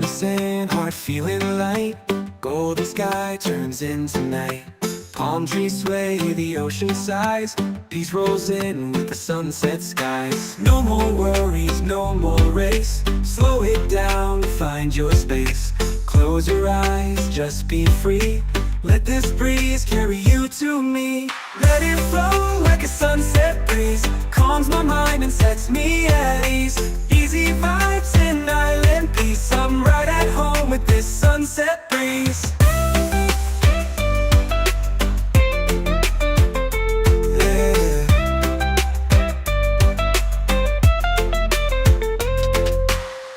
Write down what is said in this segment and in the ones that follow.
racing, heart feeling light. Golden sky turns into night. Palm trees sway, the ocean sighs. Peace rolls in with the sunset skies. No more worries, no more race. Slow it down, find your space. Close your eyes, just be free. Let this breeze carry you to me. Let it flow like a sunset breeze. Calms my mind and sets me at ease. Easy vibes in island peace. I'm right at home with this sunset breeze. Yeah.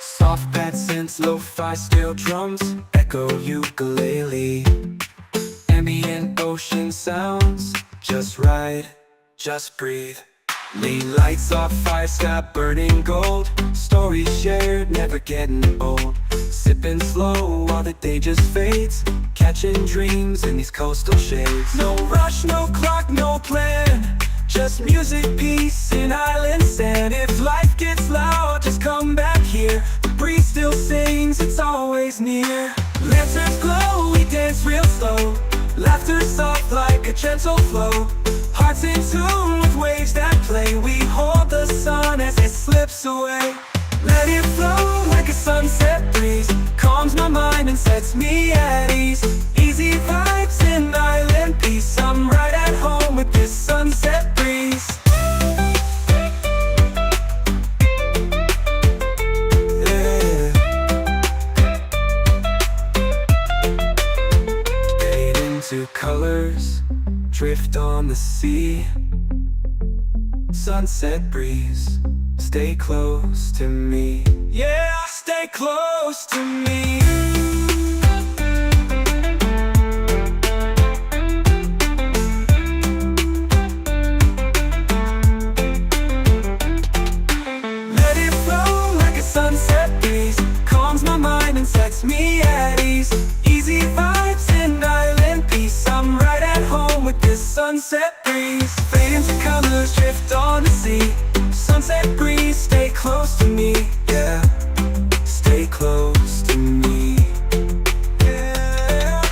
Soft pad synths, lo-fi steel drums, echo ukulele. Ambient ocean sounds, just ride, just breathe. Lean lights off, fire sky burning gold. Stories shared, never getting old. Sipping slow while the day just fades. Catching dreams in these coastal shades. No rush, no clock, no plan. Just music, peace, and island sand. If life gets loud, just come back here. The breeze still sings, it's always near. Lanterns glow, we dance real slow. Laughter soft like a gentle flow. Hearts in tune with waves that play. We hold the sun as it slips away. Let it flow like a sunset breeze. Calms my mind and sets me at ease. Easy vibes in island peace. I'm right at home with this sunset breeze. Colors drift on the sea. Sunset breeze, stay close to me. Yeah, stay close to me. Let it flow like a sunset breeze. Calms my mind and sets me at ease. Easy vibes in island peace. I'm right at home with this sunset breeze. Fade into colors, drift on the sea. Sunset breeze, stay close to me. Yeah, stay close to me. Yeah.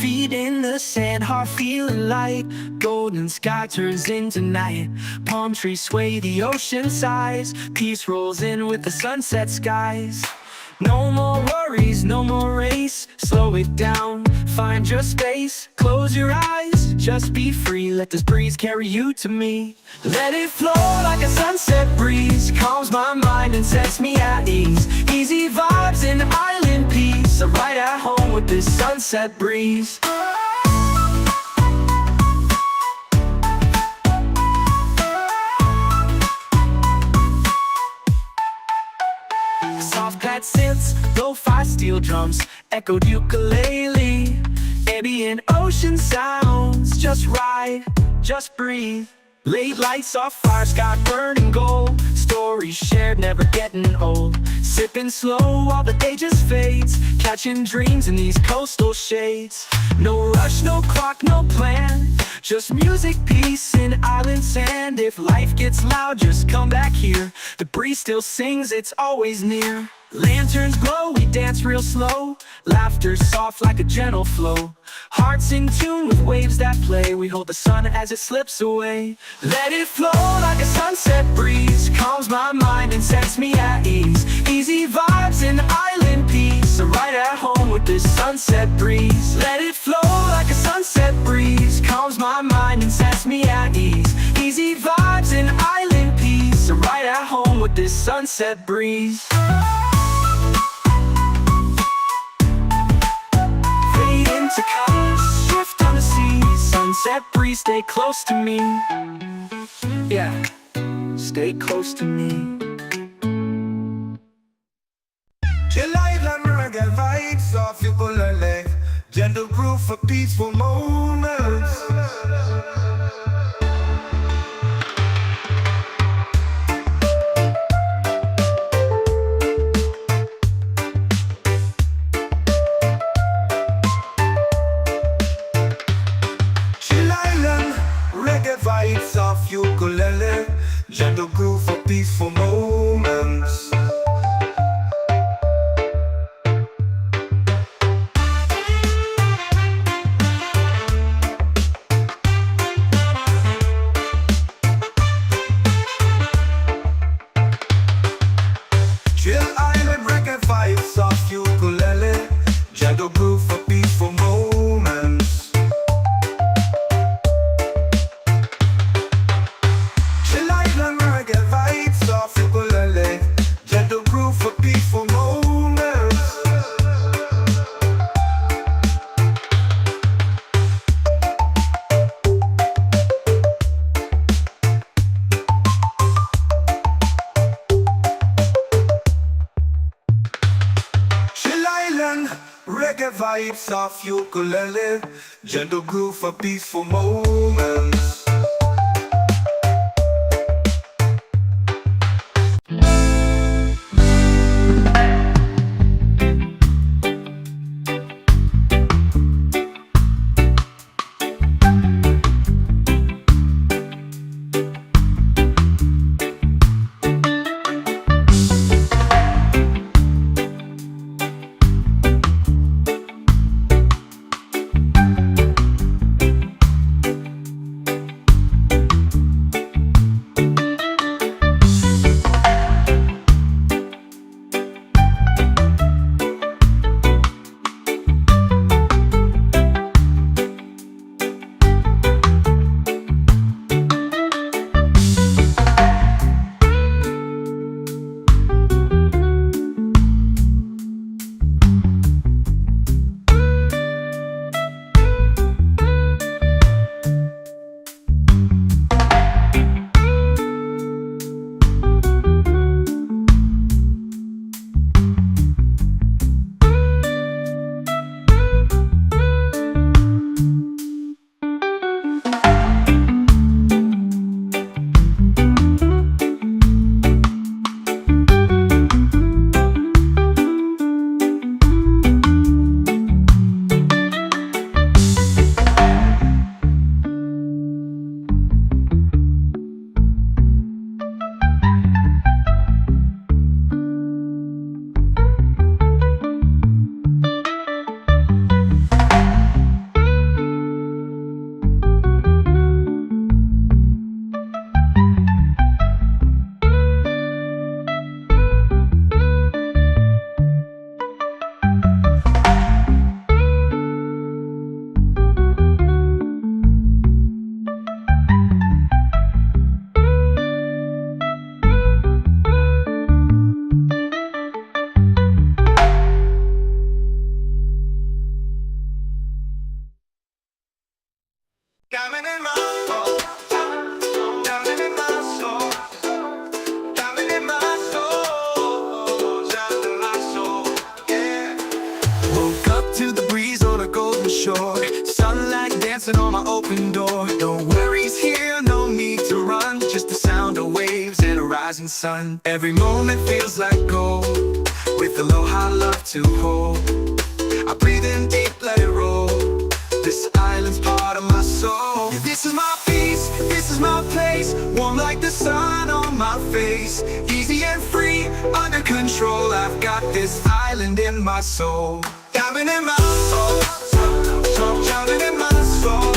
feet in the sand, heart feeling light. Golden sky turns into night. Palm trees sway, the ocean sighs. Peace rolls in with the sunset skies. No more worries, no more race. Slow it down, find your space. Close your eyes, just be free. Let this breeze carry you to me. Let it flow like a sunset breeze. Calms my mind and sets me at ease. Easy vibes and island peace. I'm right at home with this sunset breeze. Soft pad synths, lo-fi steel drums, echoed ukulele. Ambient ocean sounds, just ride, just breathe. Late lights off fire, sky burning gold. Stories shared, never getting old. Sipping slow while the day just fades. Catching dreams in these coastal shades. No rush, no clock, no plan. Just music, peace, and island sand. If life gets loud, just come back here. The breeze still sings, it's always near. Lanterns glow, we dance real slow. Laughter soft like a gentle flow. Hearts in tune with waves that play. We hold the sun as it slips away. Let it flow like a sunset breeze. Calms my mind and sets me at ease. Easy vibes and island peace. I'm right at home with this sunset breeze. Let it flow like a sunset breeze. Calms my mind and sets me at ease. Easy vibes and island peace. I'm right at home with this sunset breeze. To colors, shift on the sea. Sunset breeze, stay close to me. Yeah, stay close to me. Chill island reggae vibes off your bullet. Gentle groove for peaceful moments. Vibes off ukulele, gentle groove for peaceful moments. Chill island reggae vibes off ukulele, gentle groove for peaceful moments. Reggae vibes off ukulele, gentle groove for peaceful moments. shore. Sunlight dancing on my open door. No worries here, no need to run. Just the sound of waves and a rising sun. Every moment feels like gold, with aloha love to hold. I breathe in deep, let it roll. This island's part of my soul. Yeah, this is my peace, this is my place. Warm like the sun on my face. Easy and free, under control. I've got this island in my soul. Diamond in my soul, diamond in my soul,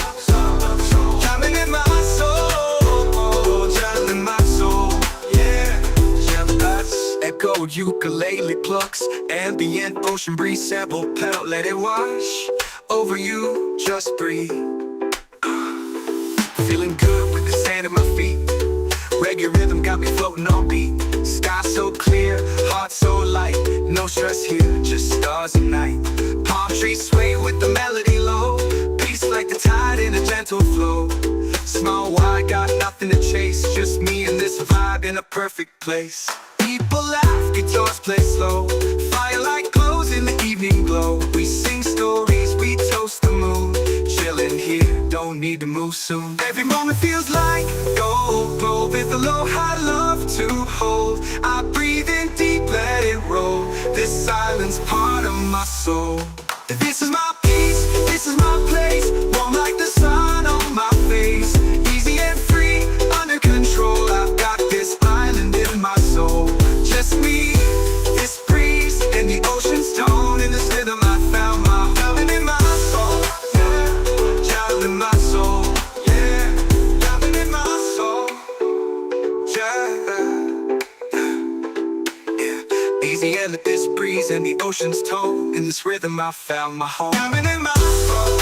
diamond in my soul, diamond in my soul. Yeah, echoed ukulele plucks, ambient ocean breeze, sample pedal, let it wash over you, just breathe. Feeling good with the sand at my feet. Reggae rhythm got me floating on beat. Sky so clear, heart so light. No stress here, just stars and night. Palm trees sway with the melody low. Peace like the tide in a gentle flow. Small wide, got nothing to chase. Just me and this vibe in a perfect place. People laugh, guitars play slow. Firelight glows in the evening glow. We sing stories, we toast the moon. Chillin' here, don't need to move soon. Every moment feels like gold, glow with aloha love to hold. I breathe in deep, let it roll. This island's part of my soul. This is my peace, this is my place. Warm like the sun on my face. Easy and free, under control. I've got this island in my soul. Just me, this breeze, and the ocean's tone. In this rhythm I found my diamond in my soul. Yeah, diamond in my soul. Yeah, diamond in my soul. Yeah. Easy and this breeze and the ocean's tone. In this rhythm I found my home. Diamond in my soul.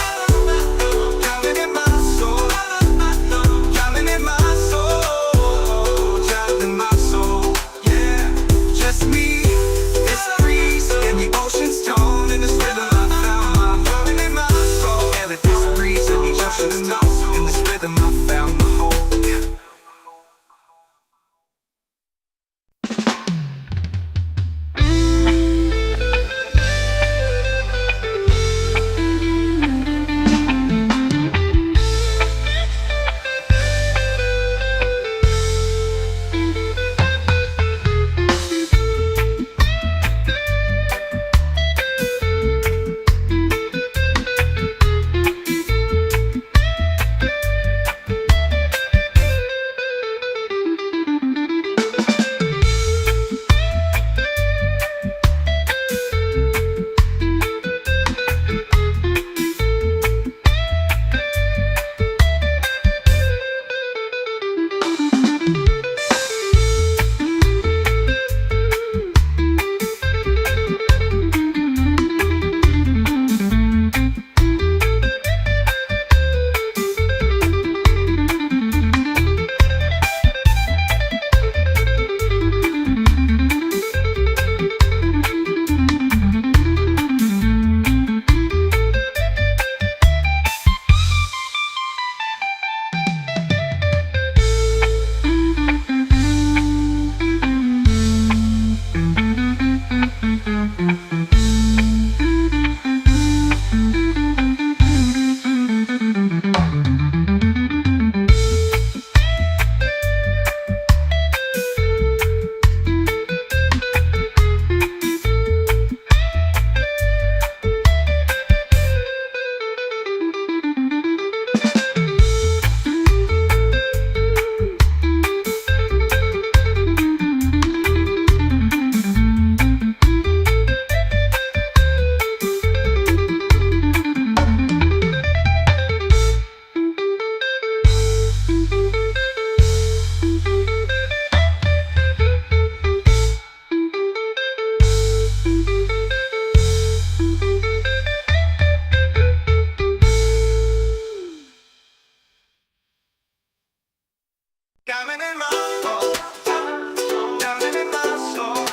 Diamond in my soul. Diamond in my soul. Diamond in my soul. Yeah, just me, this breeze and the ocean's tone. In this rhythm I found my diamond in my soul. And this breeze and the ocean's tone. In this rhythm I found my home. Diamond in my soul. Diamond in my soul.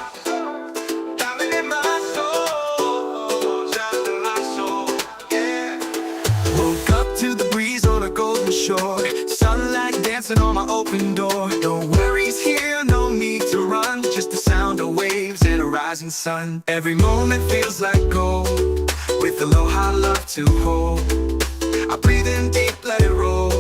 Diamond in my soul. Diamond in my soul. Yeah. Woke up to the breeze on a golden shore. Sunlight dancing on my open door. No worries here, no need to run. Just the sound of waves and a rising sun. Every moment feels like gold, with aloha love to hold. I breathe in deep, let it roll.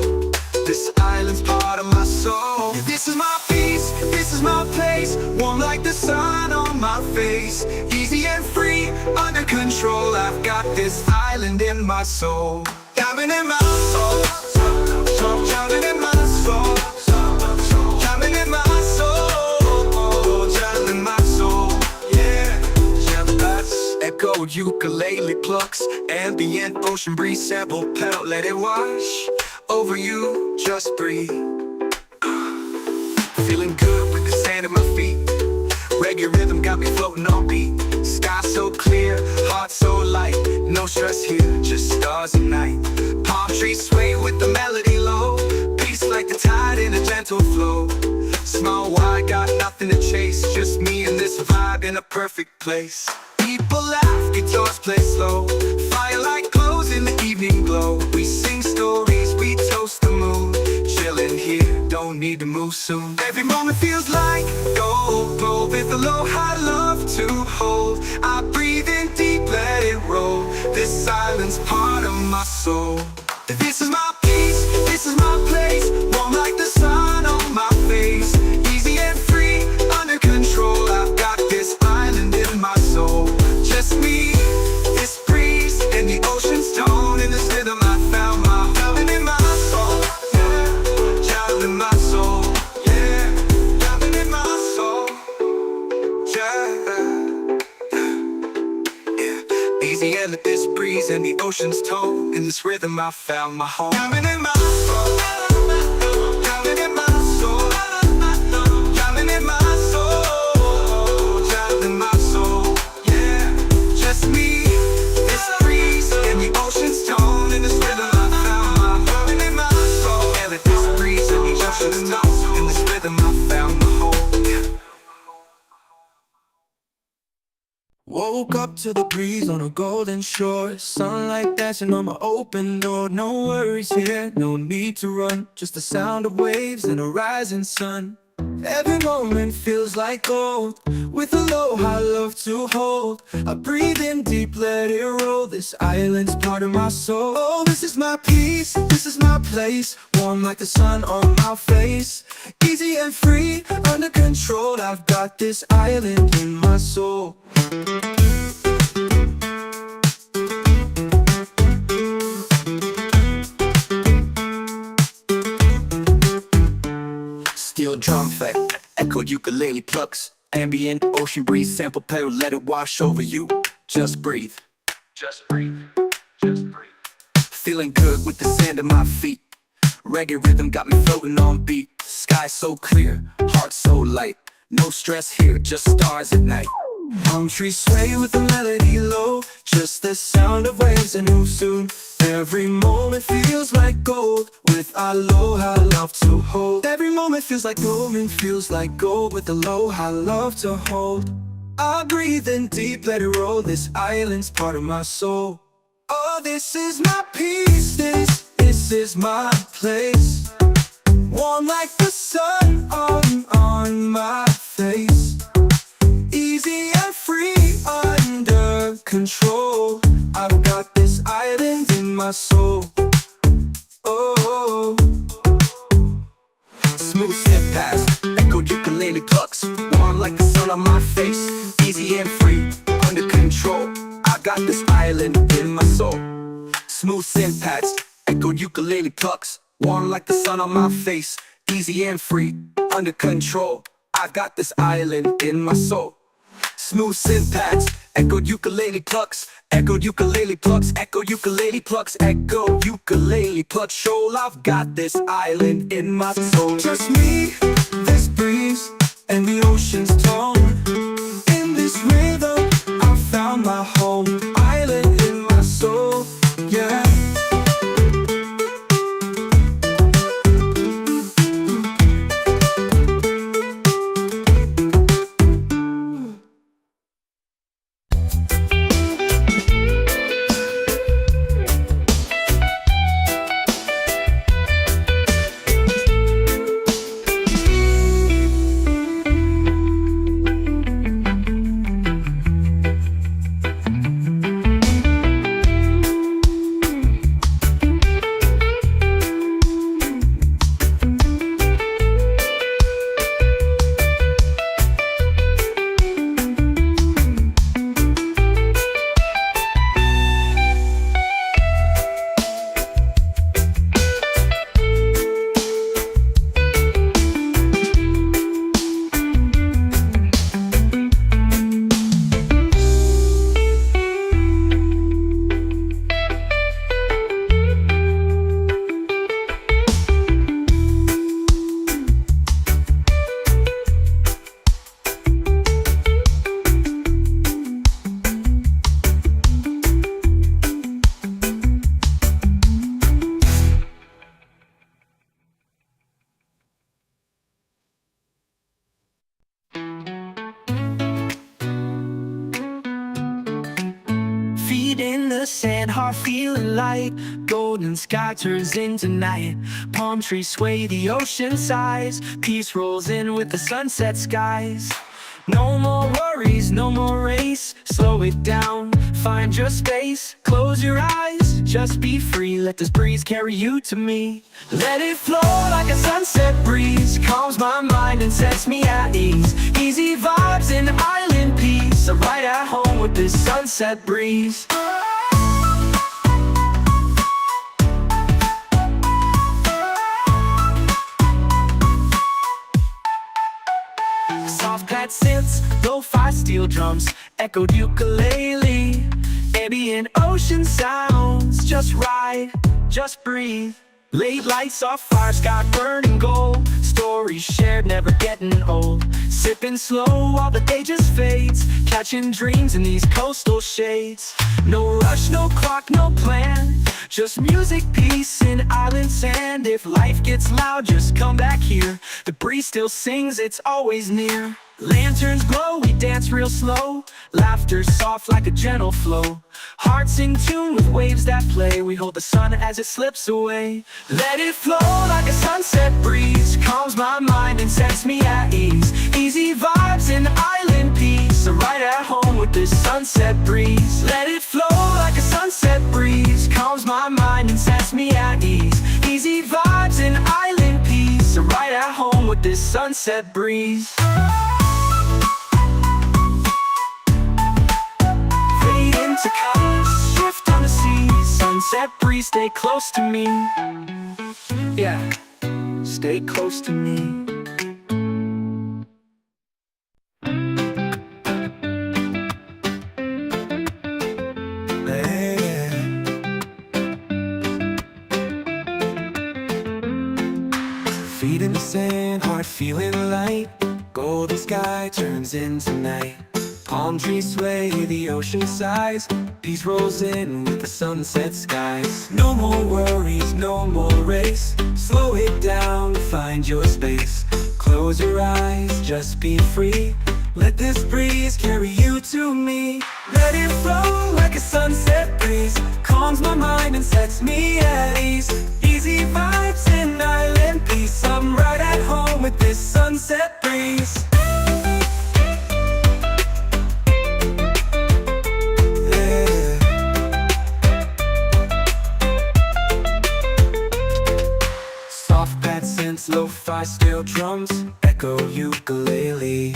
This island's part of my soul. This is my peace, this is my place. Warm like the sun on my face. Easy and free, under control. I've got this island in my soul. Diving in my soul, drowning in my soul, drowning in my soul, drowning in my soul. Yeah, echo ukulele plucks, ambient ocean breeze sample pedal, let it wash over you, just breathe. Feeling good with the sand at my feet. Reggae rhythm got me floating on beat. Sky so clear, heart so light. No stress here, just stars at night. Palm trees sway with the melody low. Peace like the tide in a gentle flow. Small wide, got nothing to chase. Just me and this vibe in a perfect place. People laugh, guitars play slow. Firelight glows in the evening glow. We sing stories, we toast the moon. Chilling here, don't need to move soon. Every moment feels like gold, gold with aloha love to hold. I breathe in deep, let it roll. This island's part of my soul. This is my peace, this is my place. Warm like the sun on my face. Easy and free, under control. I've got this island in my soul. Just me, this breeze, and the ocean's tone. In this rhythm I found my island in my soul. Yeah, child in my soul. Yeah, island in my soul. Yeah. Easy and let this breeze and the ocean's tone. In this rhythm I found my home. Island in my soul. Island in my soul. Island in my soul. Child in my soul. Yeah, just me, this breeze, and the ocean's tone. In this rhythm I found my home. In my soul. And let this breeze and the ocean's tone. In this rhythm I found my home. Yeah. Woke up to the breeze on a golden shore. Sunlight dancing on my open door. No worries here, no need to run. Just the sound of waves and a rising sun. Every moment feels like gold, with aloha love to hold. I breathe in deep, let it roll. This island's part of my soul. Oh, this is my peace, this is my place. Warm like the sun on my face. Easy and free, under control. I've got this island in my soul. Steel drum effect, echoed ukulele plucks. Ambient ocean breeze sample pedal, let it wash over you. Just breathe. Just breathe. Just breathe. Feeling good with the sand at my feet. Reggae rhythm got me floating on beat. Sky so clear, heart so light. No stress here, just stars at night. Palm trees sway with the melody low. Just the sound of waves and move soon. Every moment feels like gold, with aloha love to hold. Every moment feels like gold, and feels like gold, with aloha love to hold. I breathe in deep, let it roll. This island's part of my soul. Oh, this is my peace, this is my place. Warm like the sun on my face. Easy and free, under control. I've got this island in my soul. Oh, smooth step past, echoed ukulele plucks. Warm like the sun on my face. Easy and free, under control. I got this island in my soul. Smooth syntax, echoed ukulele plucks. Warm like the sun on my face. Easy and free, under control. I got this island in my soul. Smooth syntax, echoed ukulele plucks. Echoed ukulele plucks, echo ukulele plucks, echo ukulele plucks. Shoal, I've got this island in my soul. Just me, this breeze, and the ocean's tone. In this rhythm, I found my home. Island in my soul, yeah. heart feeling light. Golden sky turns into night. Palm trees sway, the ocean sighs. Peace rolls in with the sunset skies. No more worries, no more race. Slow it down, find your space. Close your eyes, just be free. Let this breeze carry you to me. Let it flow like a sunset breeze. Calms my mind and sets me at ease. Easy vibes and island peace. I'm right at home with this sunset breeze. Soft pad synths, lo-fi steel drums, echoed ukulele. Ambient ocean sounds, just ride, just breathe. Late lights off fire, sky burning gold. Stories shared, never getting old. Sipping slow while the day just fades. Catching dreams in these coastal shades. No rush, no clock, no plan. Just music, peace, and island sand. If life gets loud, just come back here. The breeze still sings, it's always near. Lanterns glow, we dance real slow. Laughter soft like a gentle flow. Hearts in tune with waves that play. We hold the sun as it slips away. Let it flow like a sunset breeze. Calms my mind and sets me at ease. Easy vibes and island peace. I'm right at home with this sunset breeze. Let it flow like a sunset breeze. Calms my mind and sets me at ease. Easy vibes and island peace. I'm right at home with this sunset breeze. To colors, shift on the sea. Sunset breeze, stay close to me. Yeah, stay close to me. Feet in the sand, heart feeling light. Golden sky turns into night. Palm trees sway, the ocean sighs. Peace rolls in with the sunset skies. No more worries, no more race. Slow it down, find your space. Close your eyes, just be free. Let this breeze carry you to me. Let it flow like a sunset breeze. Calms my mind and sets me at ease. Easy vibes and island peace. I'm right at home with this sunset breeze. Lo-fi steel drums, echo ukulele.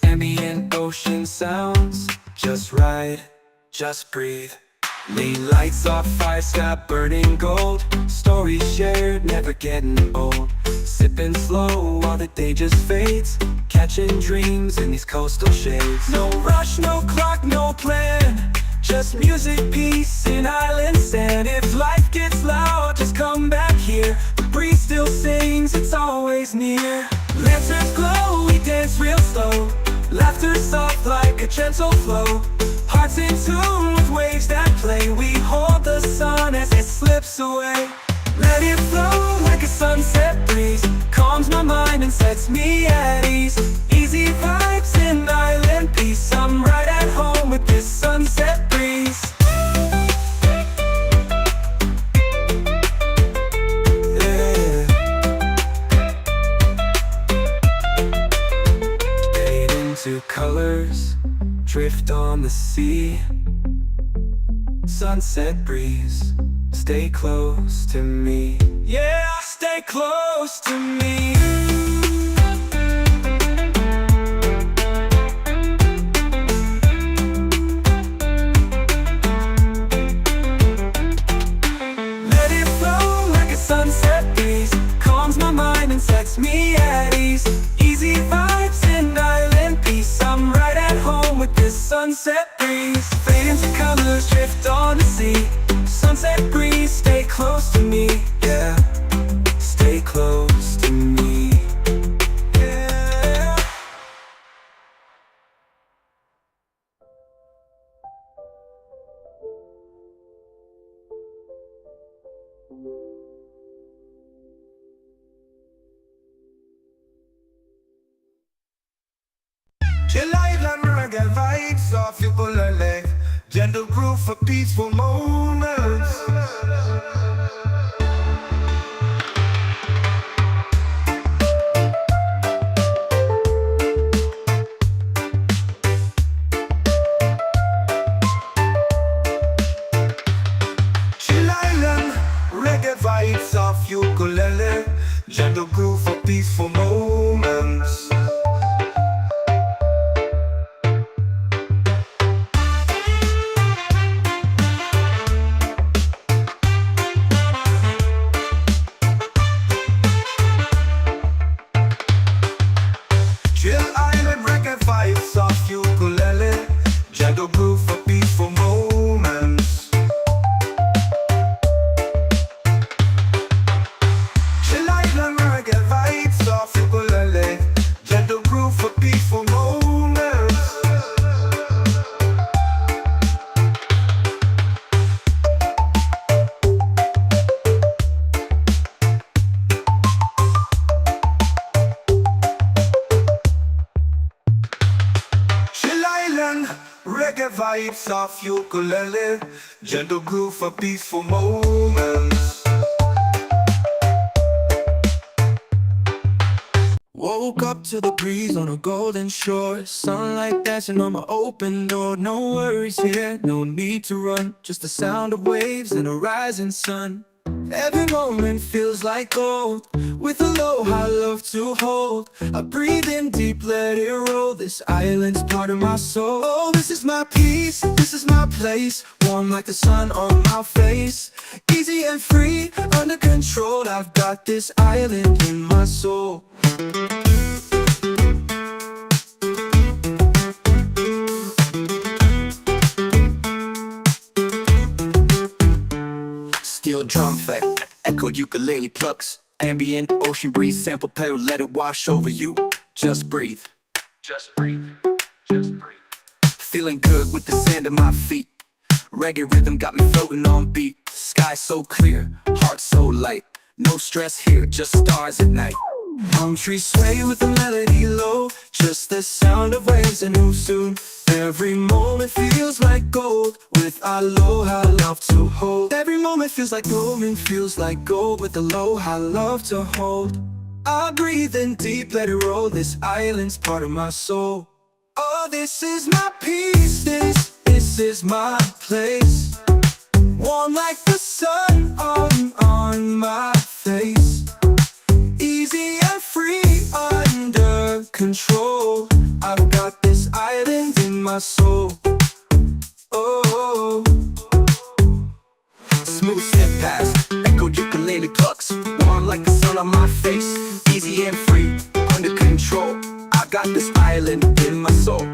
Ambient ocean sounds, just ride, just breathe. Late lights off fire, sky burning gold. Stories shared, never getting old. Sipping slow while the day just fades. Catching dreams in these coastal shades. No rush, no clock, no plan. Just music, peace, and island sand. If life gets loud, just come back here. The breeze still sings, it's always near. Lanterns glow, we dance real slow. Laughter soft like a gentle flow. Hearts in tune with waves that play. We hold the sun as it slips away. Let it flow like a sunset breeze. Calms my mind and sets me at ease. Easy vibes and island peace. I'm right at home with this sunset breeze. Yeah. Fade into colors, drift on the sea. Sunset breeze, stay close to me. Yeah, stay close to me. Let it flow like a sunset breeze. Calms my mind and sets me at ease. Easy vibes and island peace. I'm right at home with this sunset breeze. Fade into colors, drift on the sea. Sunset breeze, stay close to me. Yeah, stay close to me. Yeah. Chill island reggae vibes off you pull a leg. gentle groove for peaceful moments. Chill Island, reggae vibes of ukulele, gentle groove for peaceful moments. Chill Island, reggae vibes of ukulele, gentle groove for peaceful moments. Chill Island, reggae vibes of ukulele, gentle groove for peaceful moments. Chill Island, reggae vibes of ukulele, gentle groove for peaceful moments. Woke up to the breeze on a golden shore, sunlight dancing on my open door. No worries here, no need to run, just the sound of waves and a rising sun. Every moment feels like gold, with aloha love to hold. I breathe in deep, let it roll, this island's part of my soul. Oh, this is my peace, this is my place, warm like the sun on my face. Easy and free, under control, I've got this island in my soul. Steel drum effect, echoed ukulele plucks, ambient ocean breeze, sample pedal, let it wash over you. Just breathe, just breathe, just breathe. Feeling good with the sand at my feet. Reggae rhythm got me floating on beat. Sky so clear, heart so light. No stress here, just stars at night. Palm trees sway with the melody low, just the sound of waves and who soon. Every moment feels like gold, with aloha love to hold. Every moment feels like gold, with aloha love to hold. I breathe in deep, let it roll, this island's part of my soul. Oh, this is my peace, this is my place, warm like the sun on my face. Easy and free, under control, I've got this island in my soul. Oh, smooth step past, echoed ukulele plucks, warm like the sun on my face. Easy and free, under control, I got this island in my soul.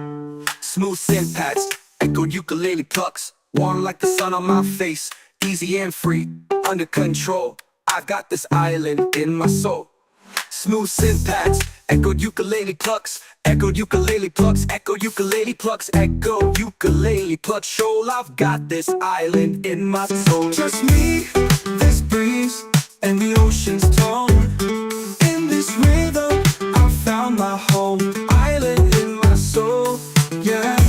Smooth synth pads, echoed ukulele plucks, warm like the sun on my face. Easy and free, under control, I've got this island in my soul. Smooth synth pads, echoed ukulele plucks, echoed ukulele plucks, echo ukulele plucks, echo ukulele plucks. Shoal, I've got this island in my soul. Just me, this breeze, and the ocean's tone. In this rhythm, I found my home. Island in my soul, yeah.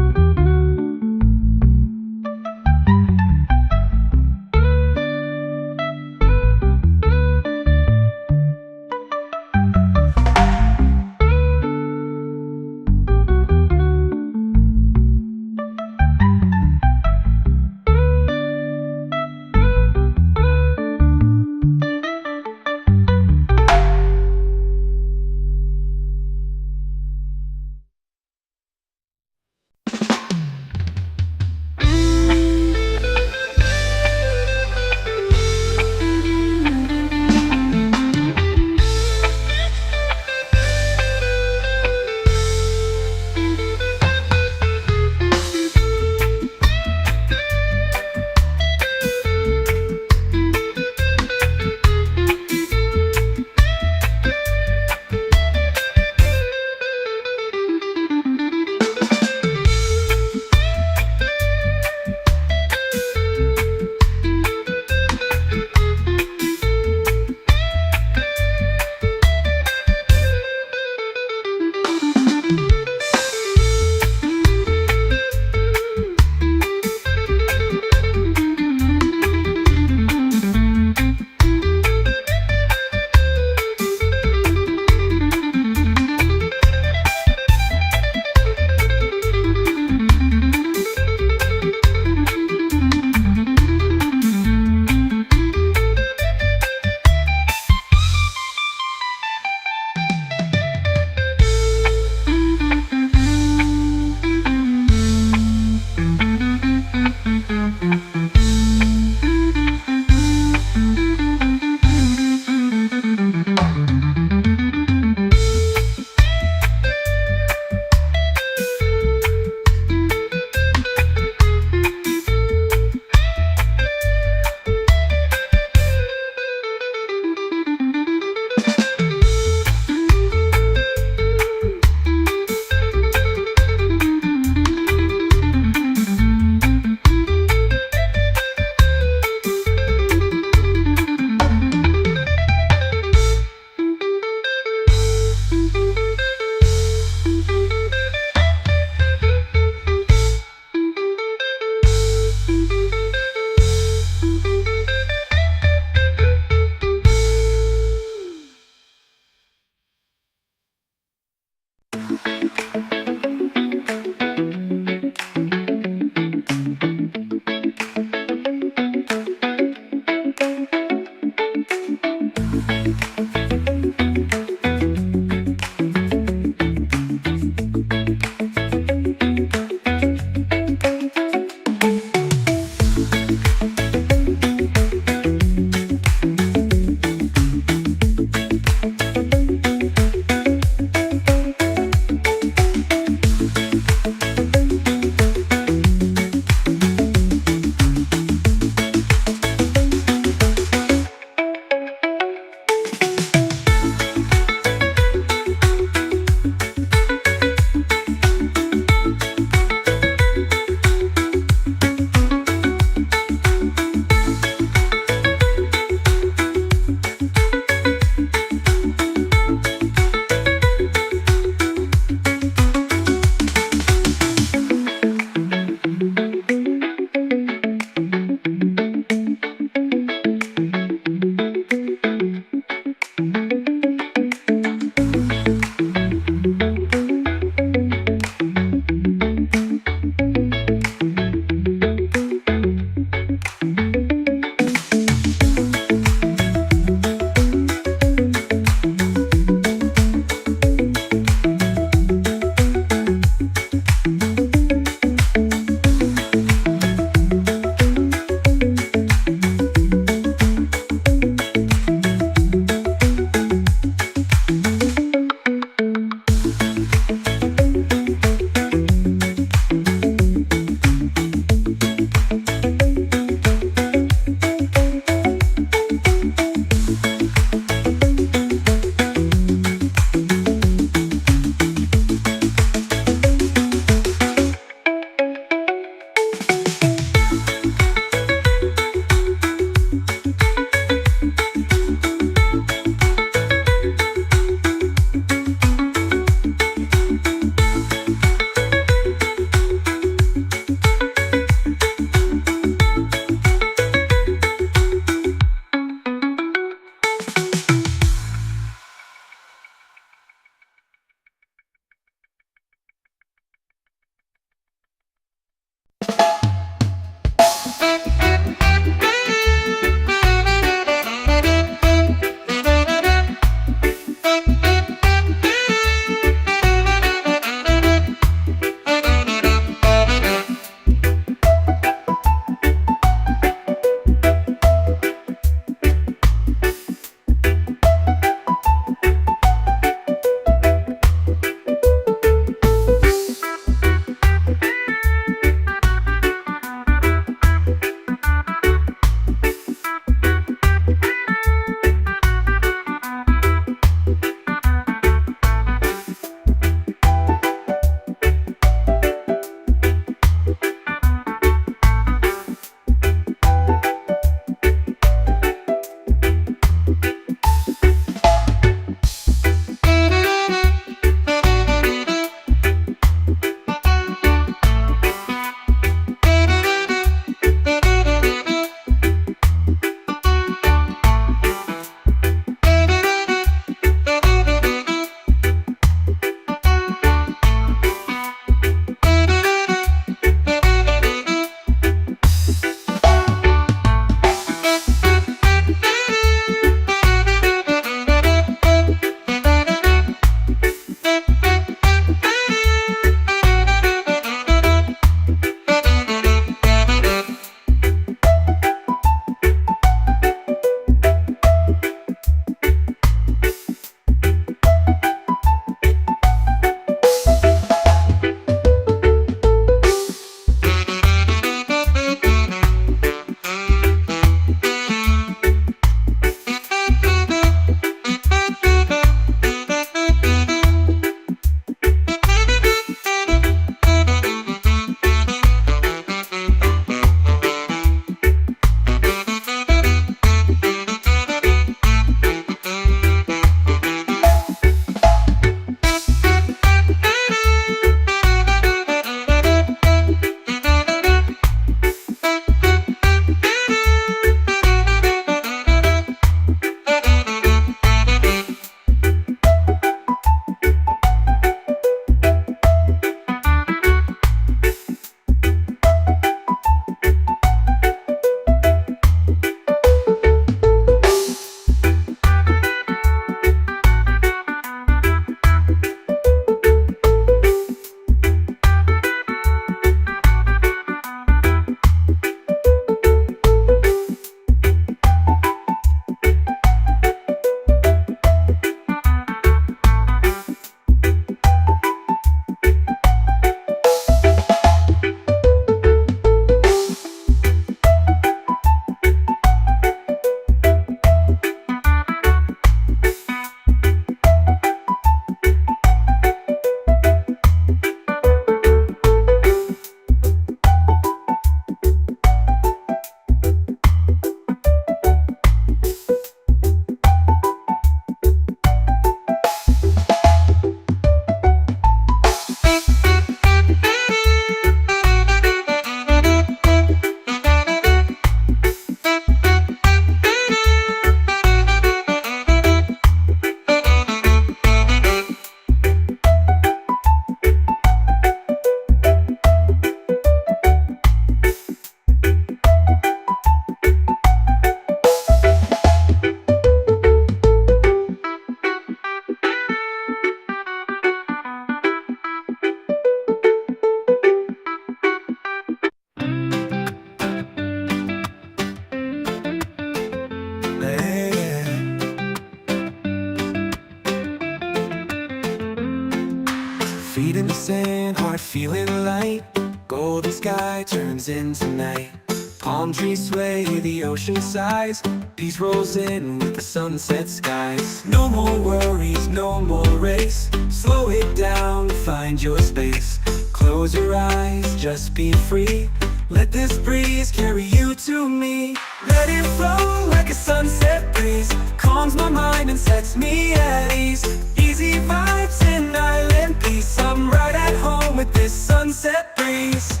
light, golden sky turns into night. Palm trees sway, the ocean sighs, peace rolls in with the sunset skies. No more worries, no more race, slow it down, find your space. Close your eyes, just be free, let this breeze carry you to me. Let it flow like a sunset breeze, calms my mind and sets me at ease. Easy vibes in island peace, I'm right at home with this sunset breeze.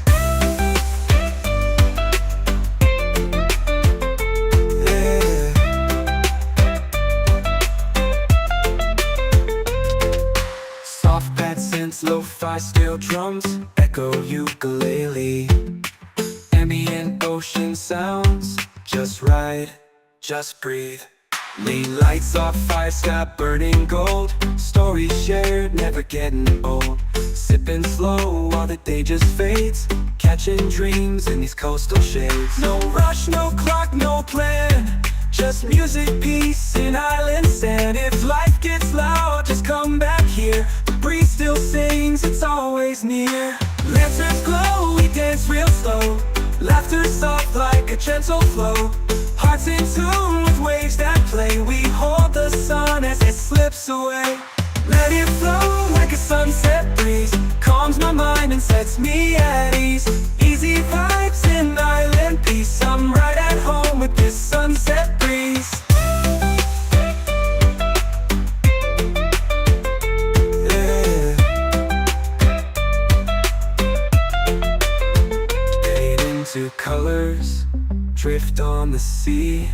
Yeah. Soft pad synths, lo-fi steel drums, echo ukulele. Ambient ocean sounds, just ride, just breathe. Lean lights off fire, sky burning gold, stories shared, never getting old. Sipping slow while the day just fades, catching dreams in these coastal shades. No rush, no clock, no plan, just music, peace, and island sand. If life gets loud, just come back here, the breeze still sings, it's always near. Lanterns glow, we dance real slow, laughter soft like a gentle flow. Hearts in tune with waves that play, we hold the sun as it slips away. Let it flow like a sunset breeze, calms my mind and sets me at ease. Easy vibes in island peace, I'm right at home with this sunset breeze. Yeah. Fade into colors, drift on the sea.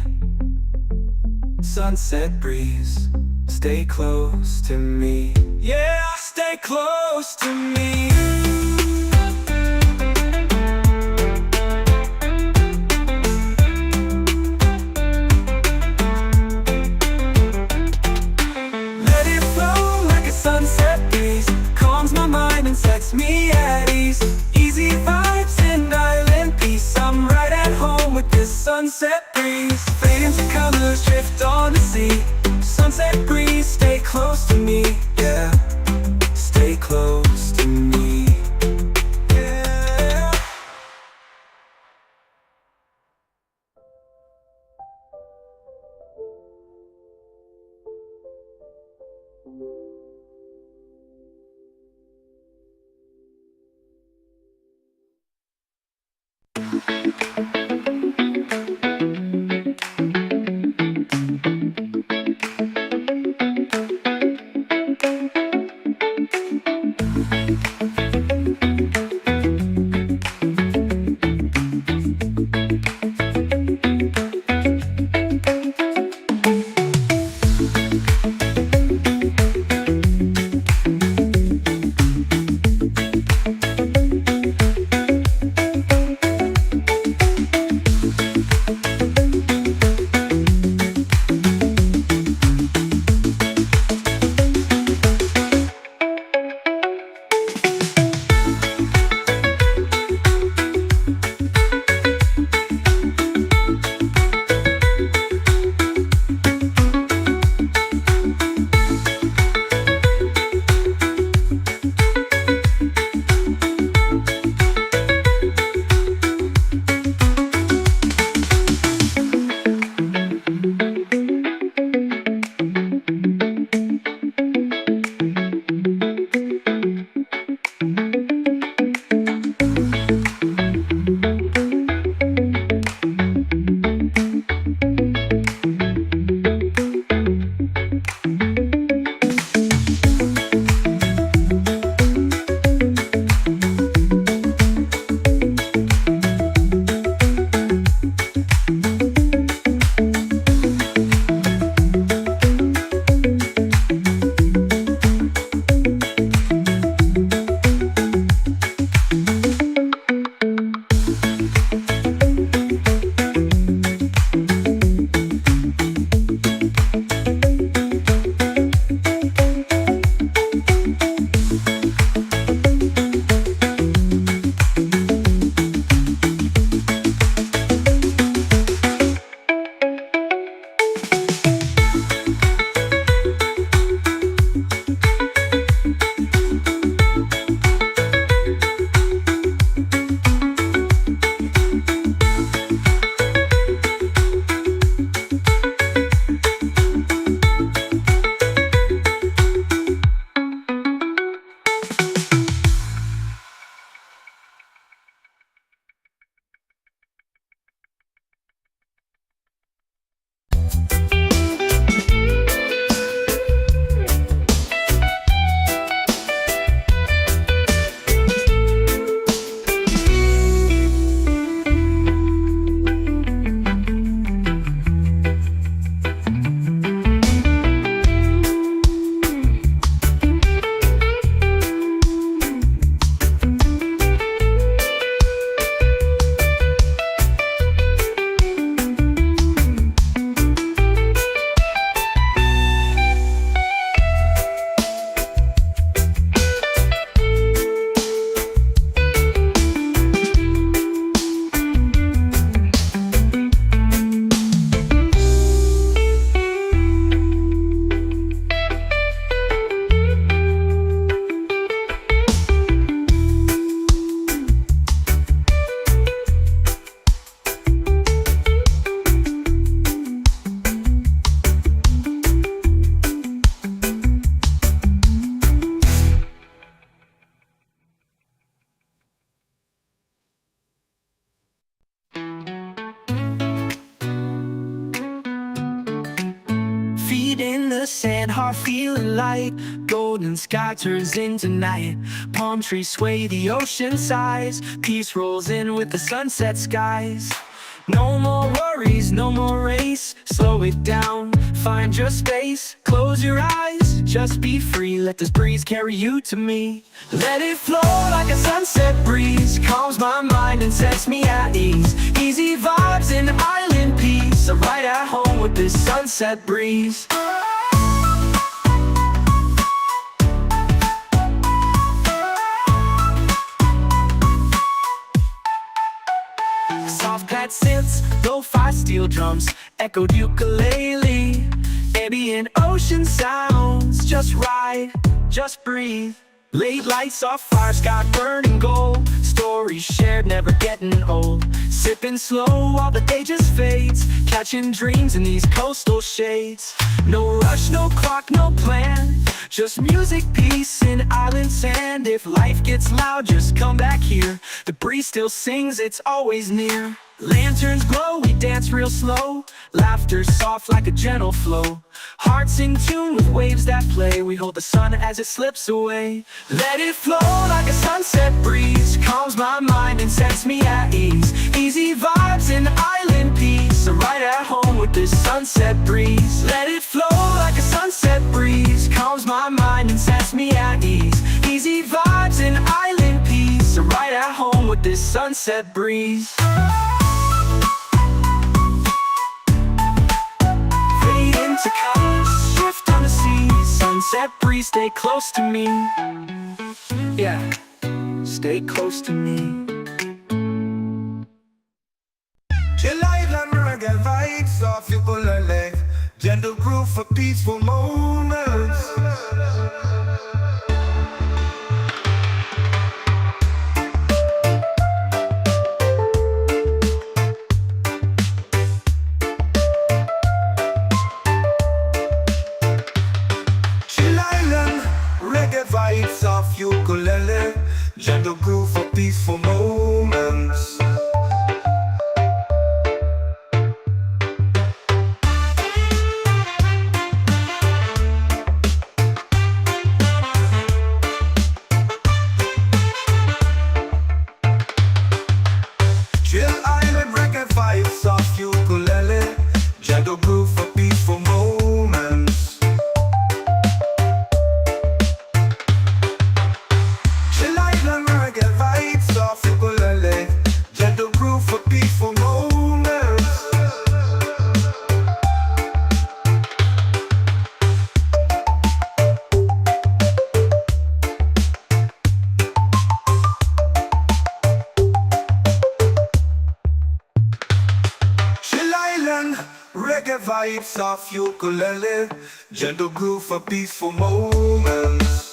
Sunset breeze, stay close to me. Yeah, stay close to me. Let it flow like a sunset breeze, calms my mind and sets me at ease. Easy vibes in island peace, I'm right at home with this sunset breeze. Fade into colors, drift on the sea. Sunset breeze, stay close to me. Yeah, stay close to me. Yeah. heart feeling light. Golden sky turns into night. Palm trees sway, the ocean sighs. Peace rolls in with the sunset skies. No more worries, no more race. Slow it down, find your space. Close your eyes, just be free. Let this breeze carry you to me. Let it flow like a sunset breeze. Calms my mind and sets me at ease. Easy vibes and island peace. I'm right at home with this sunset breeze. Soft pad synths, lo-fi steel drums, echoed ukulele, ambient ocean sounds. Just ride, just breathe. Late lights off fire, sky burning gold. Stories shared, never getting old. Sipping slow while the day just fades. Catching dreams in these coastal shades. No rush, no clock, no plan. Just music, peace, and island sand. If life gets loud, just come back here. The breeze still sings, it's always near. Lanterns glow, we dance real slow. Laughter soft like a gentle flow. Hearts in tune with waves that play. We hold the sun as it slips away. Let it flow like a sunset breeze. Calms my mind and sets me at ease. Easy vibes and island peace. I'm right at home with this sunset breeze. Let it flow like a sunset breeze. Calms my mind and sets me at ease. Easy vibes and island peace. I'm right at home with this sunset breeze. To colors, shift on the sea. Sunset breeze, stay close to me. Yeah, stay close to me. Chill island reggae vibes off ukulele. Gentle groove for peaceful moments. Vibes off ukulele, gentle groove for peaceful moments. Chill island reggae vibes off ukulele, gentle groove for peaceful moments. Gentle groove for peaceful moments. Chill island reggae vibes off ukulele. Gentle groove for peaceful moments.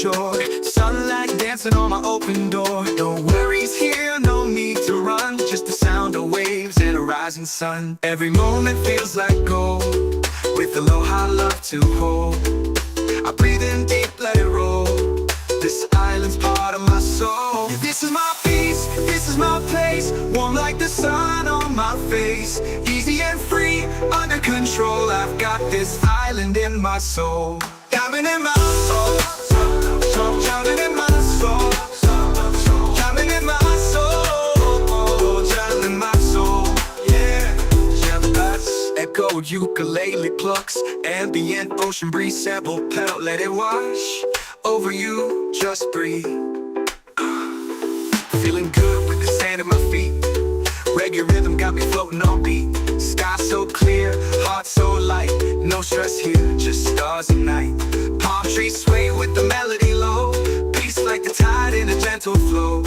shore. Sunlight dancing on my open door. No worries here, no need to run. Just the sound of waves and a rising sun. Every moment feels like gold, with aloha love to hold. I breathe in deep, let it roll. This island's part of my soul. This is my peace, this is my place. Warm like the sun on my face. Easy and free, under control. I've got this island in my soul. Diamond in my soul, diamond in my soul, diamond in my soul, diamond in my soul, yeah. Jealous, echoed ukulele plucks, ambient ocean breeze, sample pedal, let it wash over you, just breathe. Feeling good with the sand at my feet. Reggae rhythm got me floating on beat. Sky so clear, heart so light. No stress here, just stars at night. Palm trees sway with the melody low. Peace like the tide in a gentle flow.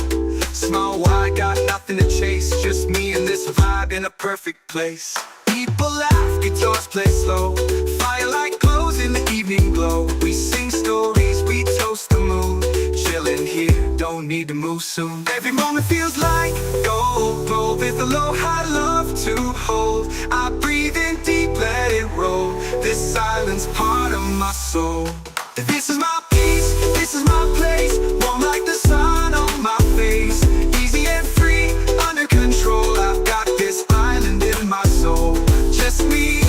Small wide, got nothing to chase. Just me and this vibe in a perfect place. People laugh, guitars play slow. Firelight glows in the evening glow. We sing stories, we toast the moon. Chillin' here, don't need to move soon. Every moment feels like gold, with aloha love to hold. I breathe in deep, let it roll. This island's part of my soul. This is my peace, this is my place. Warm like the sun on my face. Easy and free, under control. I've got this island in my soul. Just me,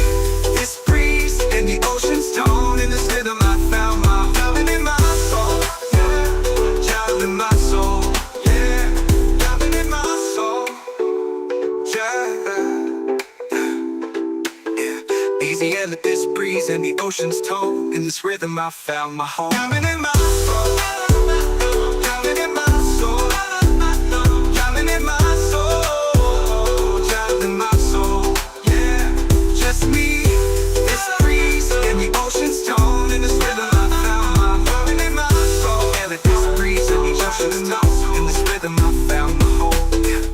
this breeze, and the ocean's tone. In this rhythm I found my diamond in my soul, yeah. Diamond in my soul, yeah. Diamond in my soul, yeah. Easy and let this breeze and the ocean's tone. In this rhythm I found my home. Diamond in my soul, diamond in my soul, diamond in my soul, diamond in my soul, yeah. Just me, this breeze and the ocean's tone. In this rhythm I found my diamond in my soul. And let this breeze and the ocean's tone. In this rhythm I found my home, yeah.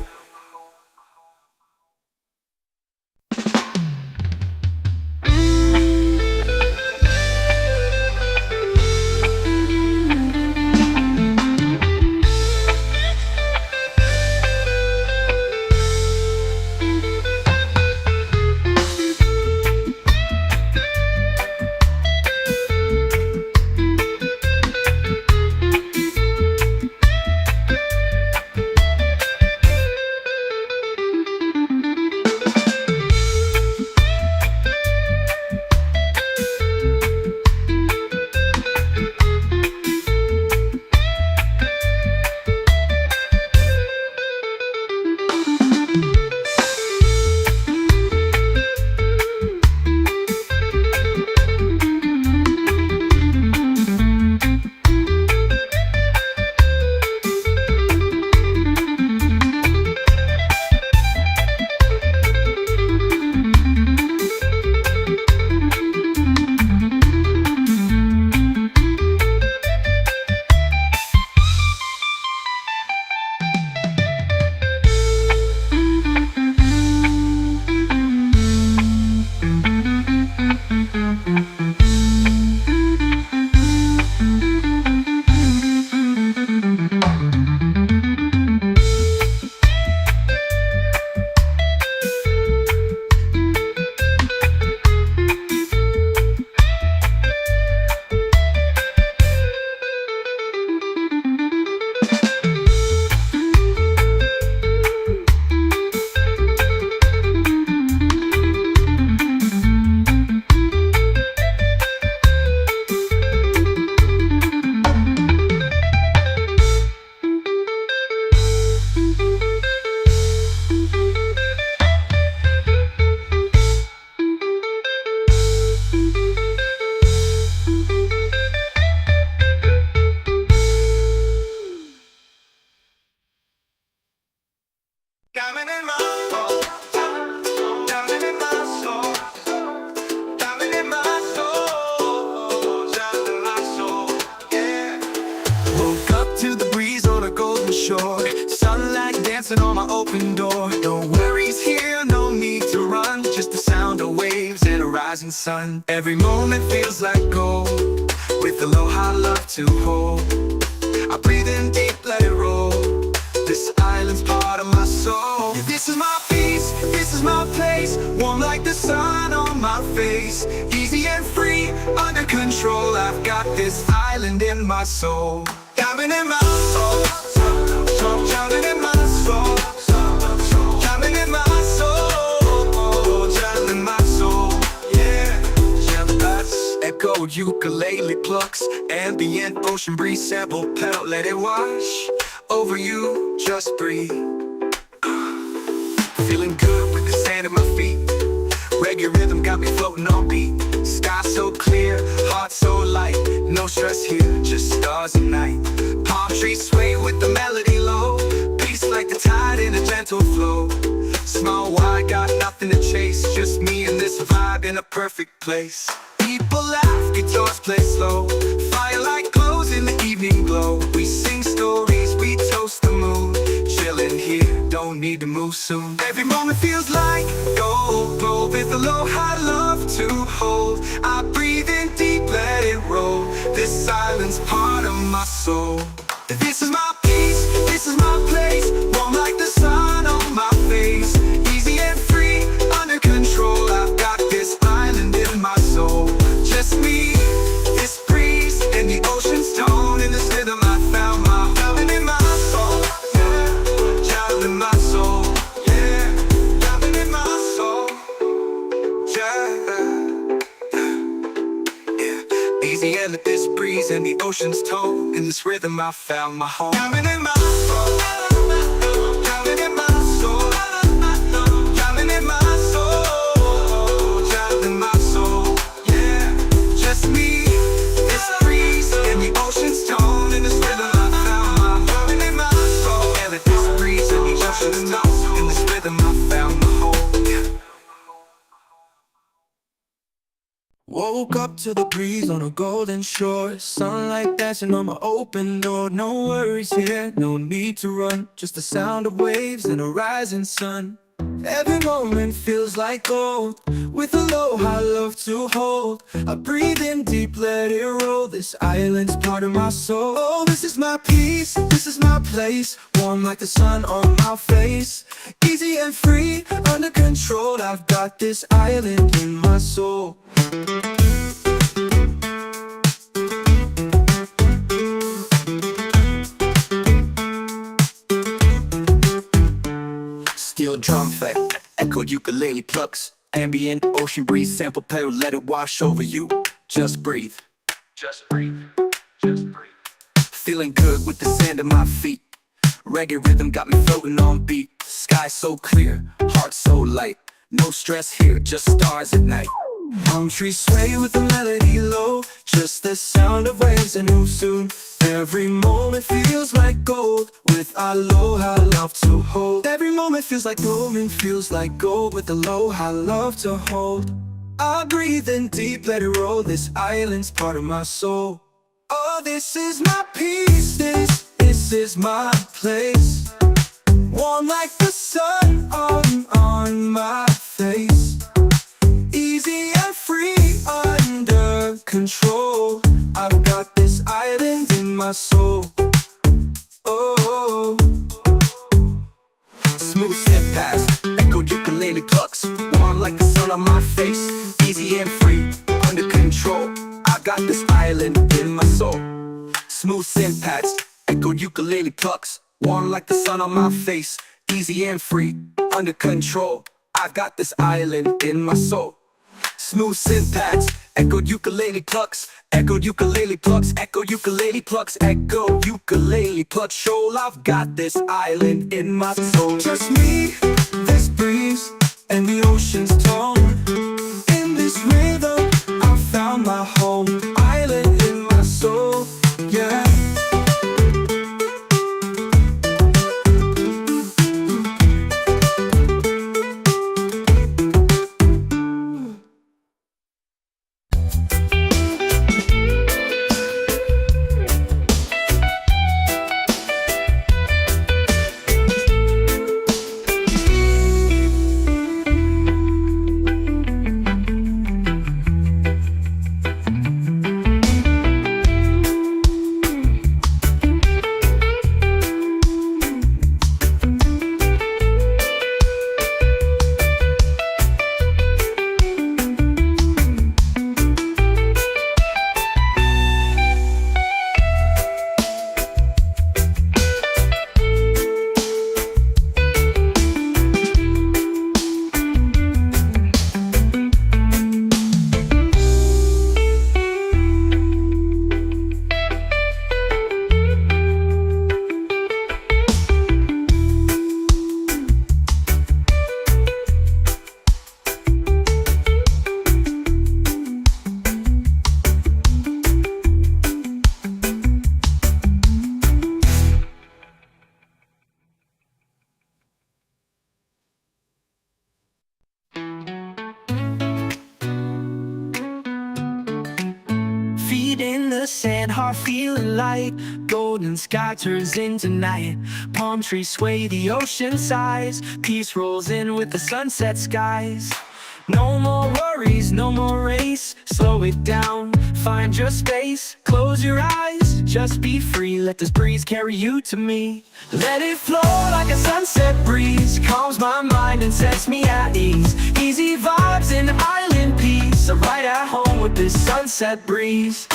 Diamond in my soul, diamond in my soul, diamond in my soul, diamond in my soul, yeah. Woke up to the breeze on a golden shore. Sunlight dancing on my open door. No worries here, no need to run. Just the sound of waves and a rising sun. Every moment feels like gold, with aloha love to hold. I breathe in deep, let it roll. This island's part of my soul. Yeah, this is my peace, this is my place. Warm like the sun on my face. Easy and free, under control. I've got this island in my soul. Diving in my soul, drowning in my soul, drowning in my soul, drowning in my soul. Yeah, that's echo, ukulele plucks, ambient ocean breeze, sample pedal, let it wash over you, just breathe. Feeling good with the sand at my feet. Reggae rhythm got me floating on beat. Sky so clear, heart so light. No stress here, just stars and night. Palm trees sway with the melody low. Peace like the tide in a gentle flow. Small wide, got nothing to chase. Just me and this vibe in a perfect place. People laugh, guitars play slow. Firelight glows in the evening glow. We sing stories, we toast the moon. Chilling here, don't need to move soon. Every moment feels like gold. Glow with aloha love to hold. I breathe in deep, let it roll. This island's part of my soul. This is my peace, this is my place. Warm like the sun on my face. Easy and free, under control. I've got this island in my soul. Just me, this breeze, and the ocean's tone. In this rhythm I found my drowning in my soul. Yeah, drowning in my soul. Yeah, drowning in my soul. Yeah. Easy and this breeze and the ocean's tone. In this rhythm I found my home. Drowning in my soul. Drowning in my soul. Drowning in my soul. Drowning in my soul. Yeah, just me, this breeze and the ocean's tone. In this rhythm I found my drowning in my soul. Yeah, this breeze and the ocean's tone. In this rhythm I found my home. Yeah. Woke up to the breeze on a golden shore. Sunlight dancing on my open door. No worries here, no need to run. Just the sound of waves and a rising sun. Every moment feels like gold. With aloha love to hold. I breathe in deep, let it roll. This island's part of my soul. Oh, this is my peace, this is my place. Warm like the sun on my face. Easy and free, under control. I've got this island in my soul. Steel drum fight, echoed ukulele plucks. Ambient ocean breeze, sample pedal, let it wash over you. Just breathe, just breathe, just breathe. Feeling good with the sand at my feet. Reggae rhythm got me floating on beat. Sky so clear, heart so light. No stress here, just stars at night. Palm trees sway with the melody low. Just the sound of waves and who soon. Every moment feels like gold. With aloha love to hold. Every moment feels like moment feels like gold. With aloha love to hold. I breathe in deep, let it roll. This island's part of my soul. Oh, this is my peace, this is my place. Warm like the sun on my face. Easy and free, under control. I've got this island in my soul. Oh, smooth step past, echoed ukulele plucks. Warm like the sun on my face. Easy and free, under control. I got this island in my soul. Smooth synth pads, echoed ukulele plucks. Warm like the sun on my face. Easy and free, under control. I got this island in my soul. Smooth synth pads, echoed ukulele plucks. Echoed ukulele plucks, echoed ukulele plucks. Echoed ukulele plucks. Shoal, I've got this island in my soul. Just me, this breeze, and the ocean's tone. In this rhythm, I found my home. Island in my soul, yeah. the sand, heart feeling light. Golden sky turns into night. Palm trees sway, the ocean sighs. Peace rolls in with the sunset skies. No more worries, no more race. Slow it down, find your space. Close your eyes, just be free. Let this breeze carry you to me. Let it flow like a sunset breeze. Calms my mind and sets me at ease. Easy vibes and island peace. I'm right at home with this sunset breeze.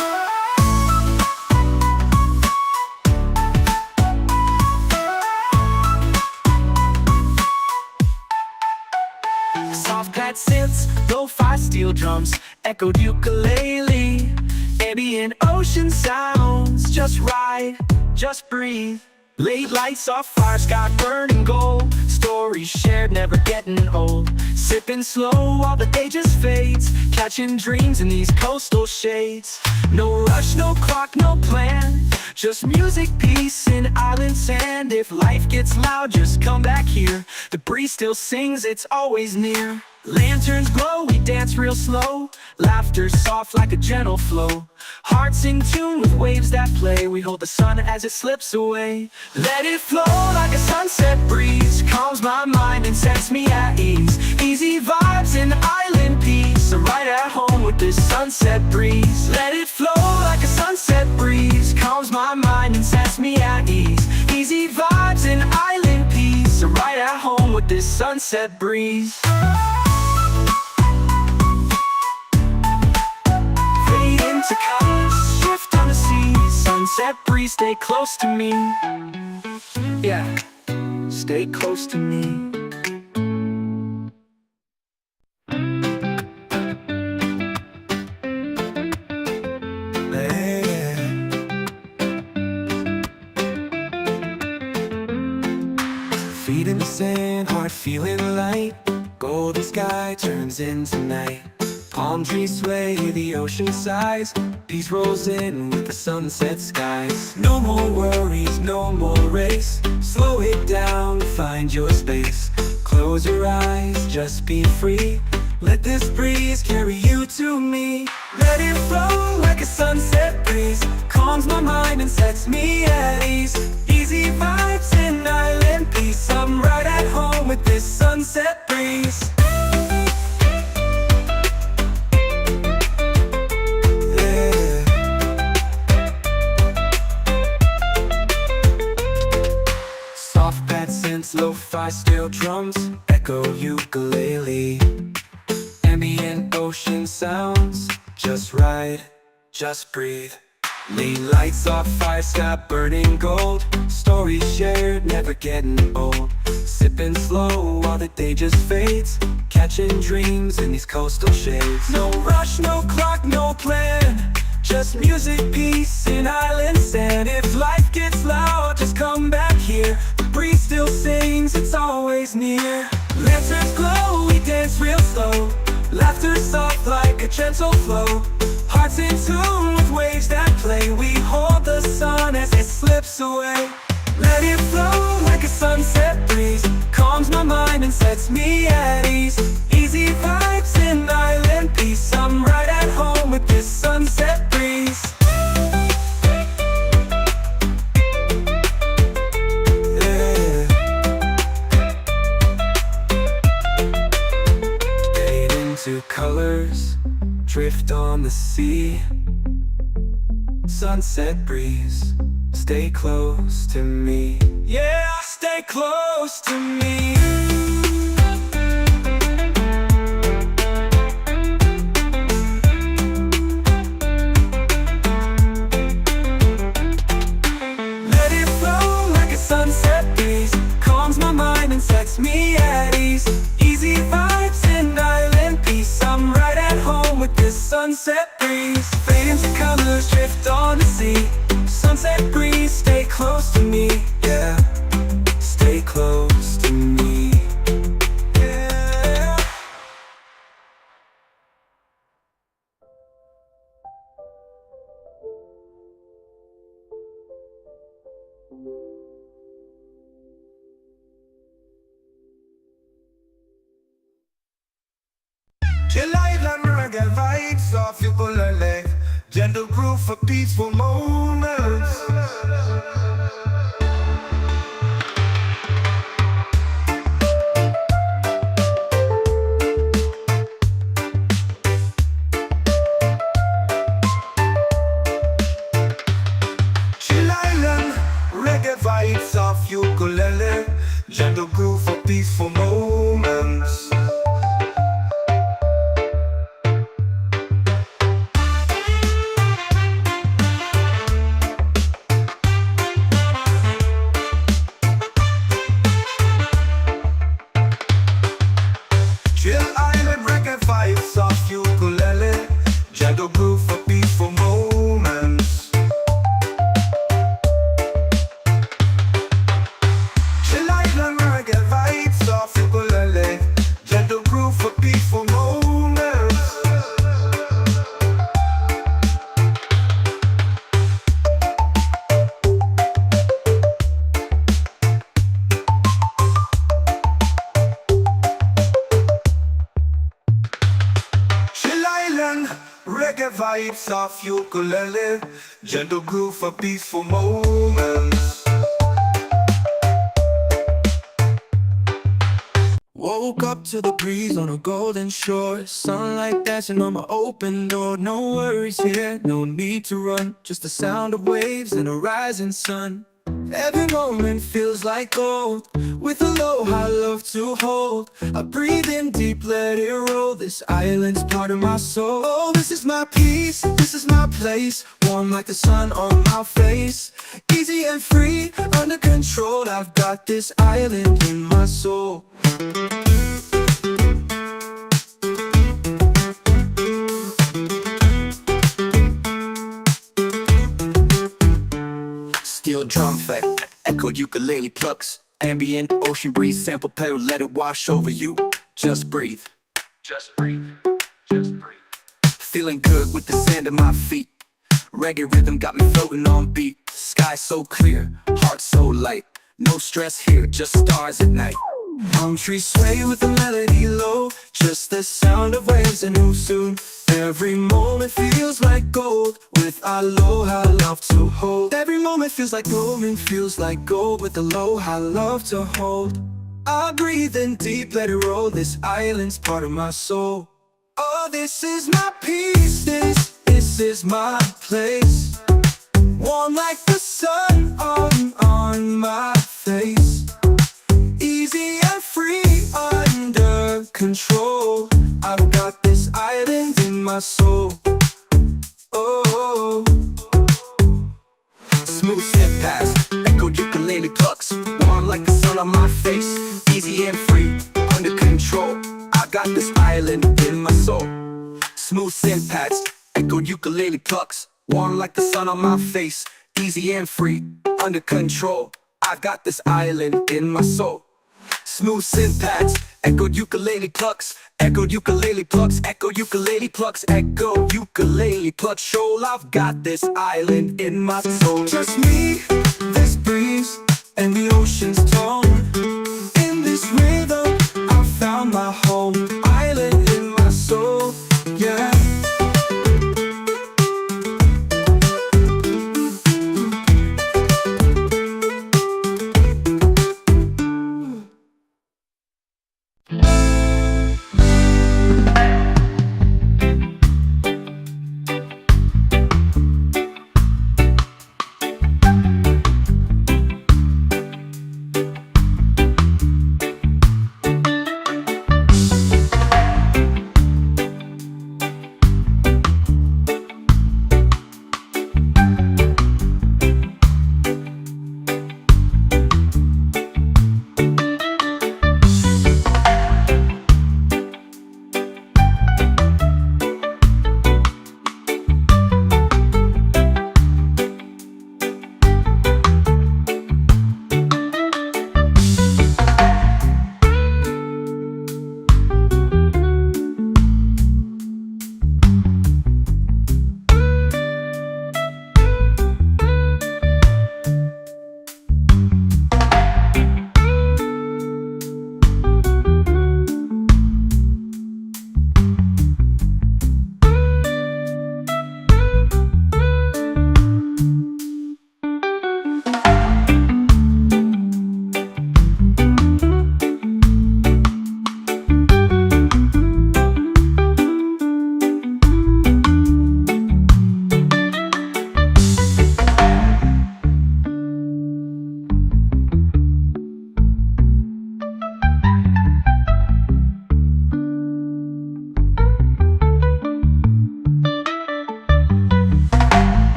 Soft pad synths, lo-fi steel drums, echoed ukulele. Ambient ocean sounds, just ride, just breathe. Late lights off fire, sky burning gold. Stories shared, never getting old. Sipping slow while the day just fades. Catching dreams in these coastal shades. No rush, no clock, no plan. Just music, peace, and island sand. If life gets loud, just come back here. The breeze still sings, it's always near. Lanterns glow, we dance real slow. Laughter soft like a gentle flow. Hearts in tune with waves that play. We hold the sun as it slips away. Let it flow like a sunset breeze. Calms my mind and sets me at ease. Easy vibes and island peace. I'm right at home with this sunset breeze. Let it flow like a sunset breeze. Calms my mind and sets me at ease. Easy vibes and island peace. I'm right at home with this sunset breeze. To colors, shift on the sea. Sunset breeze, stay close to me. Yeah, stay close to me. Feet in the sand, heart feeling light. Golden sky turns into night. Palm trees sway, the ocean sighs. Peace rolls in with the sunset skies. No more worries, no more race. Slow it down, find your space. Close your eyes, just be free. Let this breeze carry you to me. Let it flow like a sunset breeze. Calms my mind and sets me at ease. Easy vibes and island peace. I'm right at home with this sunset breeze. Lo-fi steel drums, echo ukulele. Ambient ocean sounds, just ride, just breathe. Late lights off fire, sky burning gold. Stories shared, never getting old. Sipping slow while the day just fades. Catching dreams in these coastal shades. No rush, no clock, no plan. Just music, peace, and island sand. If life gets loud, just come back here. The breeze still sings, it's always near. Lanterns glow, we dance real slow. Laughter soft like a gentle flow. Hearts in tune with waves that play. We hold the sun as it slips away. Let it flow like a sunset breeze. Calms my mind and sets me at ease. Easy vibes and island peace. I'm right at home with this sunset breeze. Yeah. Fade into colors, drift on the sea. Sunset breeze, stay close to me. Yeah, stay close to me. Let it flow like a sunset breeze. Calms my mind and sets me at ease. Easy vibes and island peace. I'm right at home with this sunset breeze. Fade into colors, drift on the sea. Sunset breeze, stay close to me. Yeah, stay close to me. Yeah. Chill island reggae vibes off you pull a leg. gentle groove for peaceful moments. Chill Island, reggae vibes of ukulele, gentle groove for peaceful moments. Chill Island, reggae vibes of ukulele, gentle groove for peaceful moments. Chill Island, reggae vibes of ukulele, gentle groove for peaceful moments. Chill Island, reggae vibes of ukulele, gentle groove for peaceful moments. Woke up to the breeze on a golden shore, sunlight dancing on my open door. No worries here, no need to run, just the sound of waves and a rising sun. Every moment feels like gold, with aloha love to hold. I breathe in deep, let it roll, this island's part of my soul. Oh, this is my peace, this is my place, warm like the sun on my face. Easy and free, under control, I've got this island in my soul. Steel drum effect, echoed ukulele plucks, ambient ocean breeze, sample pedal, let it wash over you. Just breathe, just breathe, just breathe. Feeling good with the sand at my feet, reggae rhythm got me floating on beat. Sky so clear, heart so light, no stress here, just stars at night. Palm trees sway with the melody low, just the sound of waves and who soon. Every moment feels like gold, with aloha love to hold. Every moment feels like gold and feels like gold, with aloha love to hold. I breathe in deep, let it roll, this island's part of my soul. Oh, this is my peace, this is my place, warm like the sun on my face. Easy and free, under control, I've got this island in my soul. Oh, smooth step past, echoed ukulele plucks, warm like the sun on my face. Easy and free, under control, I got this island in my soul. Smooth syntax, echoed ukulele plucks, warm like the sun on my face. Easy and free, under control, I got this island in my soul. Smooth syntax, echoed ukulele plucks, echoed ukulele plucks, echo ukulele plucks, echo ukulele plucks. Shoal, I've got this island in my soul. Just me, this breeze, and the ocean's tone. In this rhythm, I found my home. Island in my soul, yeah.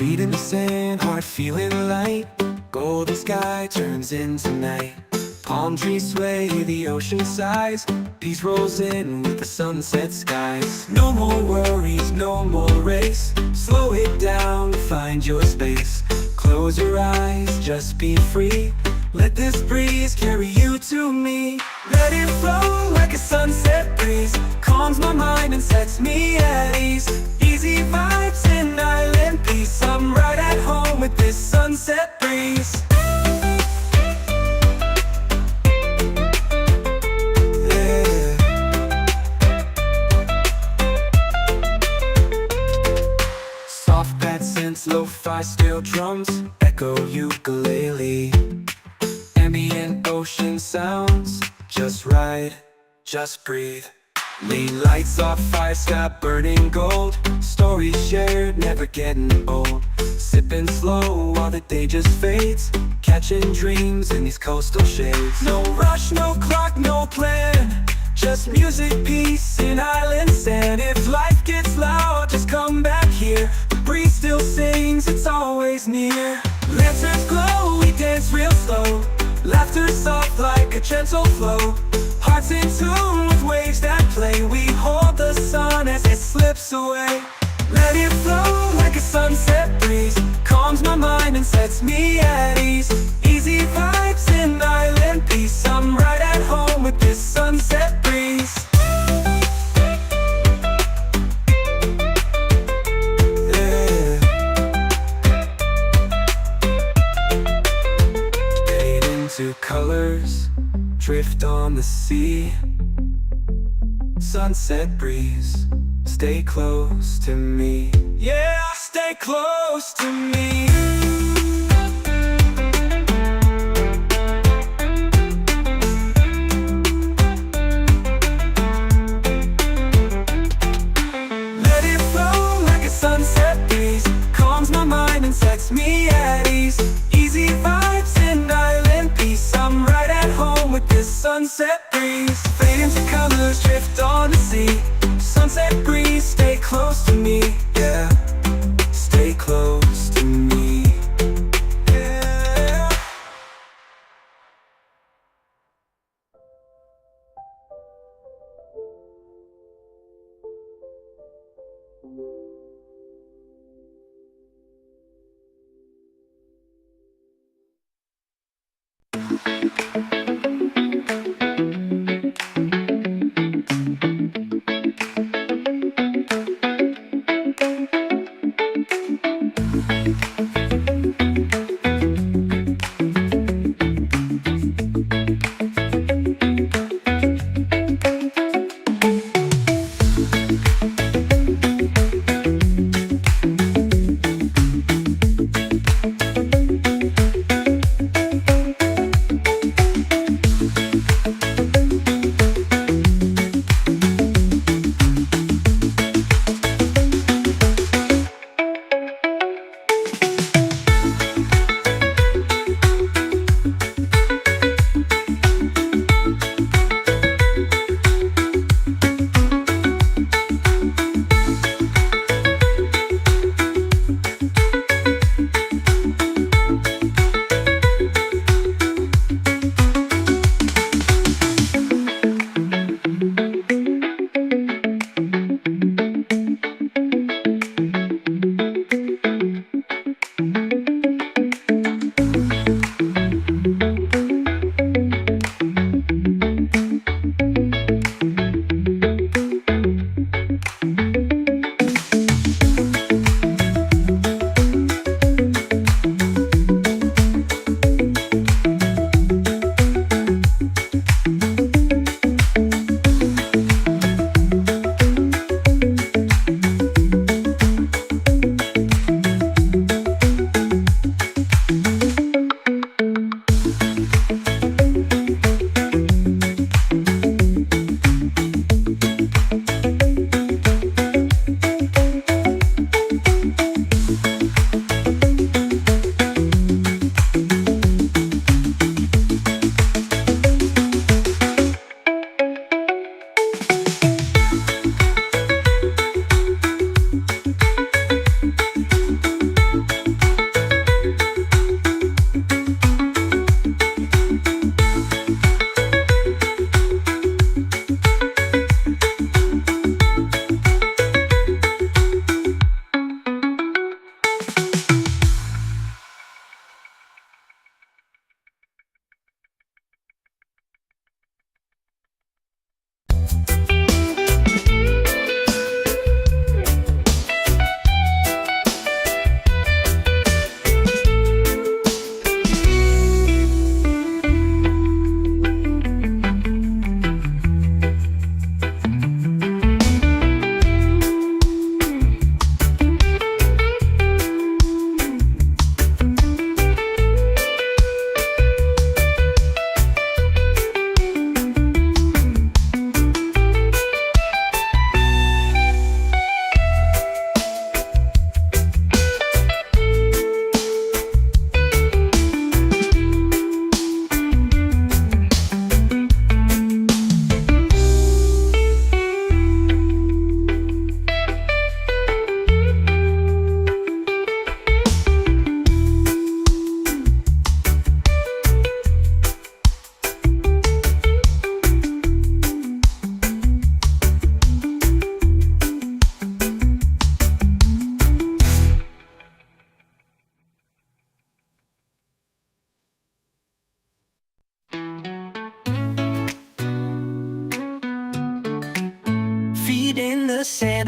Feet in the sand, heart feeling light. Golden sky turns into night. Palm trees sway, the ocean sighs. Peace rolls in with the sunset skies. No more worries, no more race. Slow it down, find your space. Close your eyes, just be free. Let this breeze carry you to me. Let it flow like a sunset breeze. Calms my mind and sets me at ease. Easy vibes and island peace. I'm right at home with this sunset breeze. Yeah. Soft bad synths, lo-fi steel drums, echo ukulele. Ambient ocean sounds, just ride, just breathe. Lean lights off, fire sky burning gold. Stories shared, never getting old. Sipping slow while the day just fades. Catching dreams in these coastal shades. No rush, no clock, no plan. Just music, peace, and island sand. If life gets loud, just come back here. The breeze still sings, it's always near. Lanterns glow, we dance real slow. Laughter soft like a gentle flow. Hearts in tune with waves that play. We hold the sun as it slips away. Let it flow like a sunset breeze. Calms my mind and sets me at ease. Easy vibes and island peace. I'm right at home with this sunset breeze. Yeah. Fade into colors, drift on the sea. Sunset breeze, stay close to me. Yeah, stay close to me. Let it flow like a sunset breeze. Calms my mind and sets me at ease. Easy vibes and island peace. I'm right at home with this sunset breeze. Fade into colors, drift on the sea. Sunset breeze, stay close to me. Yeah, stay close to me. Yeah.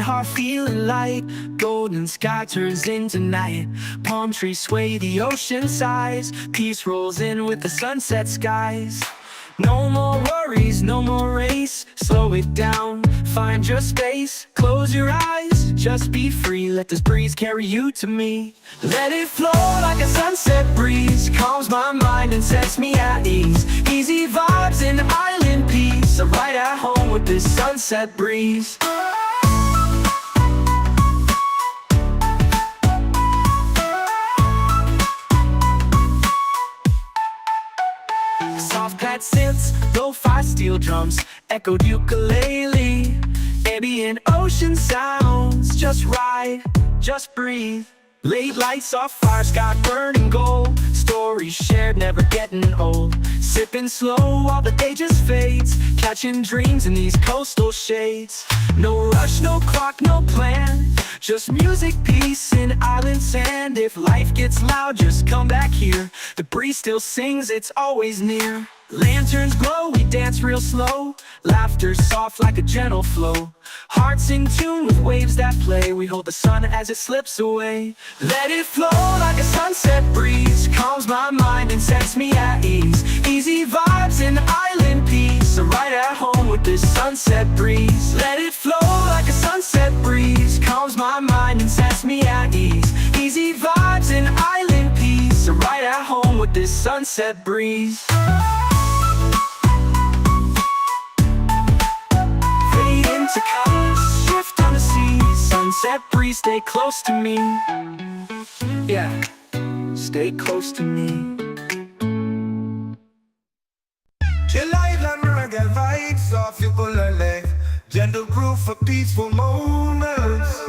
heart feeling light. Golden sky turns into night. Palm trees sway, the ocean sighs. Peace rolls in with the sunset skies. No more worries, no more race. Slow it down, find your space. Close your eyes, just be free. Let this breeze carry you to me. Let it flow like a sunset breeze. Calms my mind and sets me at ease. Easy vibes and island peace. I'm right at home with this sunset breeze. Soft pad synths, lo-fi steel drums, echoed ukulele, ambient ocean sounds. Just ride, just breathe. Late lights, soft fire, sky burning gold. Stories shared, never getting old. Sipping slow while the day just fades. Catching dreams in these coastal shades. No rush, no clock, no plan. Just music, peace, and island sand. If life gets loud, just come back here. The breeze still sings, it's always near. Lanterns glow, we dance real slow. Laughter soft like a gentle flow. Hearts in tune with waves that play. We hold the sun as it slips away. Let it flow like a sunset breeze. Calms my mind and sets me at ease. Easy vibes and island peace. I'm right at home with this sunset breeze. Let it flow like a sunset breeze. Calms my mind and sets me at ease. Easy vibes and island peace. I'm right at home with this sunset breeze. To colors, shift on the sea. Sunset breeze, stay close to me. Yeah, stay close to me. Chill island reggae vibes off ukulele. Gentle groove for peaceful moments.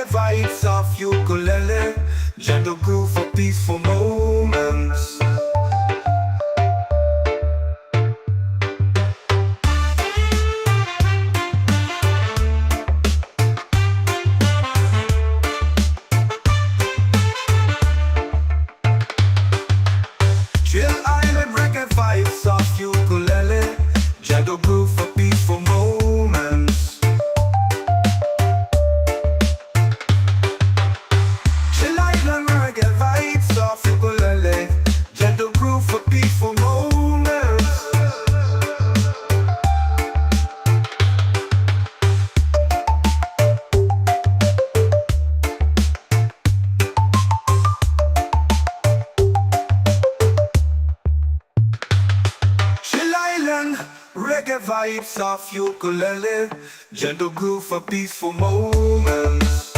Vibes of ukulele, gentle groove for peaceful moments. Chill island reggae vibes of ukulele, gentle groove for peaceful moments. Gentle groove for peaceful moments. Chill island reggae vibes of ukulele. Gentle groove for peaceful moments.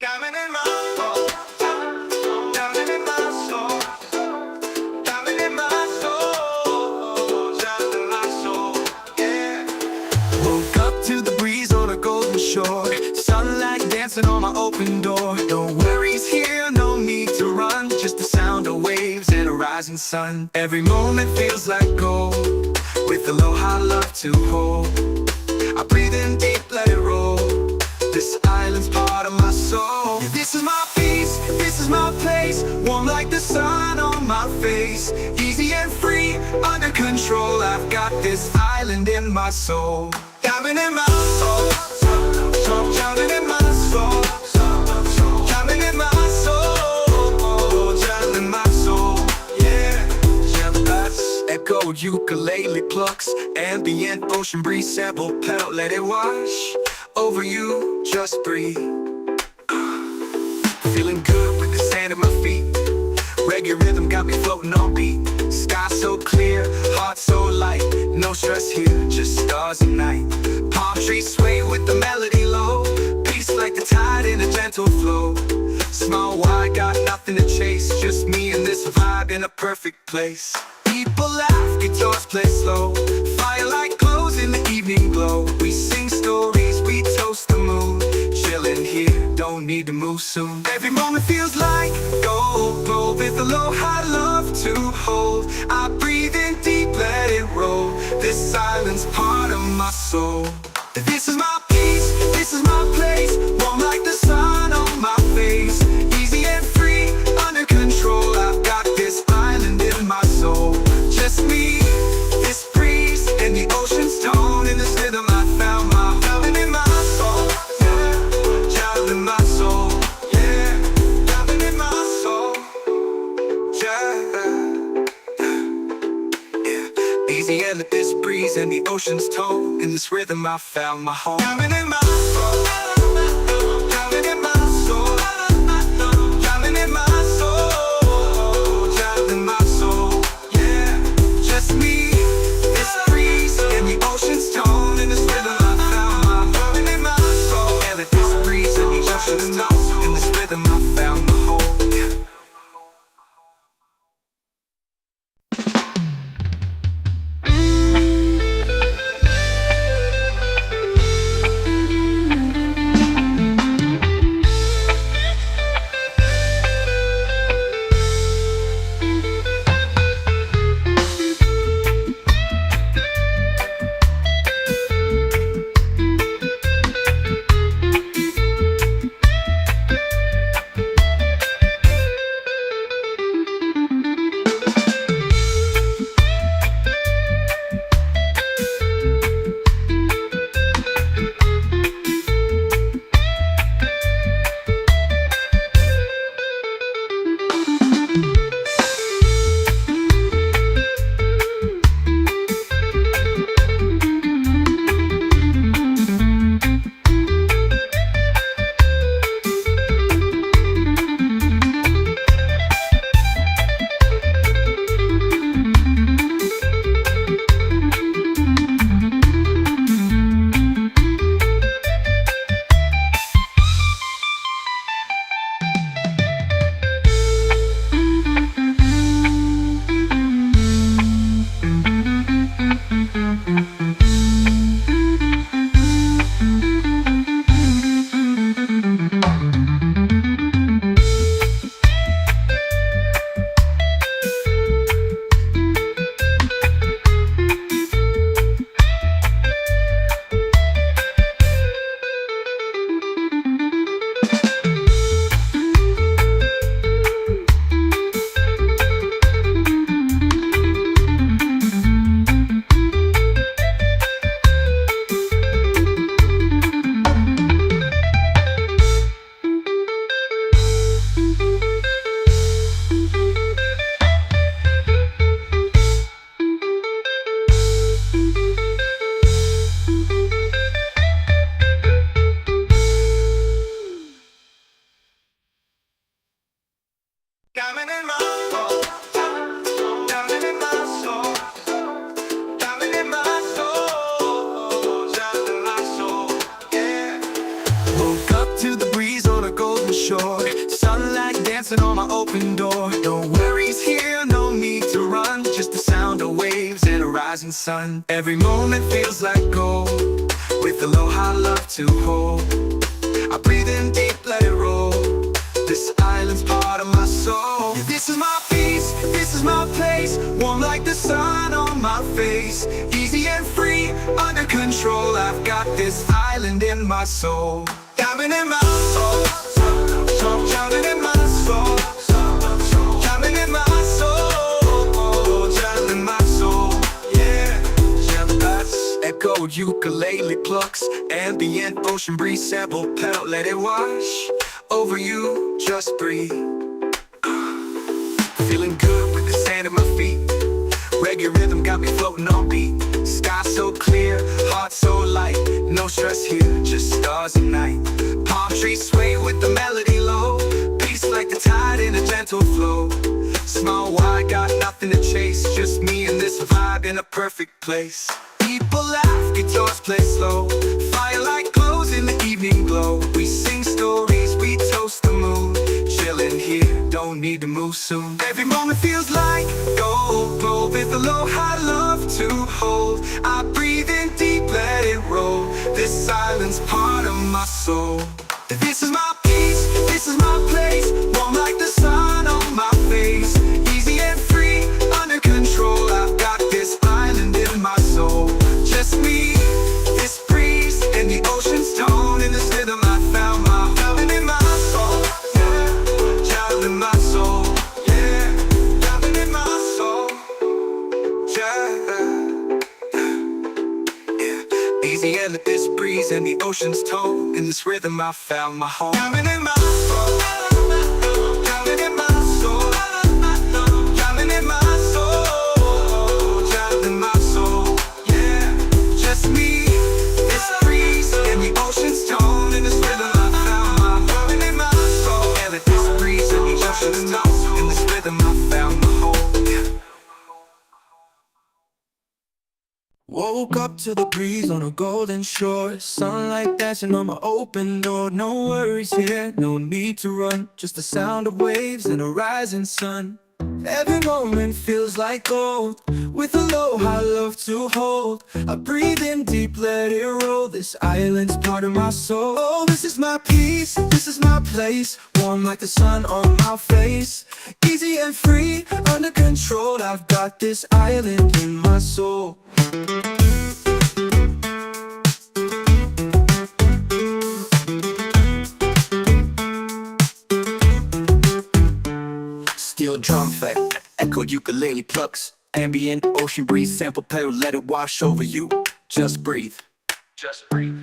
Diamond in my soul, diamond in my soul, diamond in my soul, diamond in my soul, yeah. Woke up to the breeze on a golden shore, sunlight dancing on my open door. No worries here, no need to run, just the sound of waves and a rising sun. Every moment feels like gold, with aloha love to hold. I breathe in deep, let it roll. This island's part of my soul. This is my peace, this is my place. Warm like the sun on my face. Easy and free, under control. I've got this island in my soul. Diamond in my soul, diamond in my soul, diamond in my soul, diamond in my soul, yeah. Echo ukulele plucks, ambient ocean breeze sample pedal, let it wash over you, just breathe. Feeling good with the sand at my feet. Reggae rhythm got me floating on beat. Sky so clear, heart so light. No stress here, just stars and night. Palm trees sway with the melody low. Peace like the tide in a gentle flow. Small wide, got nothing to chase. Just me and this vibe in a perfect place. People laugh, guitars play slow. Firelight glows in the evening glow. We sing stories, we toast the moon. Chillin' here, don't need to move soon. Every moment feels like gold, with aloha love to hold. I breathe in deep, let it roll. This island's part of my soul. This is my peace, this is my place. Warm like the sun on my face. Easy and free, under control. I've got this island in my soul. Just me, this breeze, and the ocean's tone. In this rhythm I found my diamond in my soul, yeah. Diamond in my soul, yeah. Diamond in my soul, yeah. Easy and let this breeze and the ocean's tone. In this rhythm I found my home. Diamond in my soul, diamond in my soul, diamond in my soul, diamond in my soul, yeah. Just me, this breeze, and the ocean's tone. In this rhythm I found my diamond in my soul. And let this breeze and the ocean's tone. In this rhythm I found my home, yeah. shore. Sunlight dancing on my open door. No worries here, no need to run. Just the sound of waves and a rising sun. Every moment feels like gold, with aloha love to hold. I breathe in deep, let it roll. This island's part of my soul. Yeah, this is my peace, this is my place. Warm like the sun on my face. Easy and free, under control. I've got this island in my soul. Diamond in my soul, diamond in my soul, diamond in my soul, diamond in my soul. Yeah, echo ukulele plucks, ambient ocean breeze, sample pedal, let it wash over you, just breathe. Feeling good with the sand at my feet. Reggae rhythm got me floating on beat. Sky so clear, heart so light. No stress here, just stars and night. Palm trees sway with the melody low. Peace like the tide in a gentle flow. Small wide, got nothing to chase. Just me and this vibe in a perfect place. People laugh, guitars play slow. Firelight glows in the evening glow. We sing stories, we toast the moon. Chillin' here, don't need to move soon. Every moment feels like gold, gold with aloha love to hold. I breathe in deep, let it roll. This silence part of my soul. This is my peace, this is my place. Warm like the sun on my face. Easy and free, under control. I've got this island in my soul. Just me, this breeze, and the ocean's tone. In this rhythm I found my diamond in my soul. Yeah, diamond in my soul. Yeah, diamond in my soul. Yeah. Easy and this breeze and the ocean's tone. In this rhythm I found my home. Diamond in my soul. Diamond in my soul. Diamond in my soul. Diamond in my soul. Yeah, just me, this breeze and the ocean's tone. In this rhythm I found my diamond in my soul. And this breeze and the ocean's tone. In this rhythm I found my home. Woke up to the breeze on a golden shore. Sunlight dancing on my open door. No worries here, no need to run. Just the sound of waves and a rising sun. Every moment feels like gold, with aloha love to hold. I breathe in deep, let it roll. This island's part of my soul. Oh, this is my peace, this is my place. Warm like the sun on my face. Easy and free, under control. I've got this island in my soul. Steel drum effect, echoed ukulele plucks, ambient ocean breeze, sample pedal, let it wash over you. Just breathe, just breathe,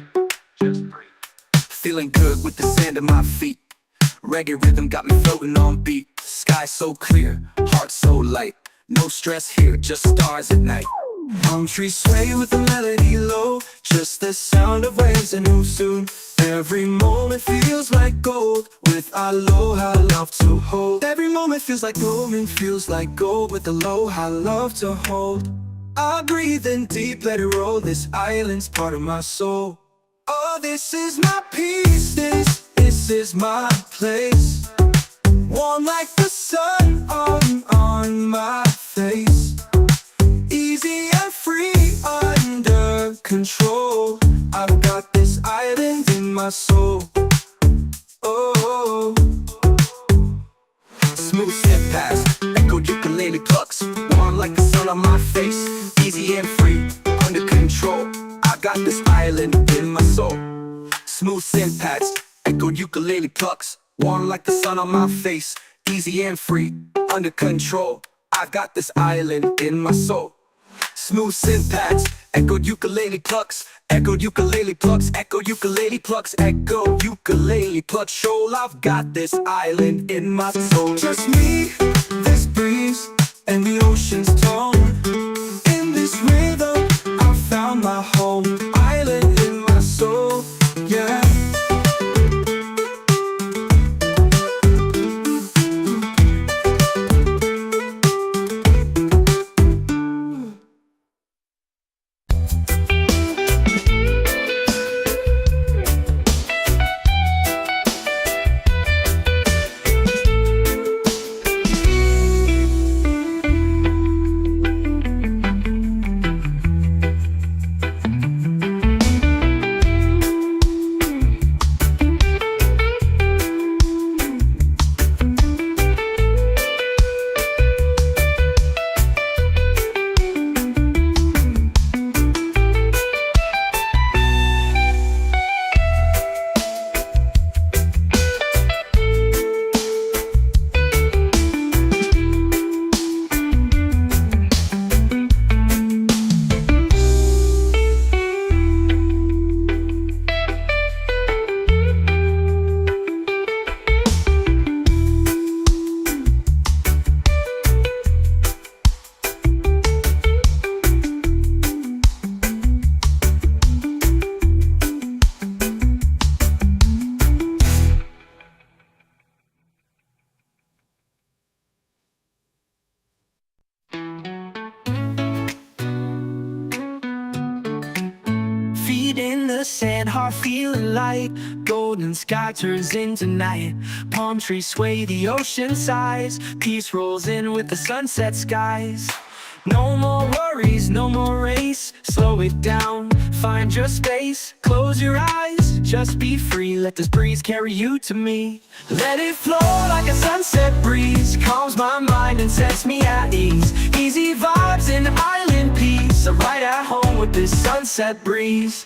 just breathe. Feeling good with the sand at my feet. Reggae rhythm got me floating on beat. Sky so clear, heart so light. No stress here, just stars at night. Palm trees sway with the melody low. Just the sound of waves and who soon. Every moment feels like gold, with aloha love to hold. Every moment feels like gold, feels like gold, with aloha love to hold. I breathe in deep, let it roll. This island's part of my soul. Oh, this is my peace, this is my place. Warm like the sun on my face. Easy and free, under control. I've got this island in my soul. Oh, smooth step past, echoed ukulele plucks. Warm like the sun on my face. Easy and free, under control. I got this island in my soul. Smooth synth pads, echoed ukulele plucks. Warm like the sun on my face. Easy and free, under control. I've got this island in my soul. Smooth synth pads, echoed ukulele plucks. Echoed ukulele plucks, echoed ukulele plucks, echoed ukulele plucks. Shoal, I've got this island in my soul. Just me, this breeze, and the ocean's tone. In this rhythm, I found my home. Island in my soul, yeah. sand, heart feeling light. Golden sky turns into night. Palm trees sway, the ocean sighs. Peace rolls in with the sunset skies. No more worries, no more race. Slow it down, find your space. Close your eyes, just be free. Let this breeze carry you to me. Let it flow like a sunset breeze. Calms my mind and sets me at ease. Easy vibes and island peace. I'm right at home with this sunset breeze.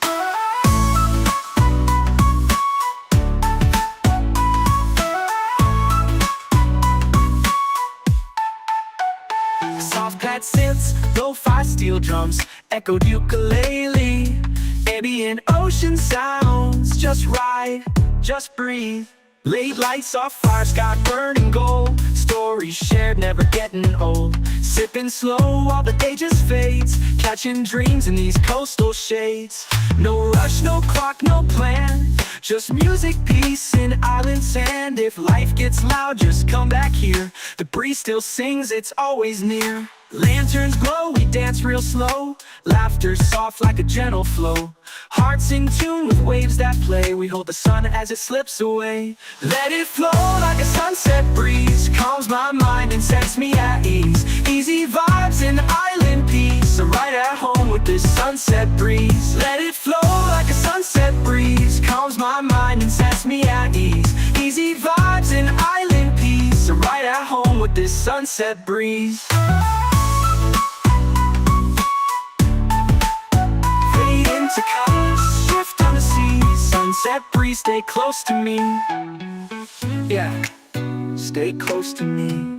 Soft pad synths, lo-fi steel drums, echoed ukulele. Ambient ocean sounds, just ride, just breathe. Late lights off fire, sky burning gold. Stories shared, never getting old. Sipping slow while the day just fades. Catching dreams in these coastal shades. No rush, no clock, no plan. Just music, peace, and island sand. If life gets loud, just come back here. The breeze still sings, it's always near. Lanterns glow, we dance real slow. Laughter soft like a gentle flow. Hearts in tune with waves that play. We hold the sun as it slips away. Let it flow like a sunset breeze. Calms my mind and sets me at ease. Easy vibes and island peace. I'm right at home with this sunset breeze. Let it flow like a sunset breeze. Calms my mind and sets me at ease. Easy vibes and island peace. I'm right at home with this sunset breeze. To colors, shift on the sea. Sunset breeze, stay close to me. Yeah, stay close to me.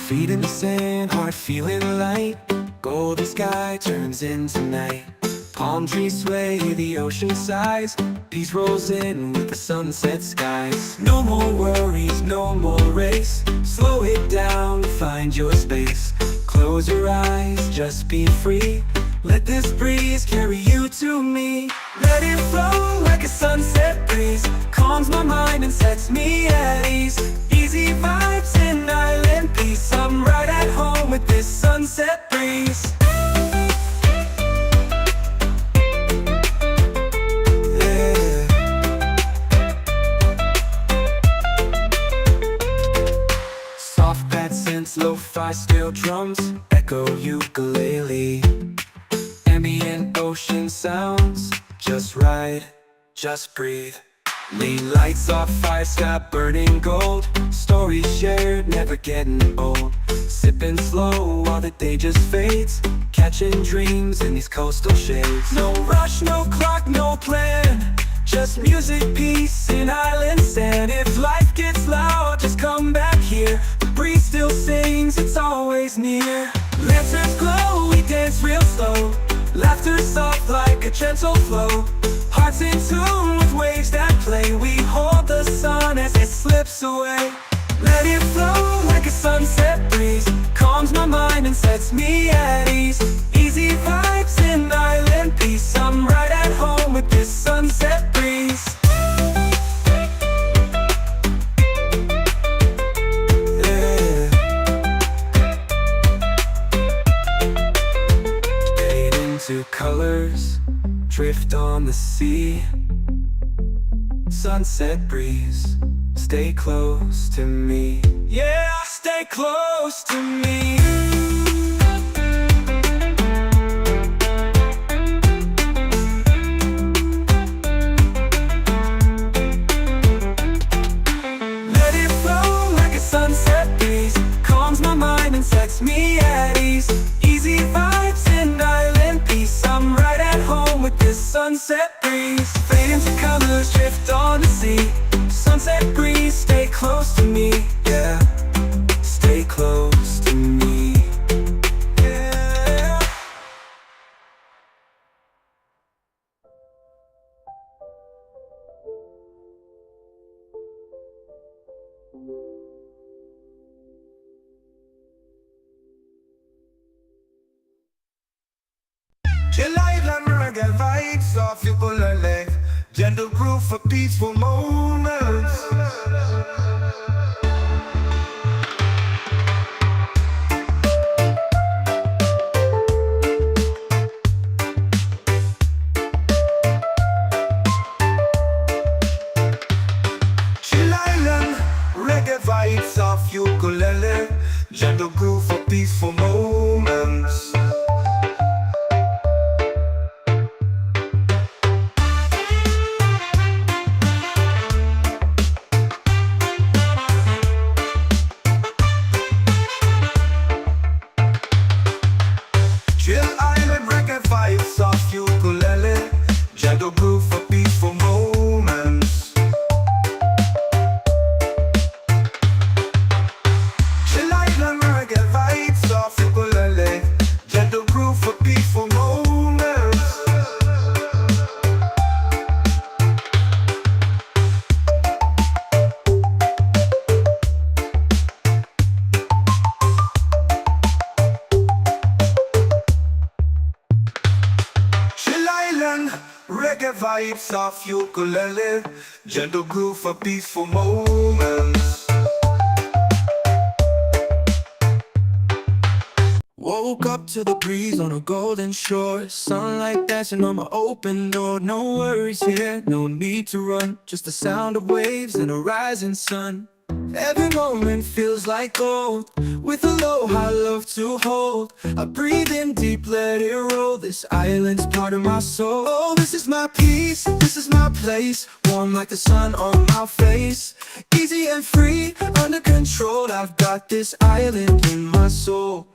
Feet in the sand, heart feeling light. Golden sky turns into night. Palm trees sway, the ocean sighs. Peace rolls in with the sunset skies. No more worries, no more race. Slow it down, find your space. Close your eyes, just be free. Let this breeze carry you to me. Let it flow like a sunset breeze. Calms my mind and sets me at ease. Easy vibes and island peace. I'm right at home with this sunset breeze. Lo-fi steel drums, echo ukulele. Ambient ocean sounds, just ride, just breathe. Lean lights off fire, sky burning gold. Stories shared, never getting old. Sipping slow while the day just fades. Catching dreams in these coastal shades. No rush, no clock, no plan. Just music, peace, and island sand. If life gets loud, just come back here. The breeze still sings, it's always near. Lanterns glow, we dance real slow. Laughter soft like a gentle flow. Hearts in tune with waves that play. We hold the sun as it slips away. Let it flow like a sunset breeze. Calms my mind and sets me at ease. Easy vibes and island peace. I'm right at home with this sunset breeze. Yeah. Fade into colors, drift on the sea. Sunset breeze, stay close to me. Yeah, stay close to me. Let it flow like a sunset breeze. Calms my mind and sets me at ease. Easy vibes and island peace. I'm right at home with this sunset breeze. Fade into colors, drift on the sea. Sunset breeze, stay close to me. Yeah, stay close to me. Yeah. Chill island reggae vibes off you pull a leg. gentle groove for peaceful moments. Chill Island, reggae vibes off ukulele, gentle groove for peaceful moments. Chill Island, reggae vibes off ukulele, gentle groove for peaceful moments. Chill Island, reggae vibes off ukulele, gentle groove for peaceful moments. Chill Island, reggae vibes off ukulele, gentle groove for peaceful moments. Woke up to the breeze on a golden shore, sunlight dancing on my open door. No worries here, no need to run, just the sound of waves and a rising sun. Every moment feels like gold, with a low high love to hold. I breathe in deep, let it roll, this island's part of my soul. Oh, this is my peace, this is my place, warm like the sun on my face. Easy and free, under control, I've got this island in my soul.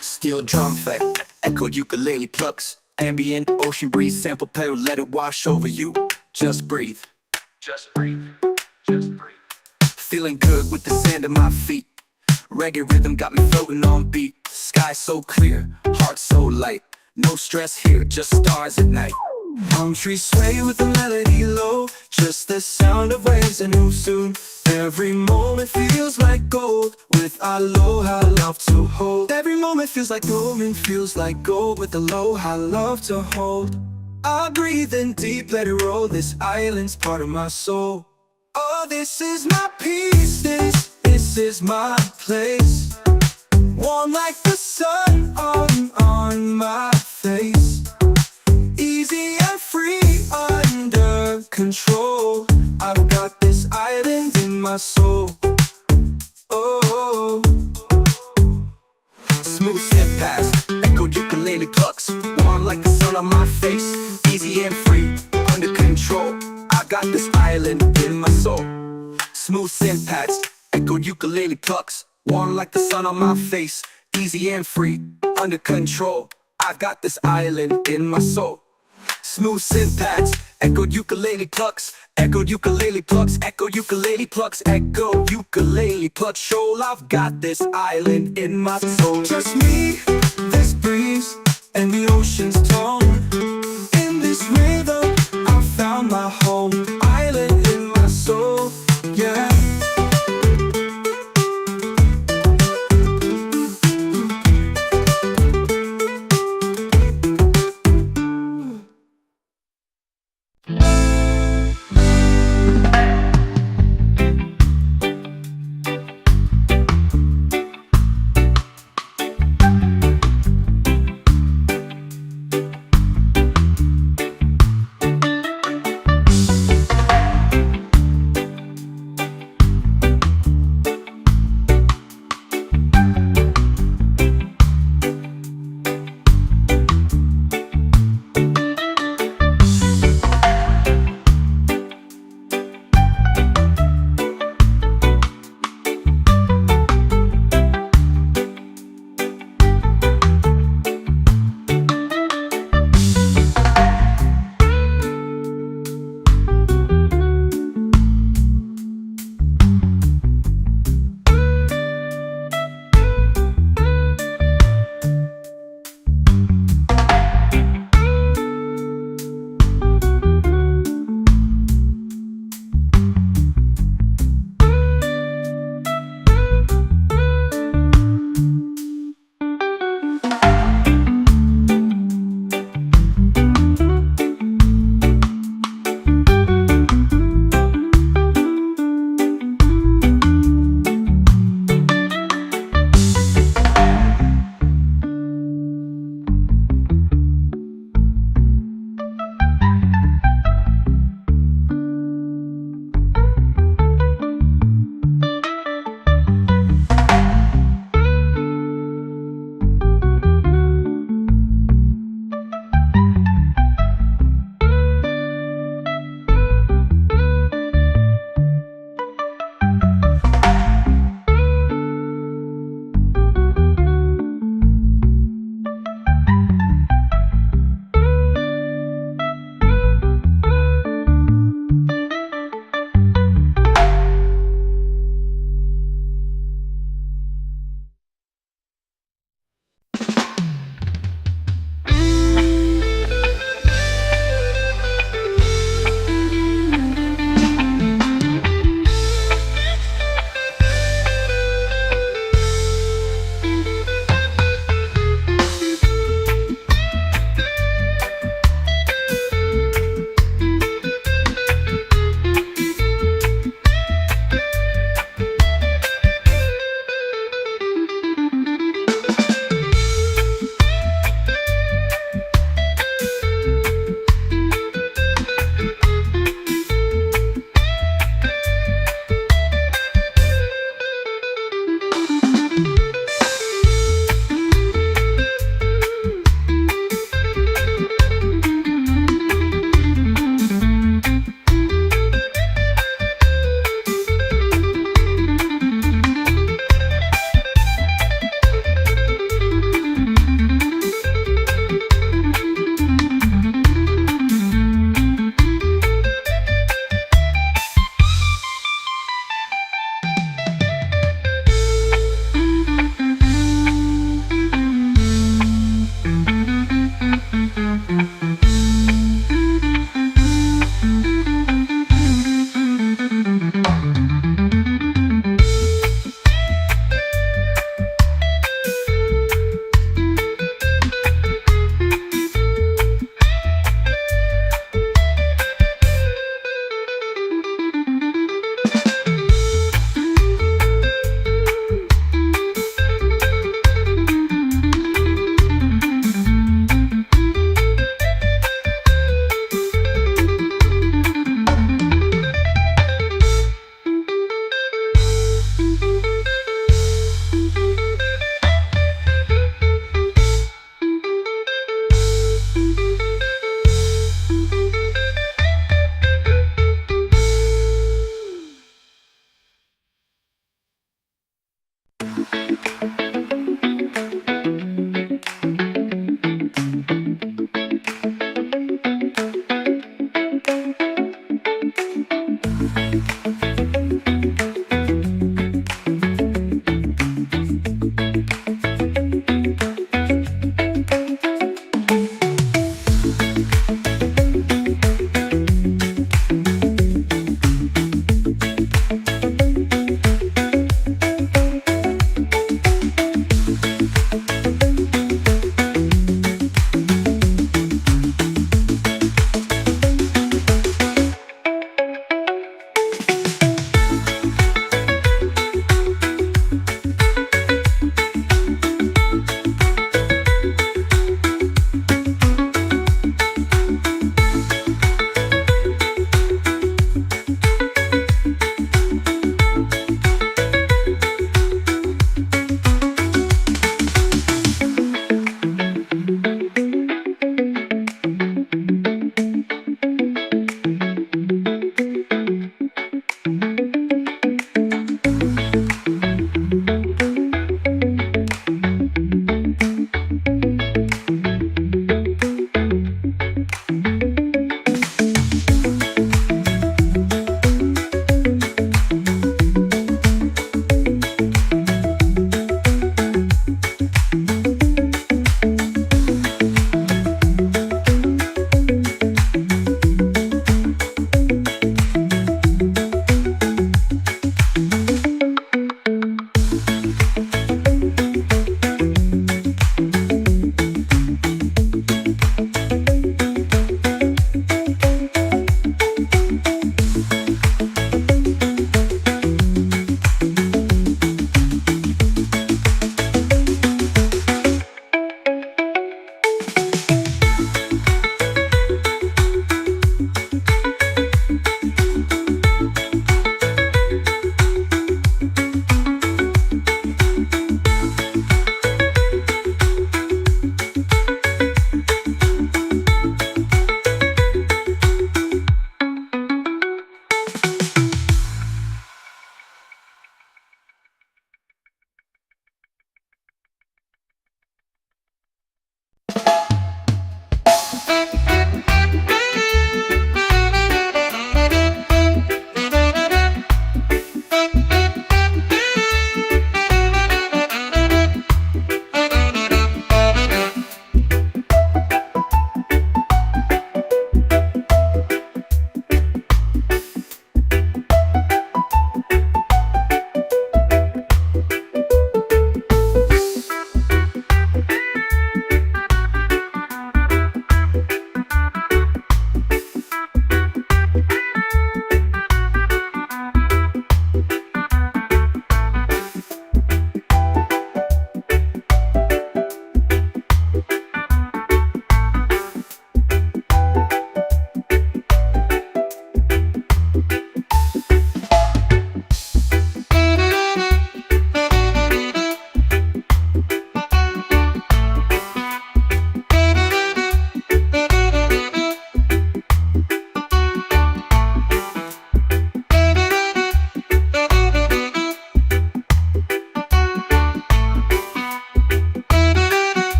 Steel drum effect, echoed ukulele plucks, ambient ocean breeze, sample pedal, let it wash over you. Just breathe, just breathe, just breathe. Feeling good with the sand at my feet, reggae rhythm got me floating on beat. Sky so clear, heart so light, no stress here, just stars at night. Palm trees sway with the melody low, just the sound of waves and who soon. Every moment feels like gold, with aloha love to hold. Every moment feels like golden, feels like gold, with aloha love to hold. I breathe in deep, let it roll, this island's part of my soul. Oh, this is my peace, this is my place, warm like the sun on my face. Easy and free, under control, I've got this island in my soul. Oh, smooth step past, echoed ukulele plucks, warm like the sun on my face. Easy and free, under control, I got this island in my soul. Smooth synth pads, echoed ukulele plucks, warm like the sun on my face. Easy and free, under control, I got this island in my soul. Smooth synth pads, echoed ukulele plucks, echoed ukulele plucks, echoed ukulele plucks, echoed ukulele plucks. Shoal, I've got this island in my soul. Just me, this breeze, and the ocean's tone. In this rhythm, I found my home. Island in my soul, yeah.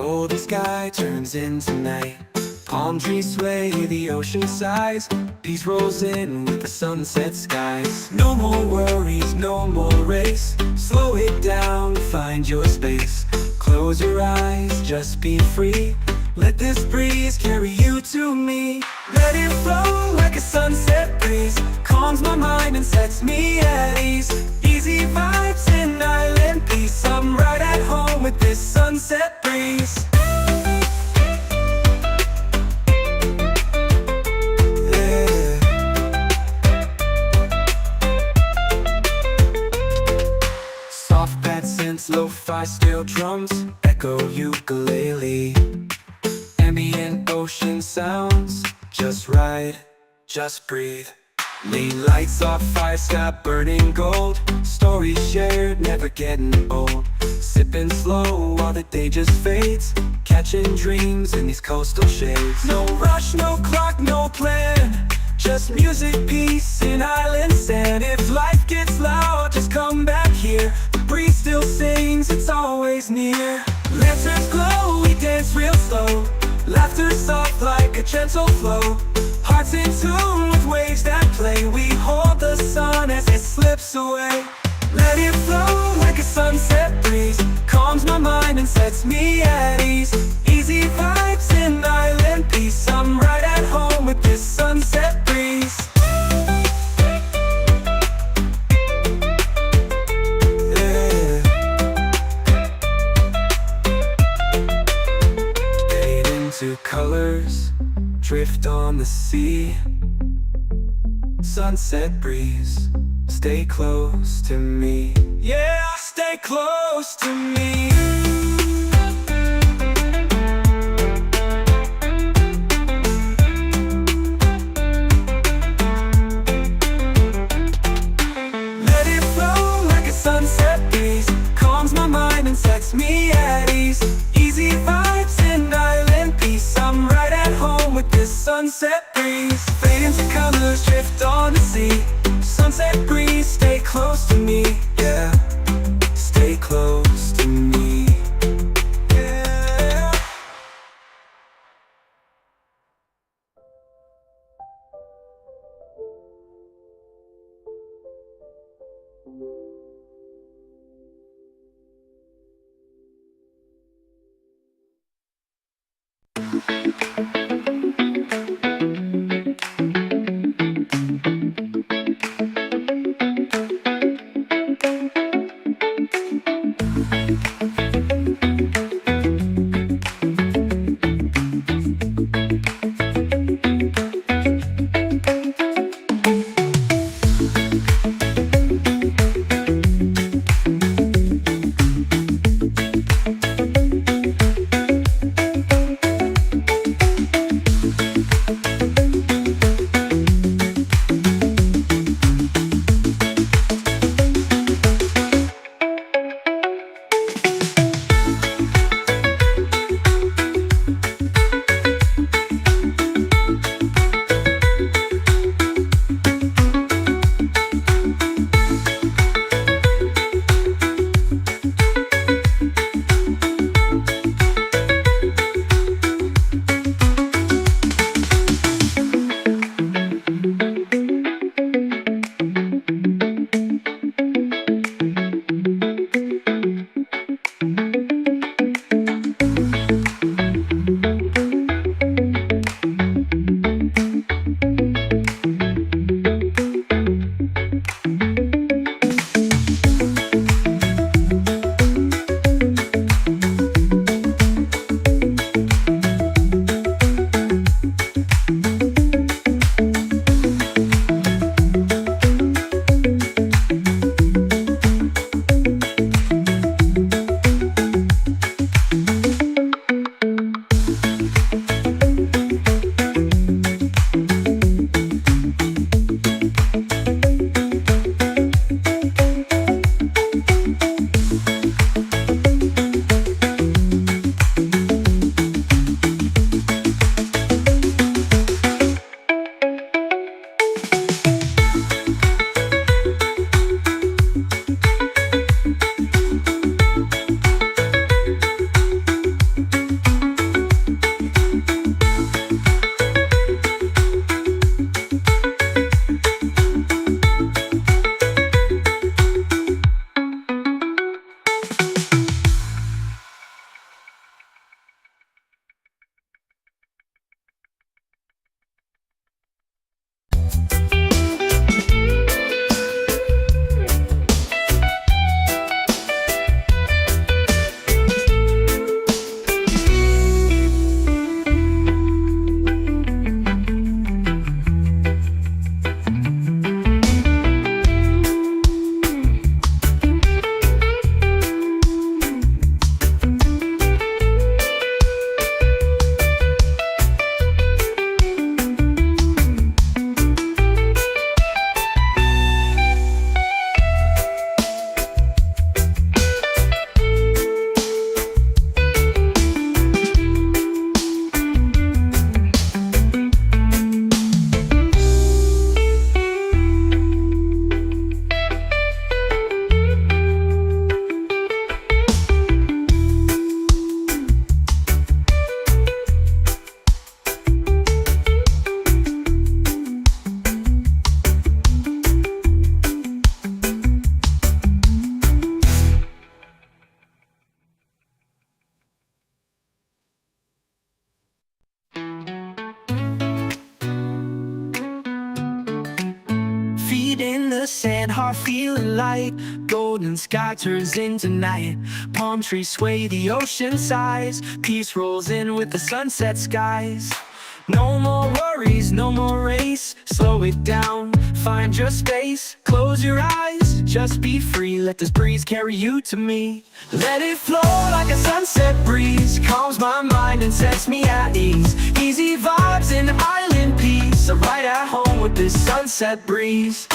Golden sky turns into night. Palm trees sway, the ocean sighs. Peace rolls in with the sunset skies. No more worries, no more race. Slow it down, find your space. Close your eyes, just be free. Let this breeze carry you to me. Let it flow like a sunset breeze. Calms my mind and sets me at ease. Easy vibes in island peace. I'm right at home with this sunset breeze. Soft bad synths, lo-fi steel drums, echo ukulele. Ambient ocean sounds, just ride, just breathe. Lean lights off fire, sky burning gold. Stories shared, never getting old. Sipping slow while the day just fades. Catching dreams in these coastal shades. No rush, no clock, no plan. Just music, peace, and island sand. If life gets loud, just come back here. The breeze still sings, it's always near. Lanterns glow, we dance real slow. Laughter soft like a gentle flow. Hearts in tune with waves that play. We hold the sun as it slips away. Let it flow like a sunset breeze. Calms my mind and sets me at ease. Easy vibes in island peace. I'm right at home with this sunset breeze. Yeah. Fade into colors, drift on the sea. Sunset breeze, stay close to me. Yeah, stay close to me. Let it flow like a sunset breeze. Calms my mind and sets me at ease. Easy vibes in island peace. I'm right at home with this sunset breeze. Fade into colors, drift on the sea. Sunset breeze, stay close to me. Yeah, stay close to me. Yeah. sand, heart feeling light. Golden sky turns into night. Palm trees sway, the ocean sighs. Peace rolls in with the sunset skies. No more worries, no more race. Slow it down, find your space. Close your eyes, just be free. Let this breeze carry you to me. Let it flow like a sunset breeze. Calms my mind and sets me at ease. Easy vibes and island peace. I'm right at home with this sunset breeze.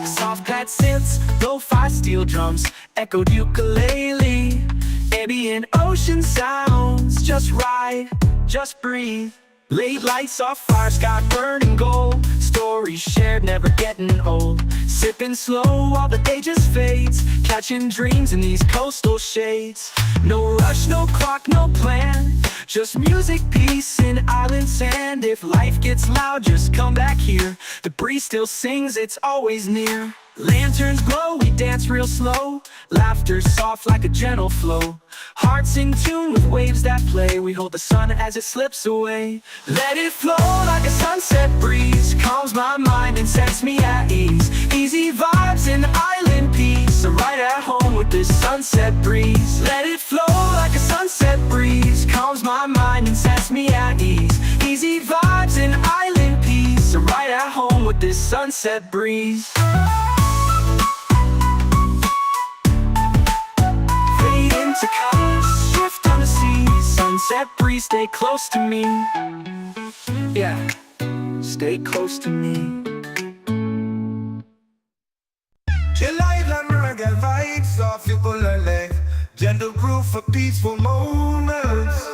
Soft pad synths, lo-fi steel drums, echoed ukulele. Ambient ocean sounds, just ride, just breathe. Late lights off fire, sky burning gold. Stories shared, never getting old. Sipping slow while the day just fades. Catching dreams in these coastal shades. No rush, no clock, no plan. Just music, peace, and island sand. If life gets loud, just come back here. The breeze still sings, it's always near. Lanterns glow, we dance real slow. Laughter soft like a gentle flow. Hearts in tune with waves that play. We hold the sun as it slips away. Let it flow like a sunset breeze. Calms my mind and sets me at ease. Easy vibes and island peace. I'm right at home with this sunset breeze. Let it flow like a sunset breeze. Calms my mind and sets me at ease. Easy vibes and island peace. I'm right at home with this sunset breeze. To colors, shift on the sea. Sunset breeze, stay close to me. Yeah, stay close to me. Chill island reggae vibes, soft ukulele. Gentle groove for peaceful moments.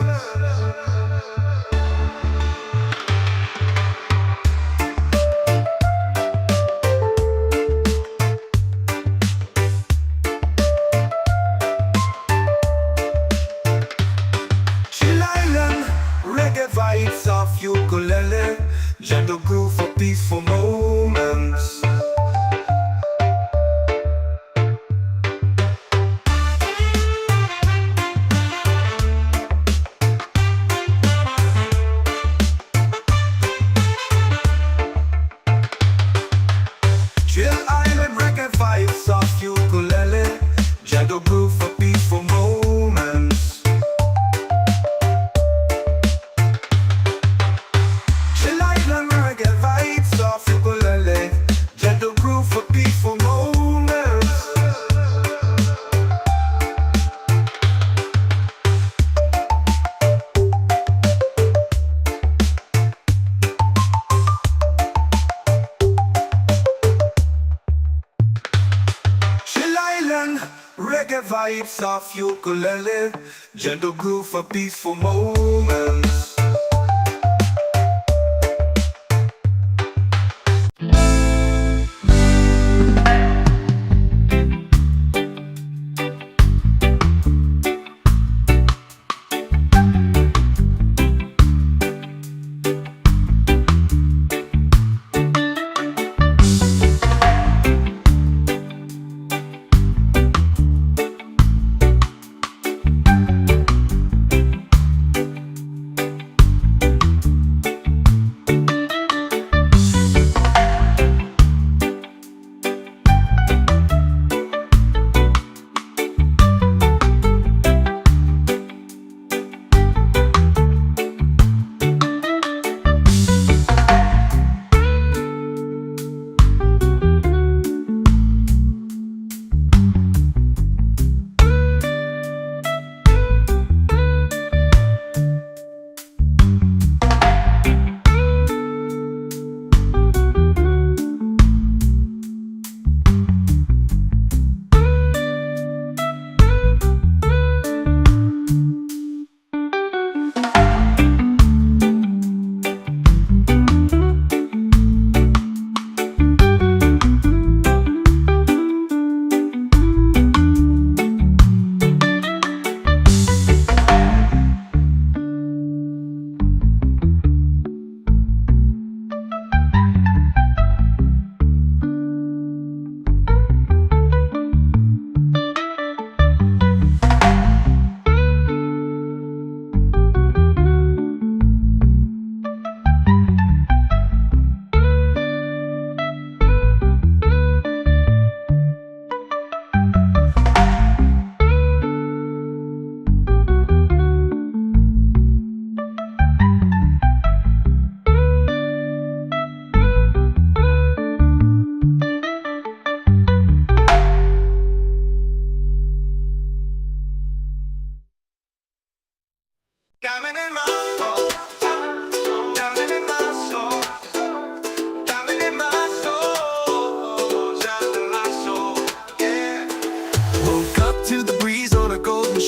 Vibes of ukulele, gentle groove for peaceful moments. Chill island reggae vibes of ukulele, gentle groove for peaceful moments. Gentle groove for peaceful moments. Chill island, reggae vibes of ukulele. Gentle groove for peaceful moments.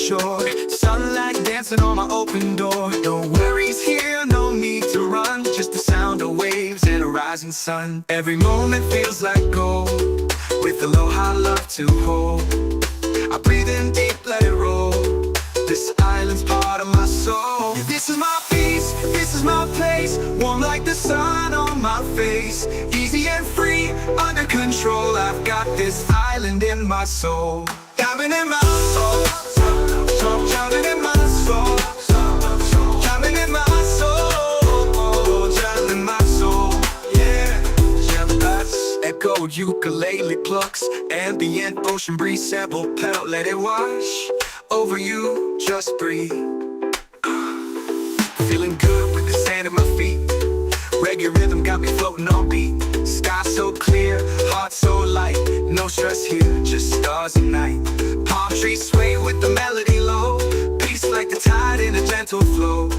shore. Sunlight dancing on my open door. No worries here, no need to run. Just the sound of waves and a rising sun. Every moment feels like gold, with aloha love to hold. I breathe in deep, let it roll. This island's part of my soul. This is my peace, this is my place. Warm like the sun on my face. Easy and free, under control. I've got this island in my soul. Diving in my soul, drowning in my soul, drowning in my soul, drowning in my soul. Yeah, echo ukulele plucks, ambient ocean breeze sample pedal, let it wash over you, just breathe. Feeling good with the sand at my feet. Reggae rhythm got me floating on beat. Sky so clear, heart so light. No stress here, just stars and night. Palm trees sway with the melody low. Peace like the tide in a gentle flow.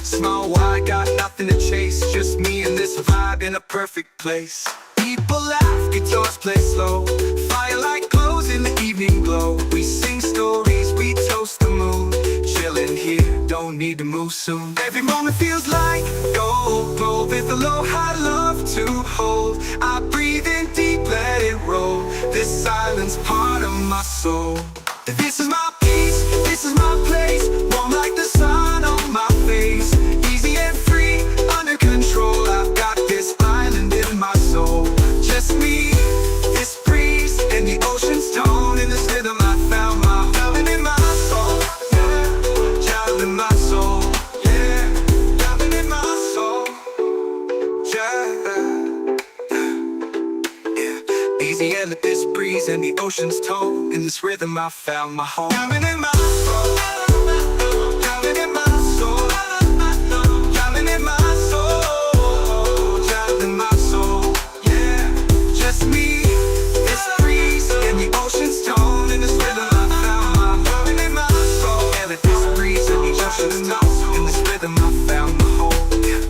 Small wide, got nothing to chase. Just me and this vibe in a perfect place. People laugh, guitars play slow. Firelight glows in the evening glow. We sing stories, we toast the moon. Chilling here, don't need to move soon. Every moment feels like gold, gold with aloha love to hold. I breathe in deep, let it roll. This island's part of my soul. This is my peace, this is my place. Warm like the sun on my face. Easy and free, under control. I've got this island in my soul. Just me, this breeze, and the ocean's tone. In this rhythm I found my drowning in my soul. Yeah, drowning in my soul. Yeah, drowning in my soul. Yeah. Easy and this breeze and the ocean's tone. In this rhythm I found my home. Drowning in my soul. Drowning in my soul. Drowning in my soul. Drowning in my soul. Yeah, just me, this breeze and the ocean's tone. In this rhythm I found my drowning in my soul. Yeah, this breeze and the ocean's tone. In this rhythm I found my home. Yeah.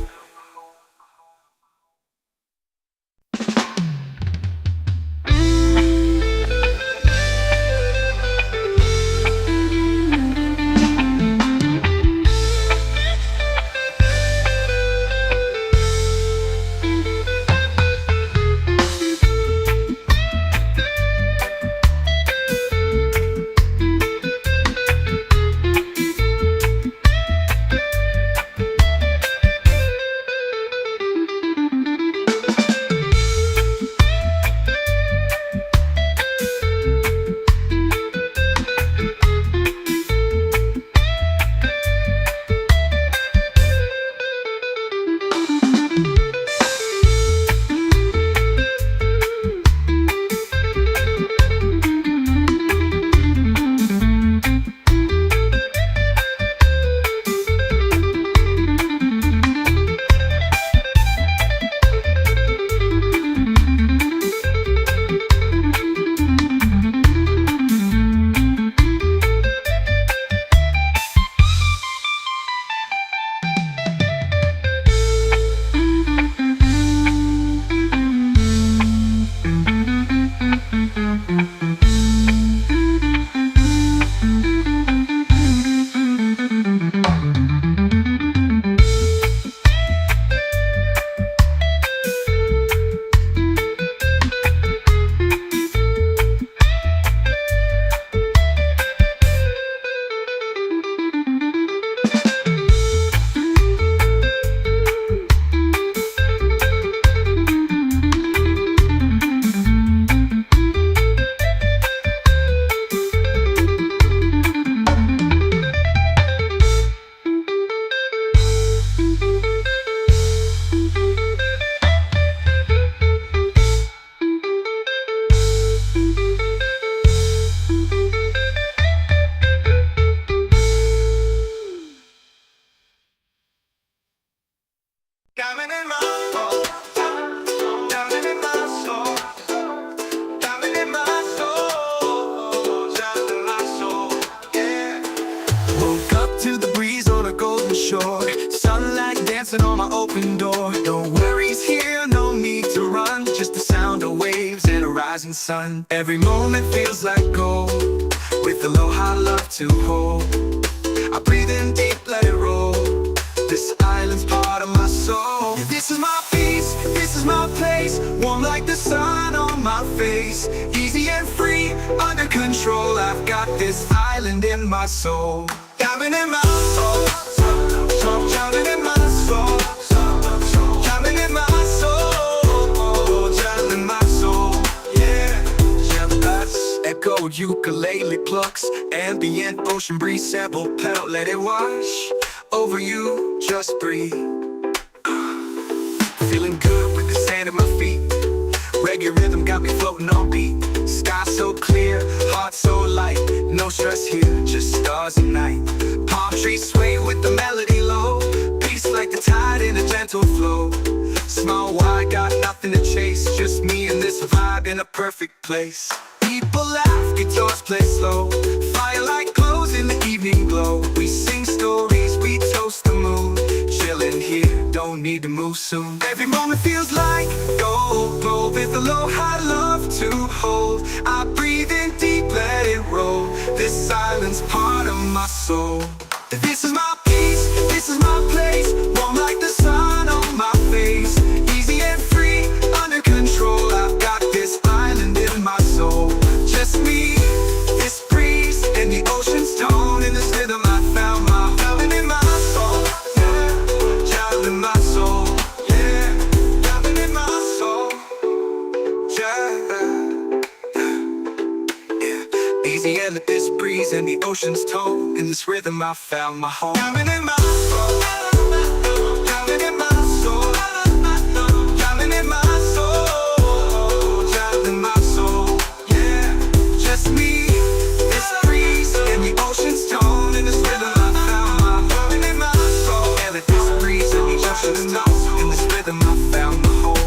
shore. Sunlight dancing on my open door. No worries here, no need to run. Just the sound of waves and a rising sun. Every moment feels like gold, with aloha love to hold. I breathe in deep, let it roll. This island's part of my soul. This is my peace, this is my place. Warm like the sun on my face. Easy and free, under control. I've got this island in my soul. Diving in my soul, drowning in my soul, drowning in my soul, drowning in my soul. Yeah, that's echoed ukulele plucks, ambient ocean breeze sample pedal. Let it wash over you, just breathe. Feeling good with the sand at my feet. Reggae rhythm got me floating on beat. Sky so clear, heart so light. No stress here, just stars at night. Palm trees sway with the melody low. Peace like the tide in a gentle flow. Smile wide, got nothing to chase. Just me and this vibe in a perfect place. People laugh, guitars play slow. Firelight glows in the evening glow. We sing stories, we toast the moon. Chillin' here, don't need to move soon. Every moment feels like gold. Glow with aloha love to hold. I breathe in deep, let it roll. This island's part of my soul. This is my peace, this is my place. Warm like the sun on my face. Easy and free, under control. I've got this island in my soul. Just me, this breeze, and the ocean's tone. In this rhythm I found my home in my soul. Yeah, child in my soul. Yeah, diving in my soul. Yeah, easy and let this breeze and the ocean's tone. In this rhythm I found my home. Diving in my soul. Diving in my soul. Diving in my soul. Diving in my soul. Yeah, just me, this breeze, and the ocean's tone. In this rhythm I found my home in my soul. And let this breeze and the ocean's tone. In this rhythm I found my home.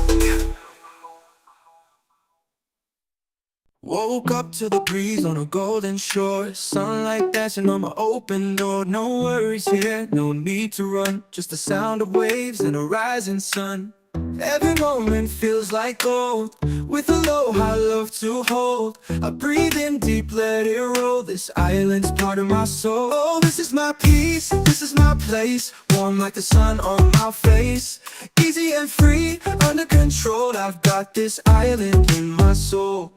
Woke up to the breeze on a golden shore. Sunlight dancing on my open door. No worries here, no need to run. Just the sound of waves and a rising sun. Every moment feels like gold. With aloha love to hold. I breathe in deep, let it roll. This island's part of my soul. Oh, this is my peace, this is my place. Warm like the sun on my face. Easy and free, under control. I've got this island in my soul.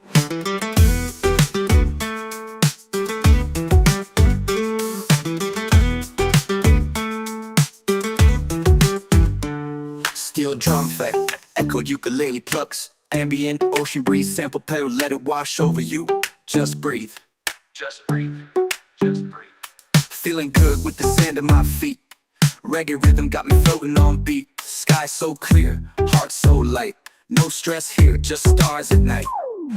Steel drum effect, echoed ukulele plucks. Ambient ocean breeze sample pedal, let it wash over you. Just breathe. Just breathe. Just breathe. Feeling good with the sand at my feet. Reggae rhythm got me floating on beat. Sky so clear, heart so light. No stress here, just stars at night.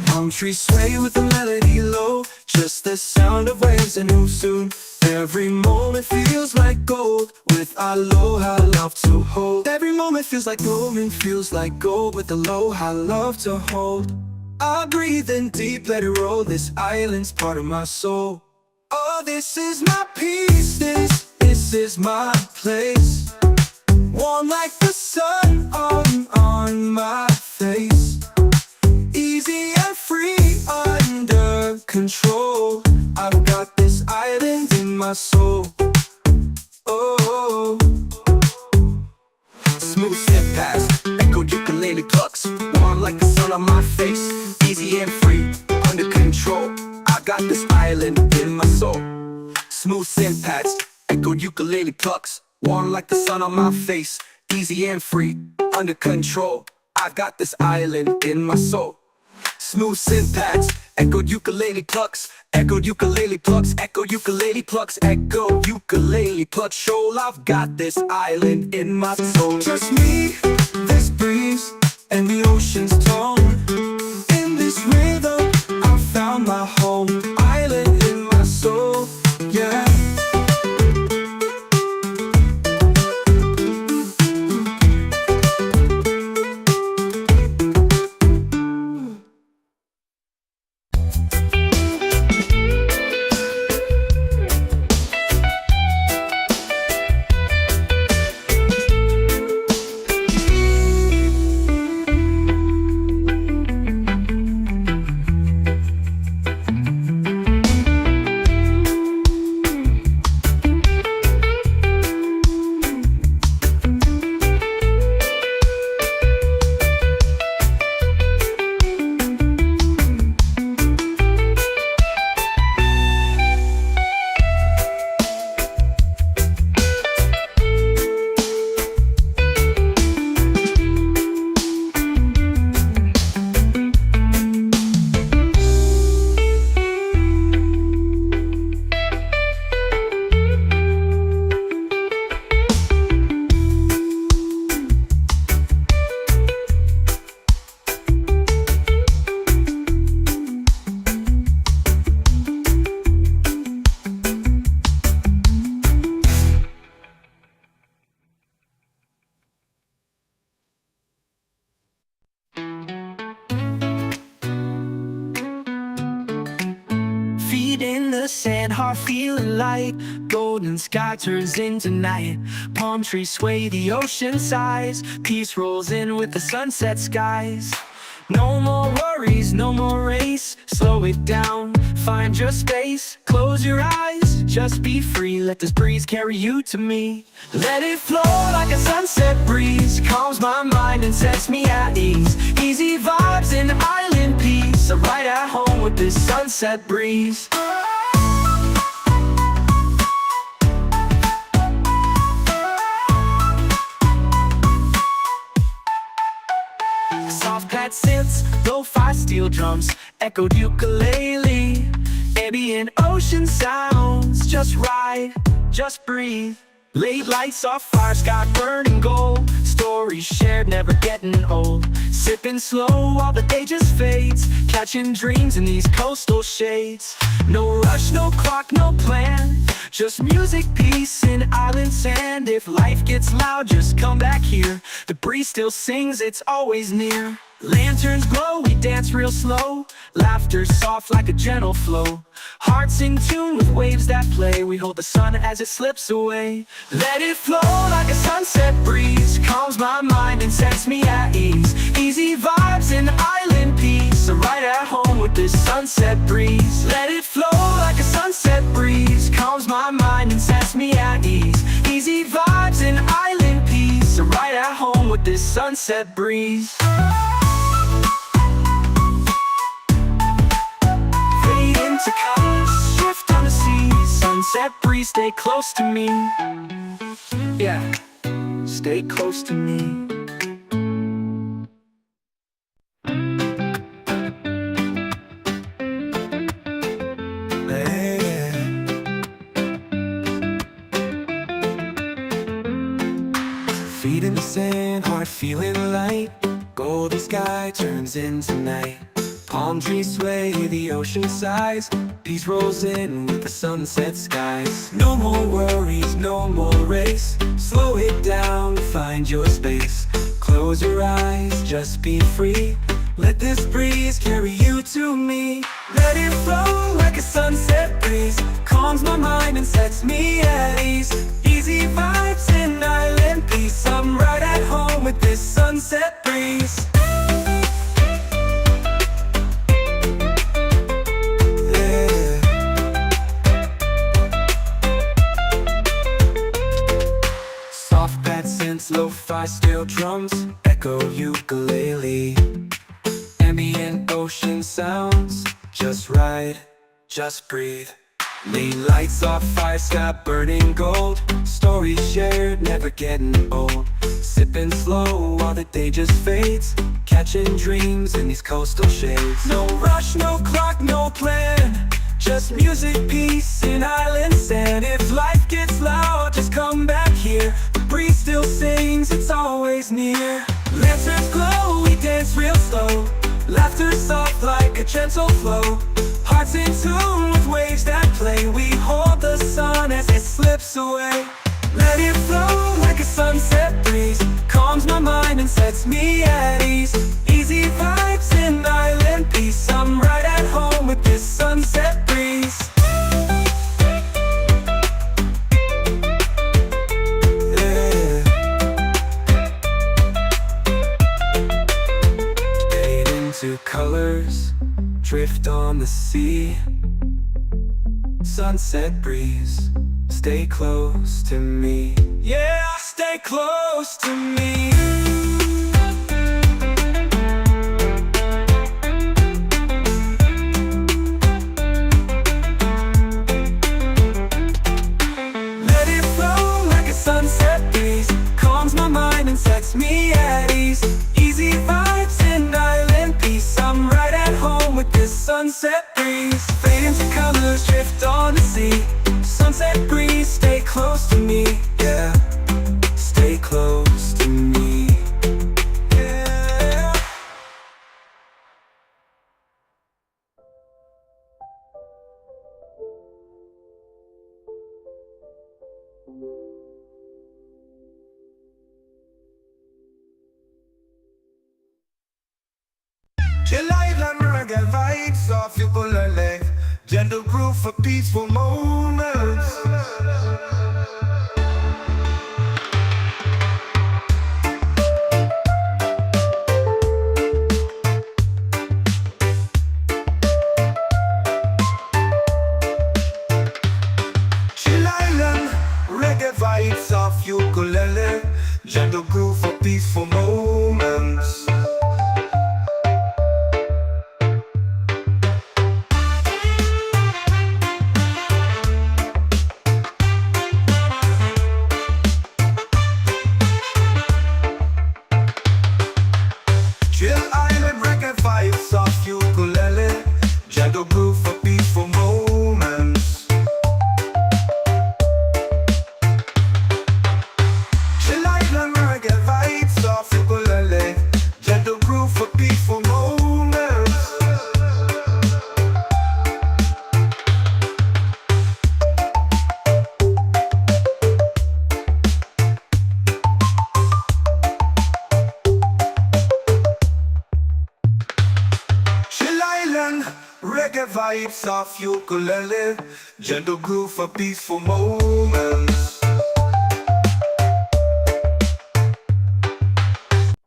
Palm trees sway with the melody low. Just the sound of waves and move soon. Every moment feels like gold. With aloha love to hold. Every moment feels like gold. With aloha love to hold. I breathe in deep, let it roll. This island's part of my soul. Oh, this is my peace, this is my place. Warm like the sun on my face. Easy and free, under control. I've got this island in my soul. Oh, smooth step past, echoed ukulele plucks. Warm like the sun on my face. Easy and free, under control. I got this island in my soul. Smooth synth pads, echoed ukulele plucks. Warm like the sun on my face. Easy and free, under control. I've got this island in my soul. Smooth synth pads, echoed ukulele plucks. Echoed ukulele plucks, echoed ukulele plucks. Echo ukulele plucks. Show I've got this island in my soul. Just me, this breeze, and the ocean's tone. In this rhythm, I found my home. Island in my soul, yeah. Feet in the sand, heart feeling light. Golden sky turns into night. Palm trees sway, the ocean sighs. Peace rolls in with the sunset skies. No more worries, no more race. Slow it down, find your space. Close your eyes, just be free. Let this breeze carry you to me. Let it flow like a sunset breeze. Calms my mind and sets me at ease. Easy vibes and island peace. I'm right at home with this sunset breeze. Soft pad synths, lo-fi steel drums, echoed ukulele. Ambient ocean sounds, just ride, just breathe. Late lights off fire, sky burning gold. Stories shared, never getting old. Sipping slow while the day just fades. Catching dreams in these coastal shades. No rush, no clock, no plan. Just music, peace, and island sand. If life gets loud, just come back here. The breeze still sings, it's always near. Lanterns glow, we dance real slow. Laughter soft like a gentle flow. Hearts in tune with waves that play. We hold the sun as it slips away. Let it flow like a sunset breeze. Calms my mind and sets me at ease. Easy vibes and island peace. I'm right at home with this sunset breeze. Let it flow like a sunset breeze. Calms my mind and sets me at ease. Easy vibes and island peace. I'm right at home with this sunset breeze. To colors, shift on the sea. Sunset breeze, stay close to me. Yeah, stay close to me. Feet in the sand, heart feeling light. Golden sky turns into night. Palm trees sway, the ocean sighs. Peace rolls in with the sunset skies. No more worries, no more race. Slow it down, find your space. Close your eyes, just be free. Let this breeze carry you to me. Let it flow like a sunset breeze. Calms my mind and sets me at ease. Easy vibes and island peace. I'm right at home with this sunset breeze. Lo-fi steel drums, echo ukulele. Ambient ocean sounds, just ride, just breathe. Late lights off fire, sky burning gold. Stories shared, never getting old. Sipping slow while the day just fades. Catching dreams in these coastal shades. No rush, no clock, no plan. Just music, peace, and island sand. If life gets loud, just come back here. The breeze still sings, it's always near. Lanterns glow, we dance real slow. Laughter soft like a gentle flow. Hearts in tune with waves that play. We hold the sun as it slips away. Let it flow like a sunset breeze. Calms my mind and sets me at ease. Easy vibes and island peace. I'm right at home with this sunset breeze. Yeah. Fade into colors, drift on the sea. Sunset breeze, stay close to me. Yeah, stay close to me. Let it flow like a sunset breeze. Calms my mind and sets me at ease. Easy vibes and island peace. I'm right at home with this sunset breeze. Fade into colors, drift on the sea. Sunset breeze, stay close to me. Yeah, stay close to me. Yeah. Chill live and reggae vibes off your bullet leg. gentle groove for peaceful moments. Chill Island, reggae vibes of ukulele, gentle groove for peaceful moments. Chill Island, reggae vibes of ukulele, gentle groove for peaceful moments. Chill Island, reggae vibes of ukulele, gentle groove for peaceful moments. Chill Island, reggae vibes of ukulele, gentle groove for peaceful moments.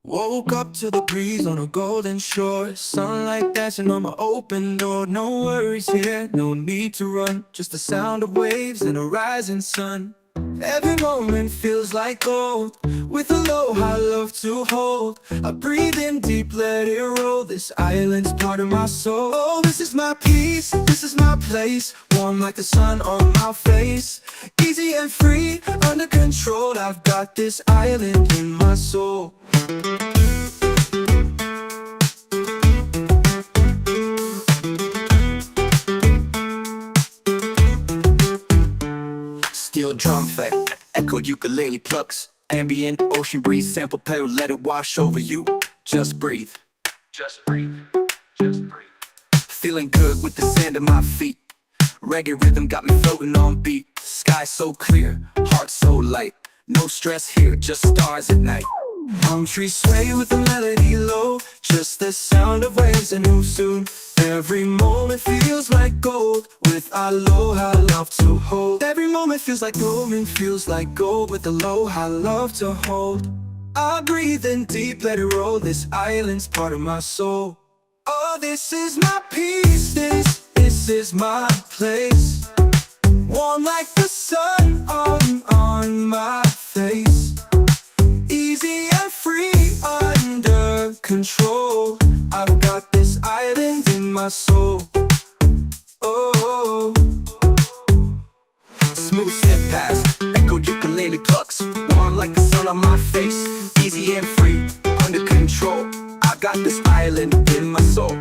Woke up to the breeze on a golden shore, sunlight dancing on my open door. No worries here, no need to run, just the sound of waves and a rising sun. Every moment feels like gold, with aloha love to hold. I breathe in deep, let it roll, this island's part of my soul. Oh, this is my peace, this is my place, warm like the sun on my face. Easy and free, under control, I've got this island in my soul. Steel drum effect, echoed ukulele plucks, ambient ocean breeze, sample pedal, let it wash over you. Just breathe, just breathe, just breathe. Feeling good with the sand at my feet. Reggae rhythm got me floating on beat. Sky so clear, heart so light. No stress here, just stars at night. Palm trees sway with the melody low, just the sound of waves and who soon. Every moment feels like gold, with aloha love to hold. Every moment feels like gold, with aloha love to hold. I breathe in deep, let it roll, this island's part of my soul. Oh, this is my peace, this is my place, warm like the sun on my face. Easy and free, under control, I've got this island in my soul. Oh, smooth step past, echoed ukulele plucks, warm like the sun on my face. Easy and free, under control, I got this island in my soul.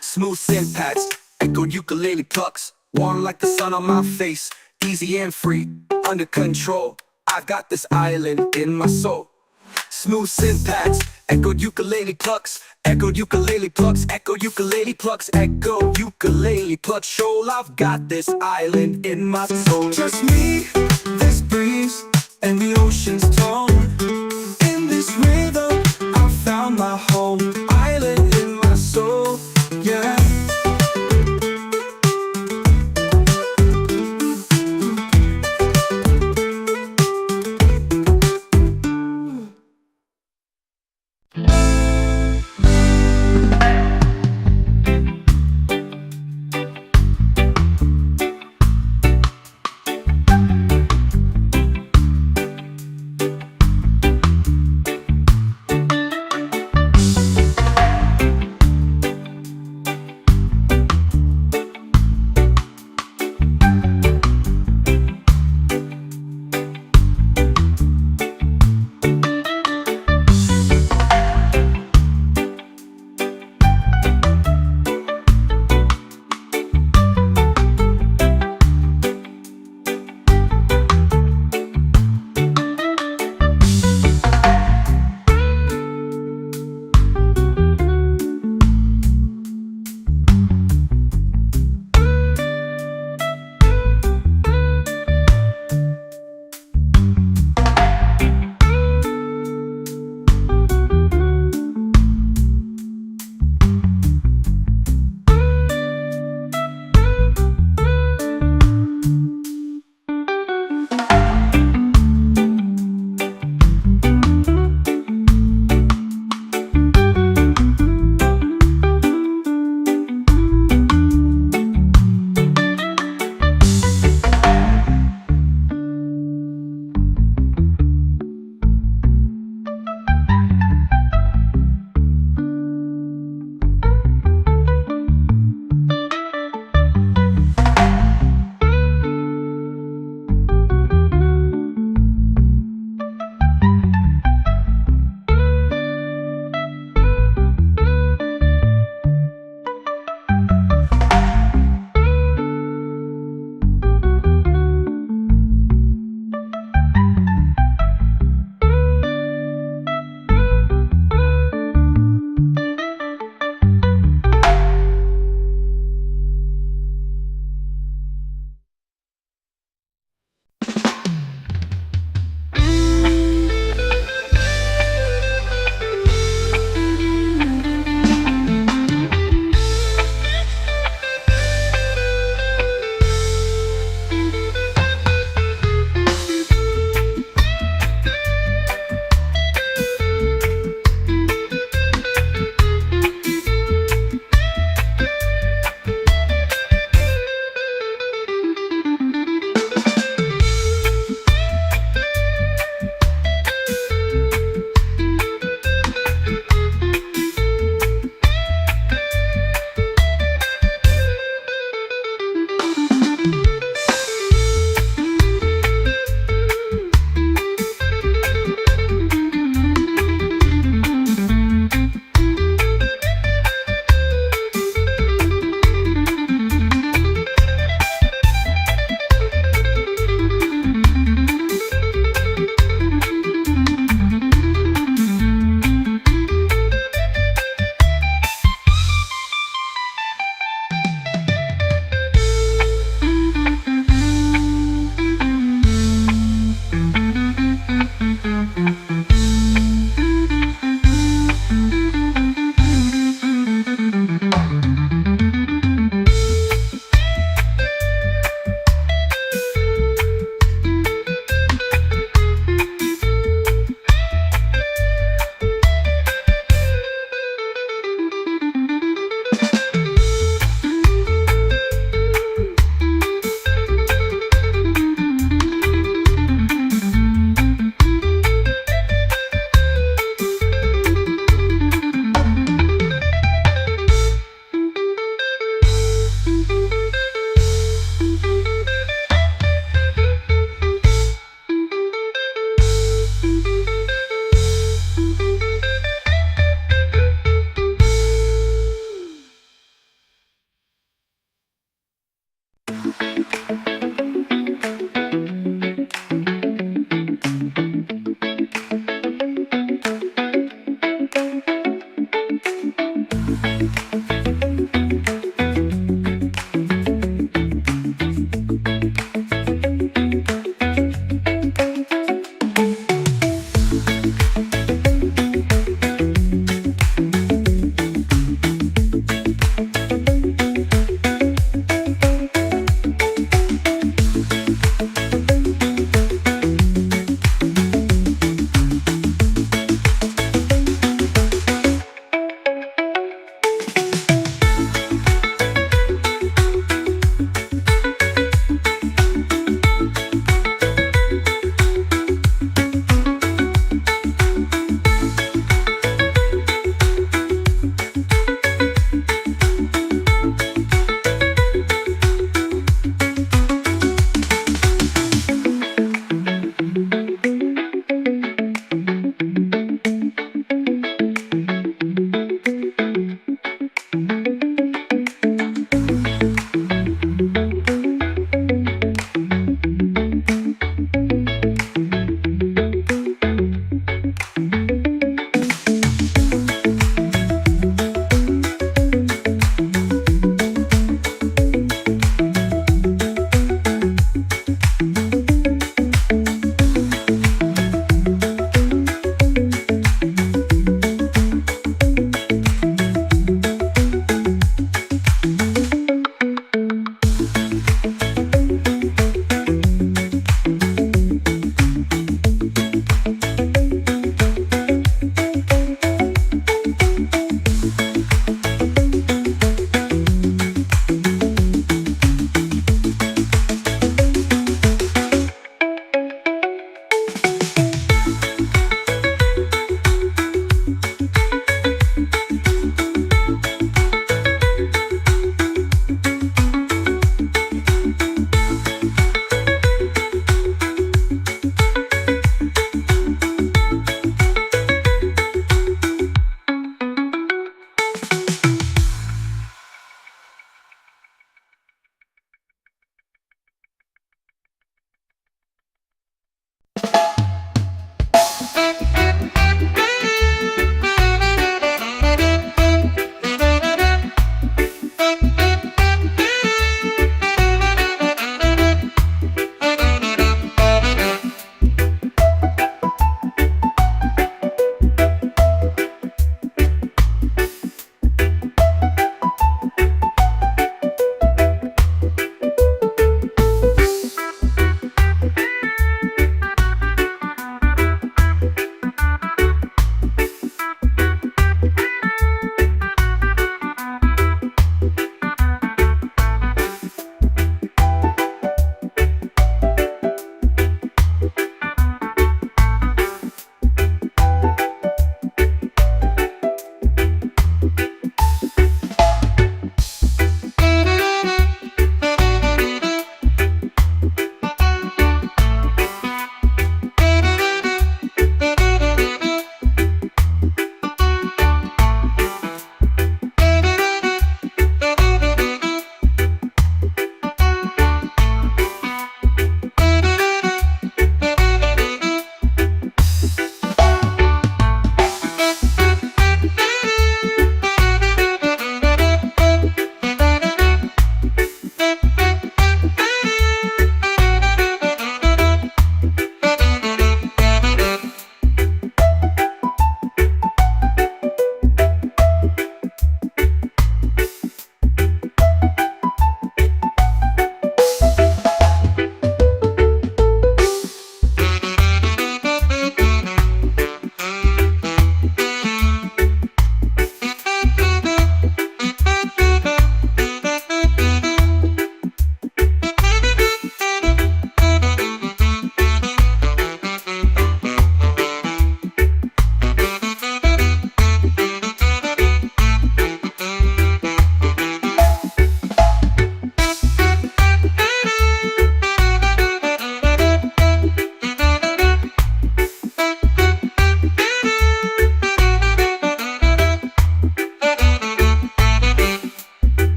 Smooth synth pads, echoed ukulele plucks, warm like the sun on my face. Easy and free, under control, I've got this island in my soul. Smooth synth pads, echoed ukulele plucks, echoed ukulele plucks, echoed ukulele plucks, echoed ukulele plucks. Shoal, I've got this island in my soul. Just me, this breeze, and the ocean's tone. In this rhythm, I found my home. Island in my soul, yeah.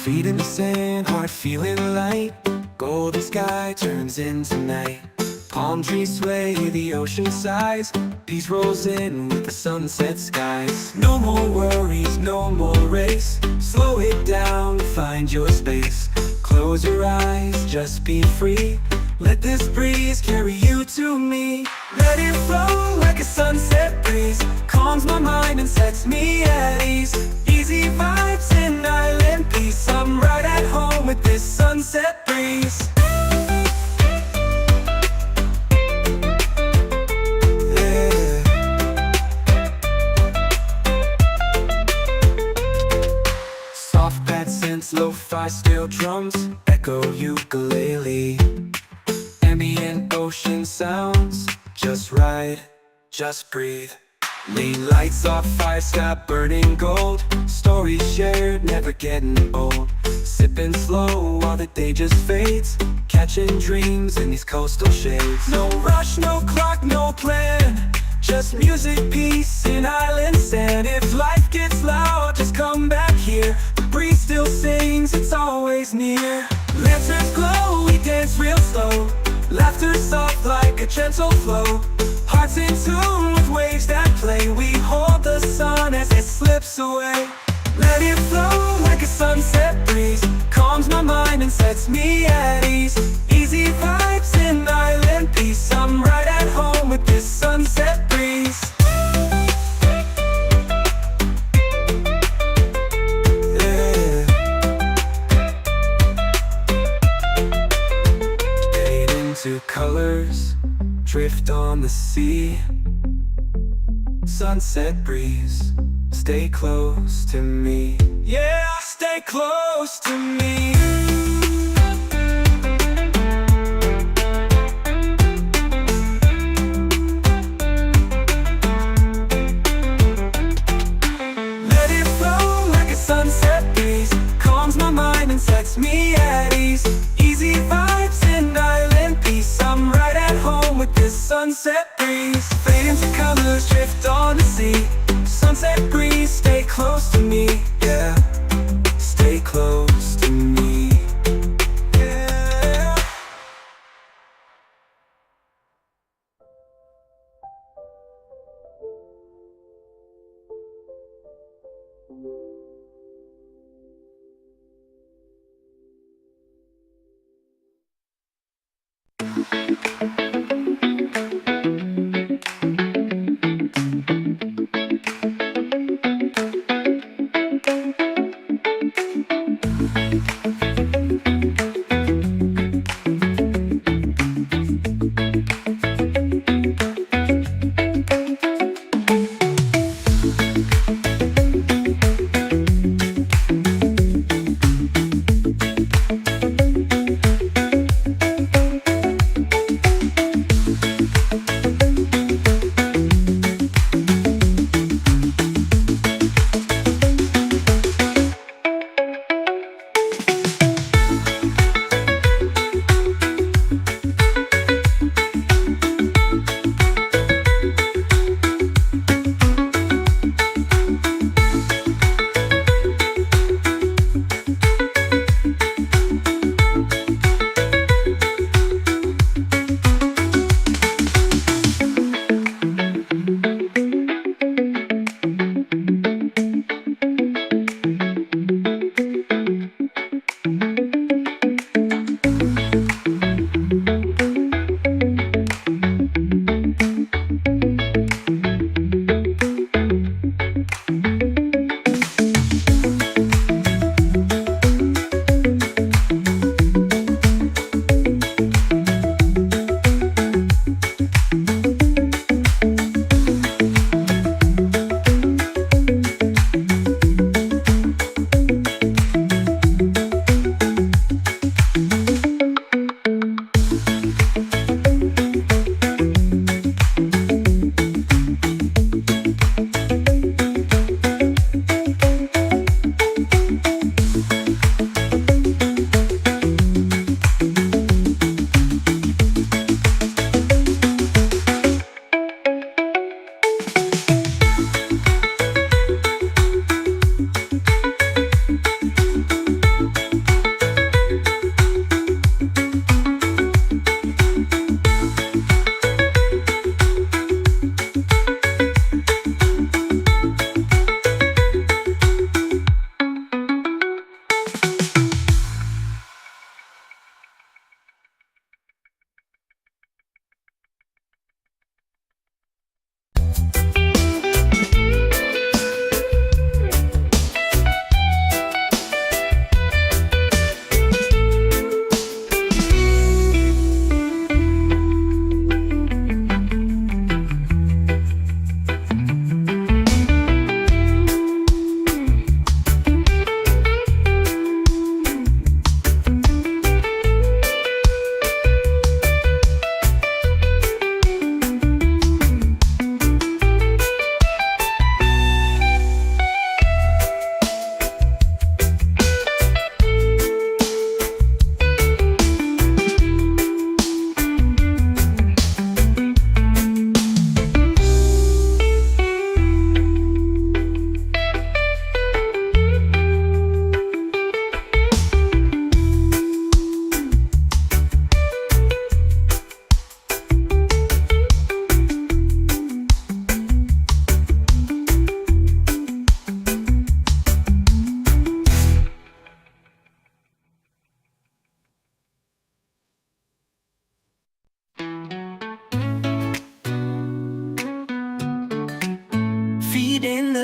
Feet in the sand, heart feeling light. Golden sky turns into night. Palm trees sway, the ocean sighs. Peace rolls in with the sunset skies. No more worries, no more race. Slow it down, find your space. Close your eyes, just be free. Let this breeze carry you to me. Let it flow like a sunset breeze. Calms my mind and sets me at ease. Easy vibes and island peace. I'm right at home with this sunset breeze. Yeah. Soft pad synths, lo-fi steel drums, echo ukulele. Ambient ocean sounds, just right, just breathe. Lean lights off fire sky burning gold. Stories shared, never getting old. Sipping slow while the day just fades. Catching dreams in these coastal shades. No rush, no clock, no plan. Just music, peace, and island sand. If life gets loud, just come back here. The breeze still sings, it's always near. Lanterns glow, we dance real slow. Laughter soft like a gentle flow. Hearts in tune with waves that play. We hold the sun as it slips away. Let it flow like a sunset breeze. Calms my mind and sets me at ease. Easy vibes and island peace. I'm right at home with this sunset breeze. Yeah. Fade into colors, drift on the sea. Sunset breeze, stay close to me. Yeah, stay close to me. Let it flow like a sunset breeze. Calms my mind and sets me at ease. Easy vibes and island peace. I'm right at home with this sunset breeze. Fade into colors, drift on the sea. Sunset breeze, stay close to me. Yeah, stay close to me. Yeah.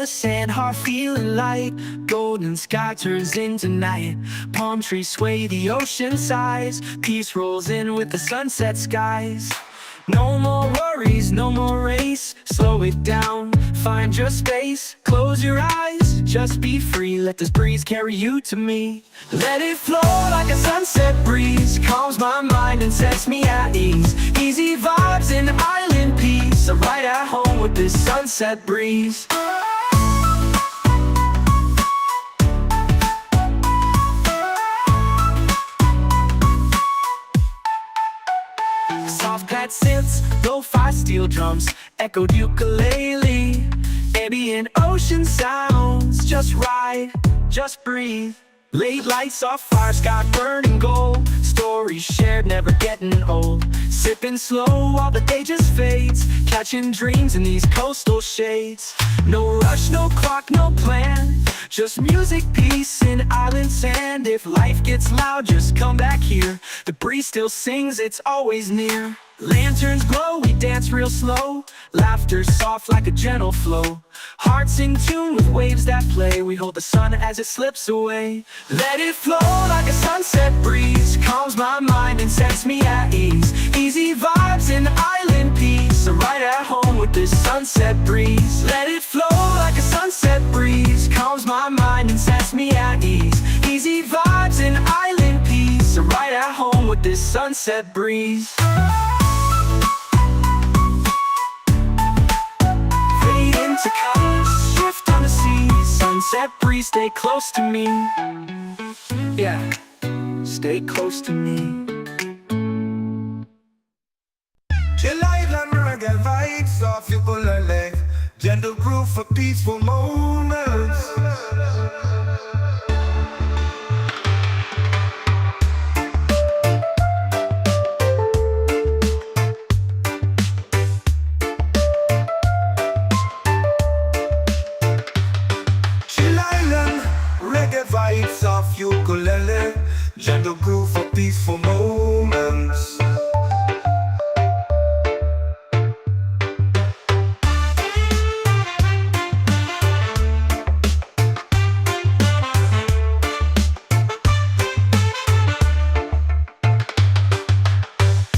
the sand, heart feeling light. Golden sky turns into night. Palm trees sway, the ocean sighs. Peace rolls in with the sunset skies. No more worries, no more race. Slow it down, find your space. Close your eyes, just be free. Let this breeze carry you to me. Let it flow like a sunset breeze. Calms my mind and sets me at ease. Easy vibes and island peace. I'm right at home with this sunset breeze. Soft pad synths, lo-fi steel drums, echoed ukulele. Ambient ocean sounds, just ride, just breathe. Late lights off fire, sky burning gold. Stories shared, never getting old. Sipping slow while the day just fades. Catching dreams in these coastal shades. No rush, no clock, no plan. Just music, peace, and island sand. If life gets loud, just come back here. The breeze still sings, it's always near. Lanterns glow, we dance real slow. Laughter soft like a gentle flow. Hearts in tune with waves that play. We hold the sun as it slips away. Let it flow like a sunset breeze. Calms my mind and sets me at ease. Easy vibes and island peace. I'm right at home with this sunset breeze. Let it flow like a sunset breeze. Calms my mind and sets me at ease. Easy vibes and island peace. I'm right at home with this sunset breeze. To colors, shift on the sea. Sunset breeze, stay close to me. Yeah, stay close to me. Chill island reggae vibes off your bullet leg. Gentle groove for peaceful moments. Vibes off ukulele, gentle groove for peaceful moments.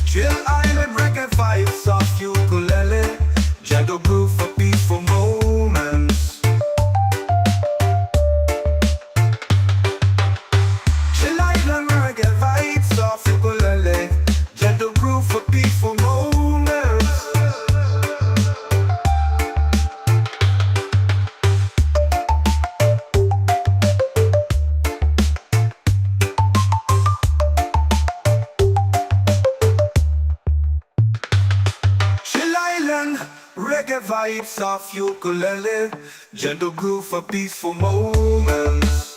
Chill island reggae vibes off ukulele, gentle groove for peaceful moments. Reggae vibes off ukulele, gentle groove for peaceful moments.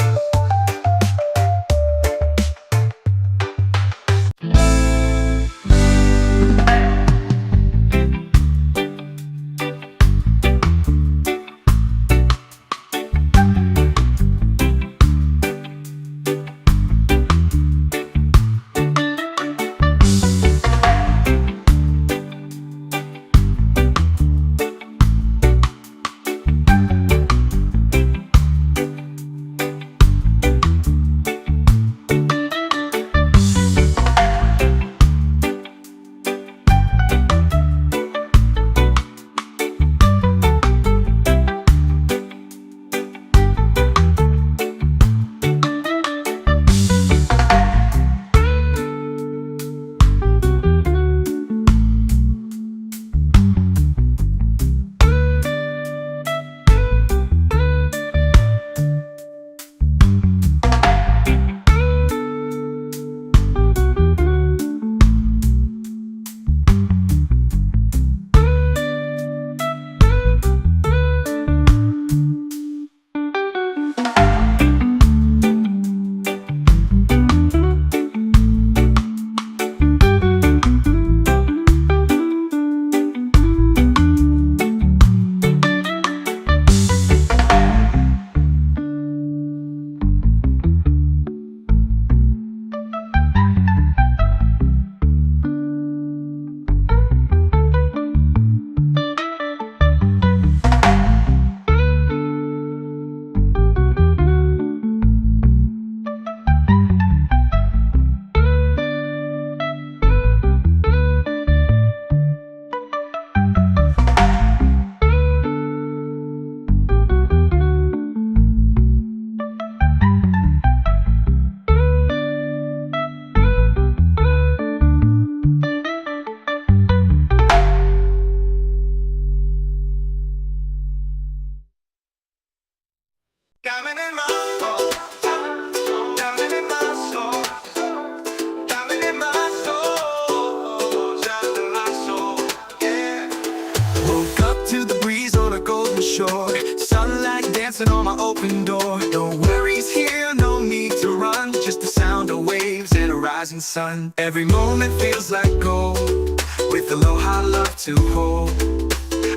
open door. No worries here, no need to run, just the sound of waves and a rising sun. Every moment feels like gold, with aloha love to hold.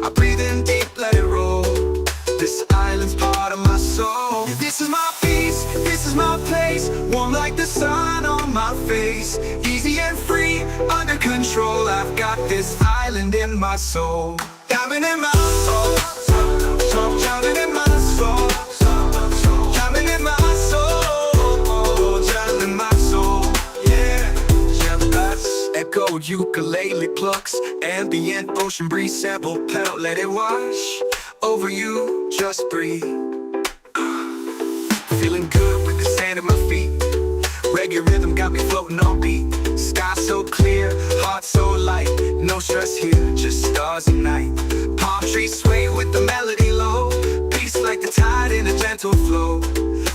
I breathe in deep, let it roll. This island's part of my soul. This is my peace, this is my place, warm like the sun on my face. Easy and free, under control. I've got this island in my soul. Diamond in my soul, diamond in my soul, diamond in my soul, diamond in my soul. Yeah, echoed ukulele plucks, ambient ocean breeze, sample pedal, let it wash over you, just breathe. Feeling good with the sand at my feet. Reggae rhythm got me floating on beat. Sky so clear, heart so light. No stress here, just stars and night. Palm trees sway with the melody low. Peace like the tide in a gentle flow.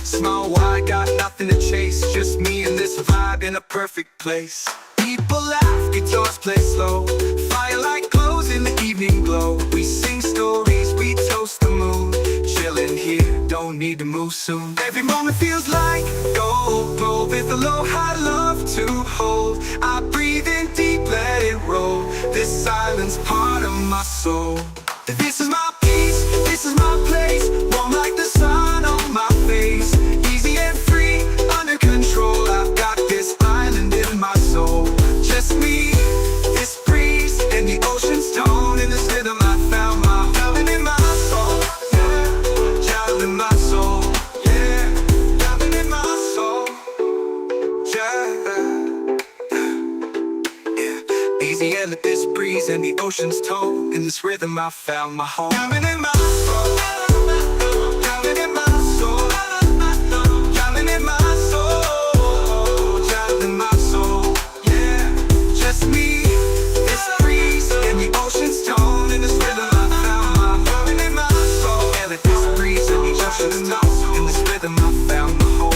Small wide, got nothing to chase. Just me and this vibe in a perfect place. People laugh, guitars play slow. Firelight glows in the evening glow. We sing stories, we toast the moon. Chillin' here, don't need to move soon. Every moment feels like gold, gold with aloha love to hold. I breathe in deep, let it roll. This island's part of my soul. This is my peace, this is my place, warm like the sun on my face. Easy and free, under control. I've got this island in my soul. Just me, this breeze, and the ocean's tone. In this rhythm I found my diamond in my soul. Yeah, diamond in my soul. Yeah, diamond in my soul. Yeah. Easy and this breeze and the ocean's tone. In this rhythm I found my home. Diamond in my soul. Diamond in my soul. Diamond in my soul. Diamond in my soul. Yeah, just me, this breeze and the ocean's tone. In this rhythm I found my diamond in my soul. Yeah, this breeze and the ocean's tone. In this rhythm I found my home.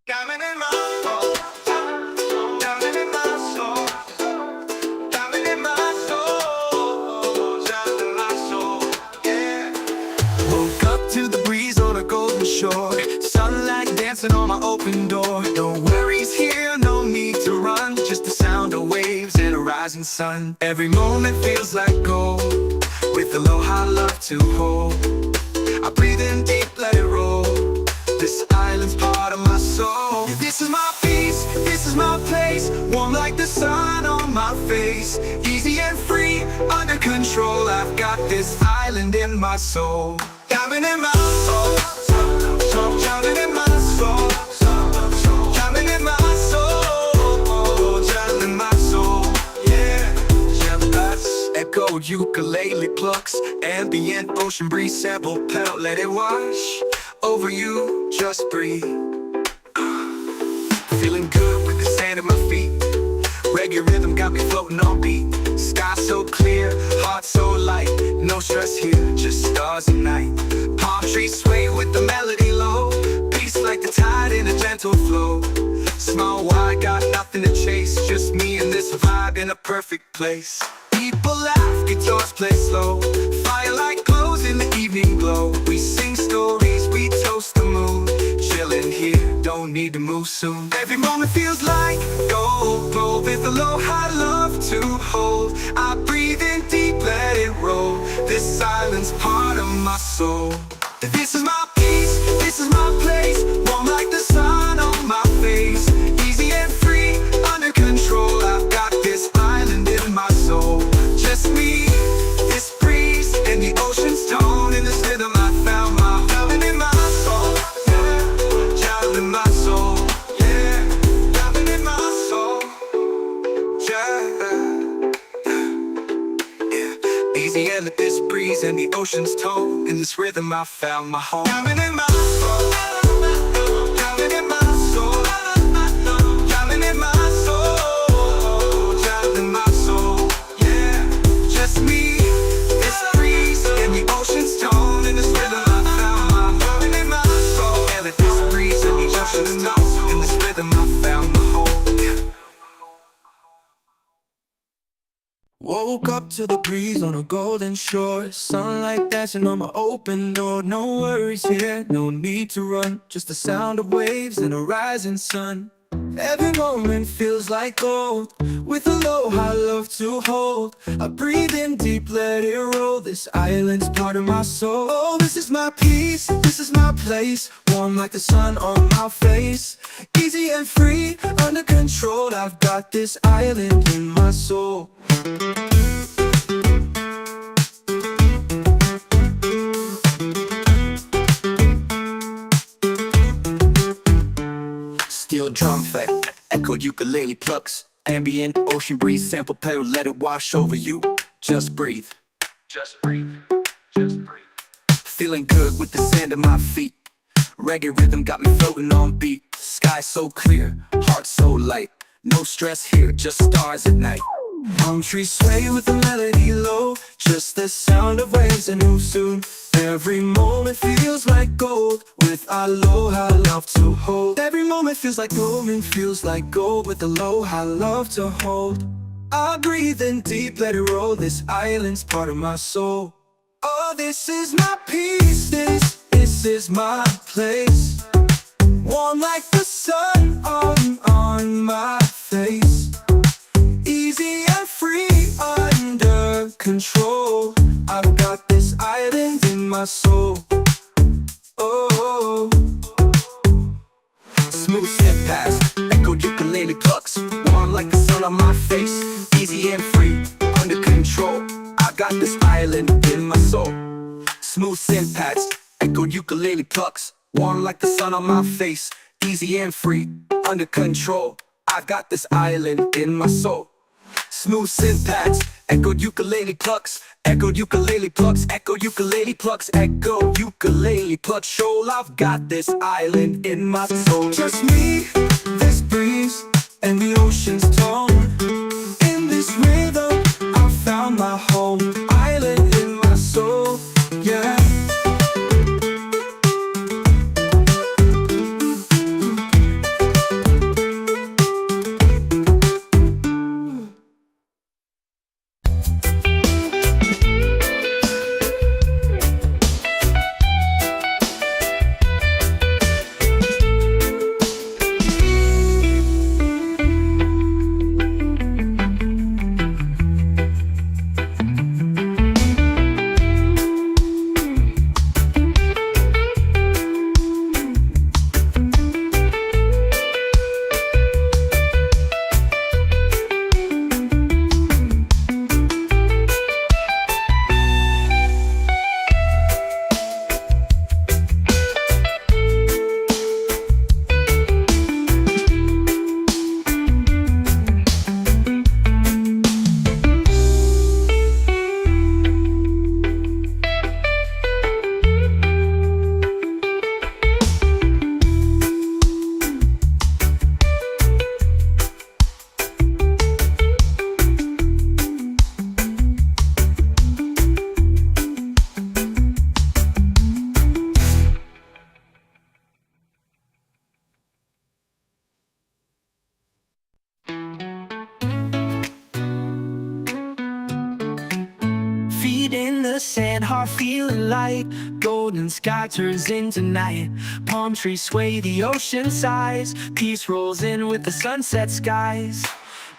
Diamond in my soul, diamond in my soul, diamond in my soul, diamond in my soul, yeah. Woke up to the breeze on a golden shore, sunlight dancing on my open door. No worries here, no need to run, just the sound of waves and a rising sun. Every moment feels like gold, with aloha love to hold. I breathe in deep, let it roll. This is my peace, this is my place, warm like the sun on my face. Easy and free, under control, I've got this island in my soul. Diamond in my soul, diamond in my soul, diamond in my soul, diamond in my soul, yeah. Echo, ukulele plucks, ambient ocean breeze, sample pedal, let it wash over you, just breathe. Feeling good with the sand at my feet. Reggae rhythm got me floating on beat. Sky so clear, heart so light. No stress here, just stars at night. Palm trees sway with the melody low. Peace like the tide in a gentle flow. Small wide, got nothing to chase. Just me and this vibe in a perfect place. People laugh, guitars play slow. Firelight glows in the evening glow. We sing stories, we toast the moon. Chillin' here, don't need to move soon. Every moment feels like gold. Glow with a low high love to hold. I breathe in deep, let it roll. This silence part of my soul. This is my peace, this is my place. Warm like the sun on my face. Easy and free, under control. I've got this island in my soul. Just me, this breeze, and the ocean's tone. In this rhythm I found my diamond in my soul, yeah. Diamond in my soul, yeah. Diamond in my soul, yeah. Easy and let this breeze and the ocean's tone. In this rhythm I found my home. Diamond in my soul, diamond in my soul, diamond in my soul, diamond in my soul, yeah. Just me, this breeze, and the ocean's tone. In this rhythm I found my diamond in my soul. And let this breeze and the ocean's tone. In this rhythm I found my home, yeah. Woke up to the breeze on a golden shore. Sunlight dancing on my open door. No worries here, no need to run. Just the sound of waves and a rising sun. Every moment feels like gold. With a low high love to hold. I breathe in deep, let it roll. This island's part of my soul. Oh, this is my peace, this is my place. Warm like the sun on my face. Easy and free, under control. I've got this island in my soul. Steel drum effect, echoed ukulele plucks. Ambient ocean breeze, sample pedal, let it wash over you. Just breathe, just breathe, just breathe. Feeling good with the sand at my feet. Reggae rhythm got me floating on beat. Sky so clear, heart so light. No stress here, just stars at night. Palm trees sway with the melody low. Just the sound of waves and move soon. Every moment feels like gold. With aloha love to hold. Every moment feels like gold and feels like gold. With aloha love to hold. I breathe in deep, let it roll. This island's part of my soul. Oh, this is my peace, this is my place. Warm like the sun on my face. Easy and free, under control. I've got this island in my soul. Oh, smooth step past, echo ukulele plucks. Warm like the sun on my face. Easy and free, under control. I got this island in my soul. Smooth synth pads, echo ukulele plucks. Warm like the sun on my face. Easy and free, under control. I've got this island in my soul. Smooth synth pads, echoed ukulele plucks. Echoed ukulele plucks, echo ukulele plucks, echo ukulele plucks. Shoal, I've got this island in my soul. Just me, this breeze, and the ocean's tone. In this rhythm, I found my home. Island in my soul, yeah. the sand, heart feeling light. Golden sky turns into night. Palm trees sway, the ocean sighs. Peace rolls in with the sunset skies.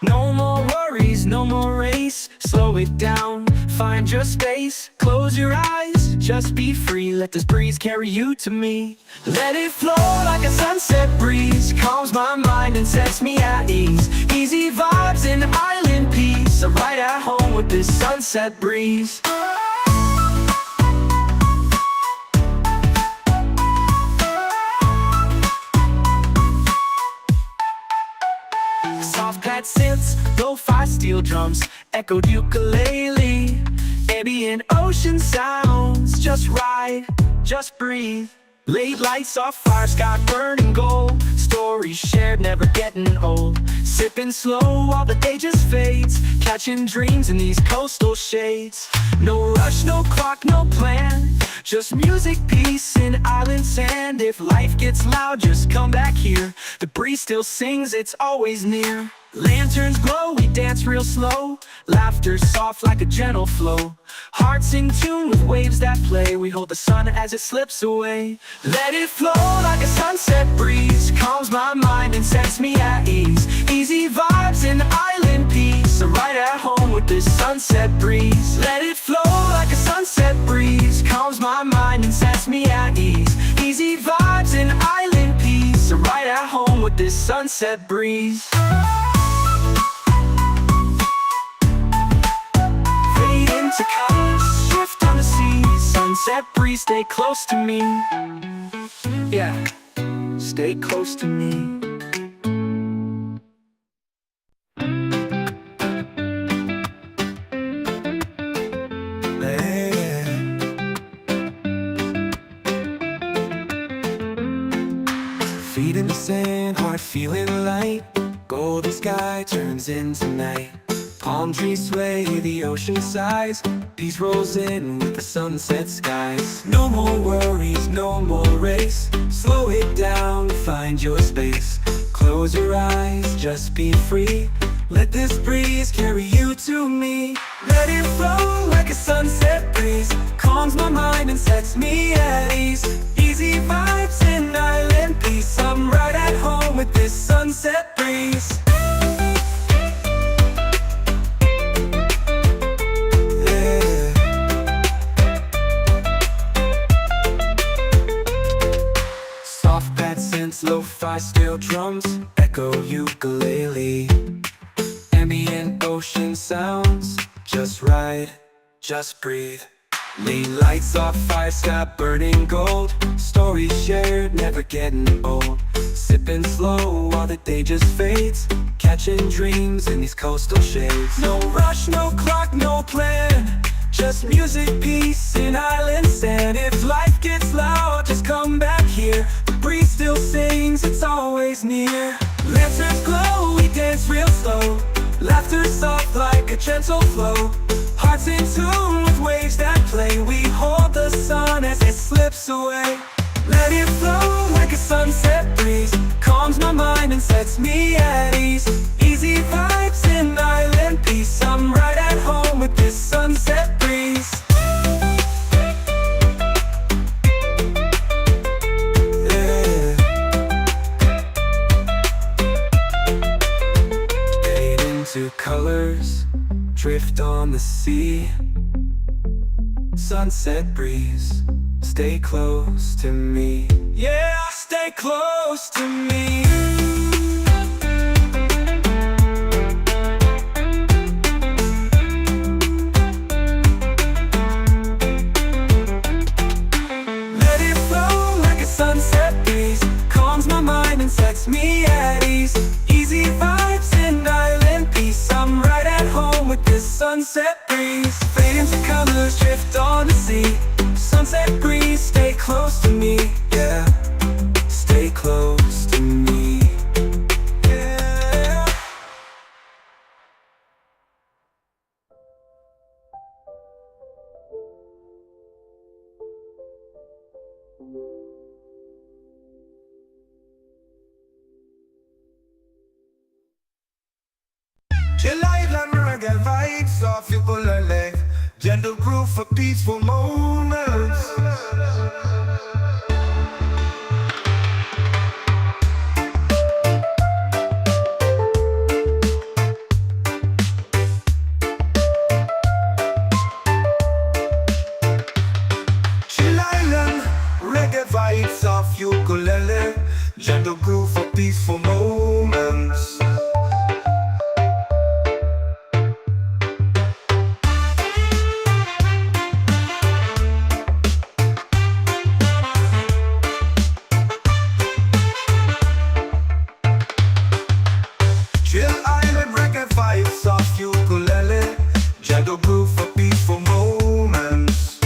No more worries, no more race. Slow it down, find your space. Close your eyes, just be free. Let this breeze carry you to me. Let it flow like a sunset breeze. Calms my mind and sets me at ease. Easy vibes and island peace. I'm right at home with this sunset breeze. Soft pad synths, lo-fi steel drums, echoed ukulele. Ambient ocean sounds, just ride, just breathe. Late lights off fire, sky burning gold. Stories shared, never getting old. Sipping slow while the day just fades. Catching dreams in these coastal shades. No rush, no clock, no plan. Just music, peace, and island sand. If life gets loud, just come back here. The breeze still sings, it's always near. Lanterns glow, we dance real slow. Laughter soft like a gentle flow. Hearts in tune with waves that play. We hold the sun as it slips away. Let it flow like a sunset breeze. Calms my mind and sets me at ease. Easy vibes and island peace. I'm right at home with this sunset breeze. Let it flow like a sunset breeze. Calms my mind and sets me at ease. Easy vibes and island peace. I'm right at home with this sunset breeze. To colors, shift on the sea. Sunset breeze, stay close to me. Yeah, stay close to me. Feet in the sand, heart feeling light. Golden sky turns into night. Palm trees sway, the ocean sighs. Peace rolls in with the sunset skies. No more worries, no more race. Slow it down, find your space. Close your eyes, just be free. Let this breeze carry you to me. Let it flow like a sunset breeze. Calms my mind and sets me at ease. Easy vibes and island peace. I'm right at home with this sunset breeze. Lo-fi steel drums, echo ukulele. Ambient ocean sounds, just ride, just breathe. Lean lights off fire, sky burning gold. Stories shared, never getting old. Sipping slow while the day just fades. Catching dreams in these coastal shades. No rush, no clock, no plan. Just music, peace, and island sand. If life gets loud, just come back here. The breeze still sings, it's always near. Lanterns glow, we dance real slow. Laughter soft like a gentle flow. Hearts in tune with waves that play. We hold the sun as it slips away. Let it flow like a sunset breeze. Calms my mind and sets me at ease. Easy vibes and island peace. I'm right at home with this sunset breeze. Yeah. Fade into colors, drift on the sea. Sunset breeze, stay close to me. Yeah, stay close to me. Let it flow like a sunset breeze. Calms my mind and sets me at ease. Easy vibes and island peace. I'm right at home with this sunset breeze. Fade into colors, drift on the sea. Sunset breeze, stay close to me. Yeah, stay close to me. Yeah. Chill island reggae vibes off you pull a leg. gentle groove for peaceful moments. Chill Island, reggae vibes of ukulele, gentle groove for peaceful moments. Chill Island, reggae vibes of ukulele, gentle groove for peaceful moments.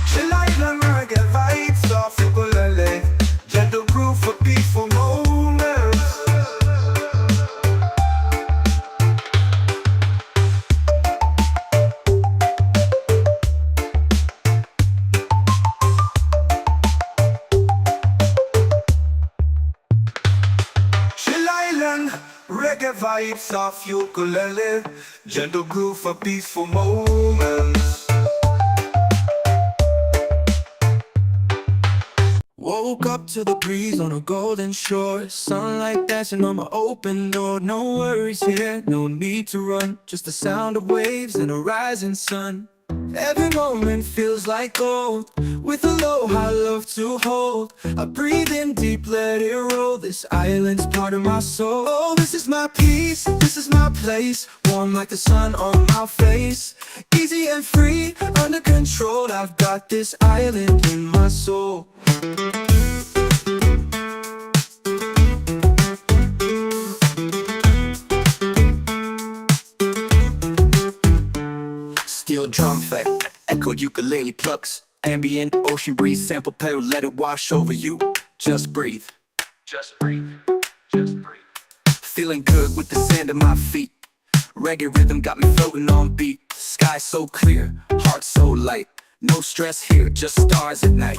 Chill Island, reggae vibes of ukulele, gentle groove for peaceful moments. Chill Island, reggae vibes of ukulele, gentle groove for peaceful moments. Woke up to the breeze on a golden shore, sunlight dancing on my open door. No worries here, no need to run, just the sound of waves and a rising sun. Every moment feels like gold, with aloha love to hold. I breathe in deep, let it roll, this island's part of my soul. Oh, this is my peace, this is my place, warm like the sun on my face. Easy and free, under control, I've got this island in my soul. Steel drum effect, echoed ukulele plucks, ambient ocean breeze, sample pedal, let it wash over you. Just breathe, just breathe, just breathe. Feeling good with the sand at my feet, reggae rhythm got me floating on beat. Sky so clear, heart so light, no stress here, just stars at night.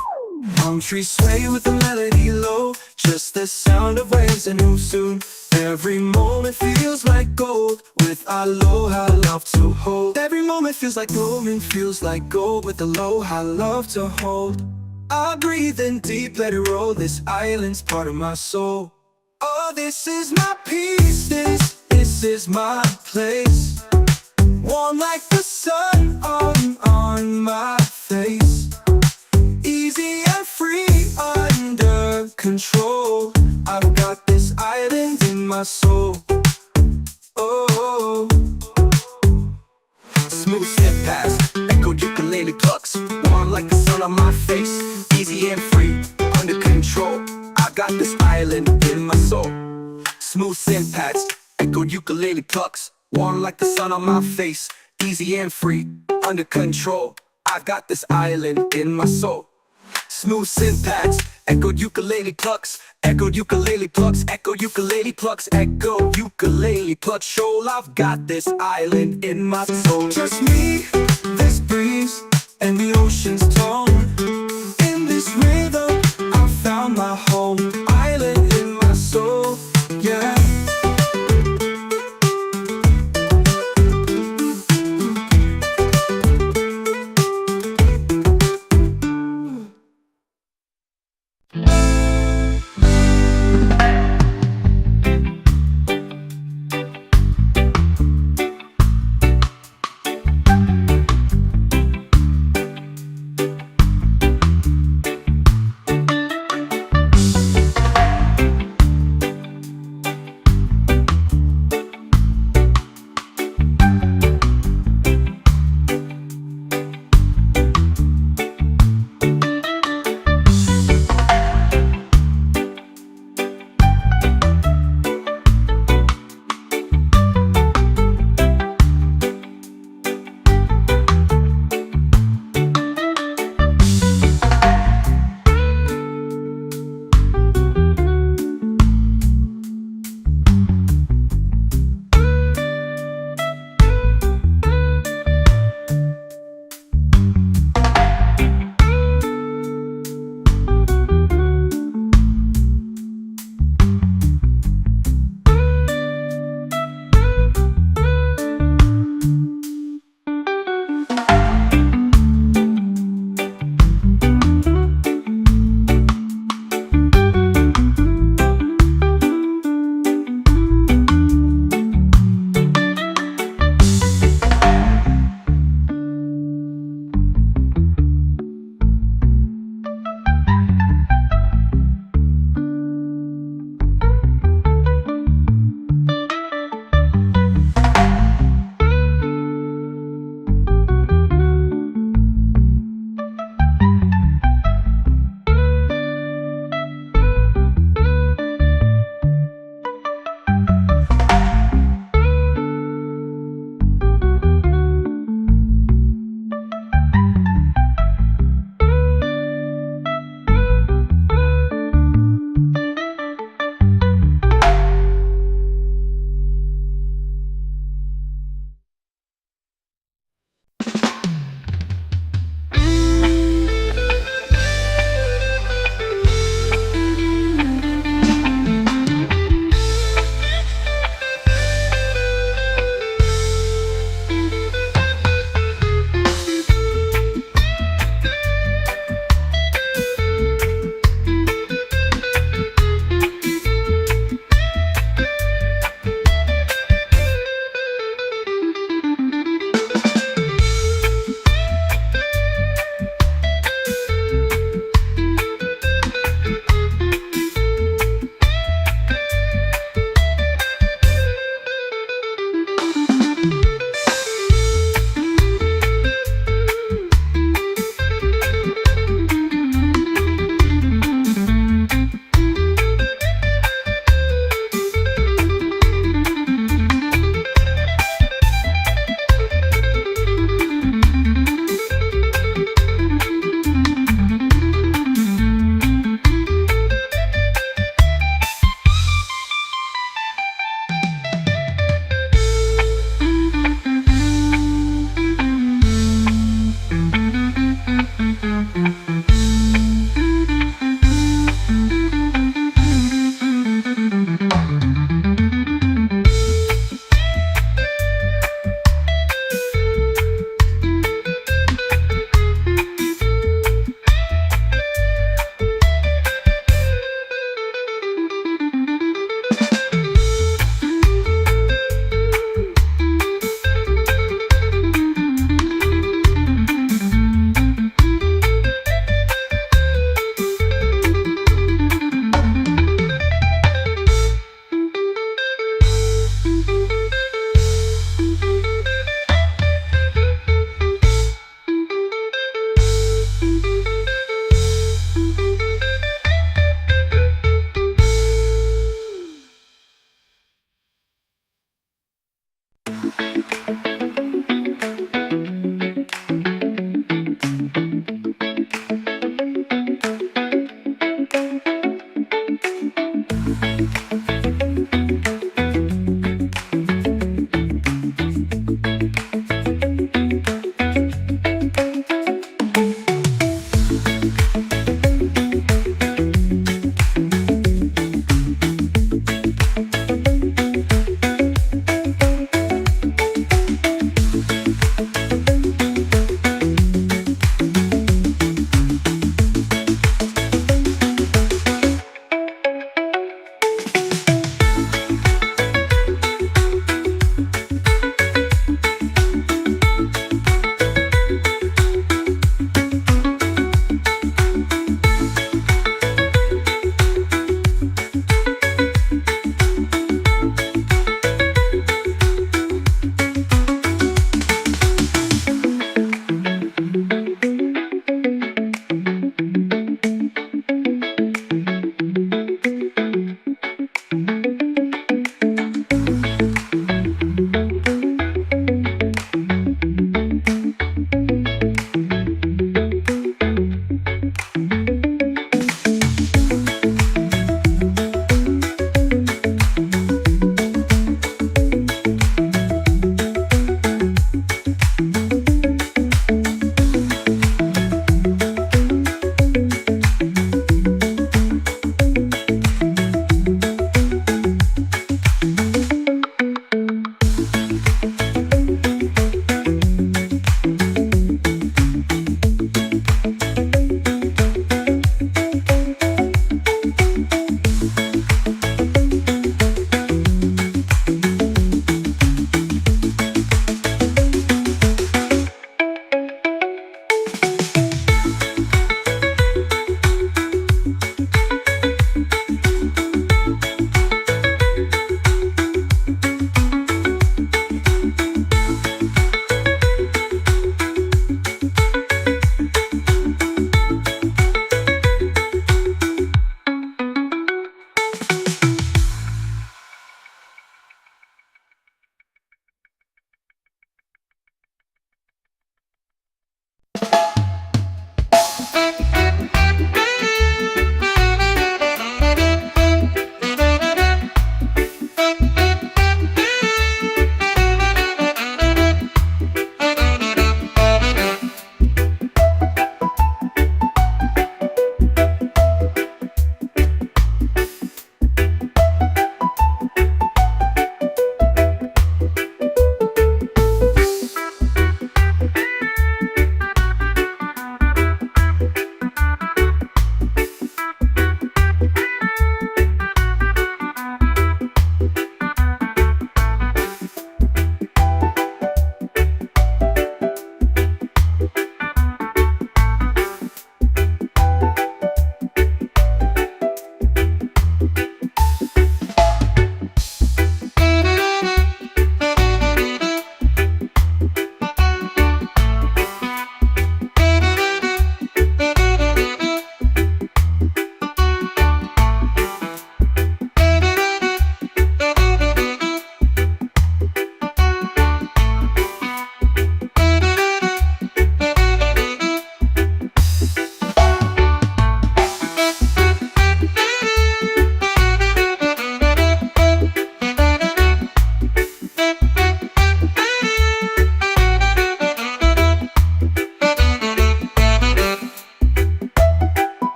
Palm trees sway with the melody low, just the sound of waves and who soon. Every moment feels like gold, with aloha love to hold. Every moment feels like gold, with aloha love to hold. I breathe in deep, let it roll, this island's part of my soul. Oh, this is my peace, this is my place, warm like the sun on my face. Easy and free, under control, I've got this island in my soul. Oh, smooth step past, echoed ukulele plucks, warm like the sun on my face. Easy and free, under control, I got this island in my soul. Smooth synth pads, echoed ukulele plucks, warm like the sun on my face. Easy and free, under control, I've got this island in my soul. Smooth synth pads, echoed ukulele plucks, echoed ukulele plucks, echoed ukulele plucks, echoed ukulele plucks. Shoal, I've got this island in my soul. Just me, this breeze, and the ocean's tone. In this rhythm, I found my home. Island in my soul, yeah.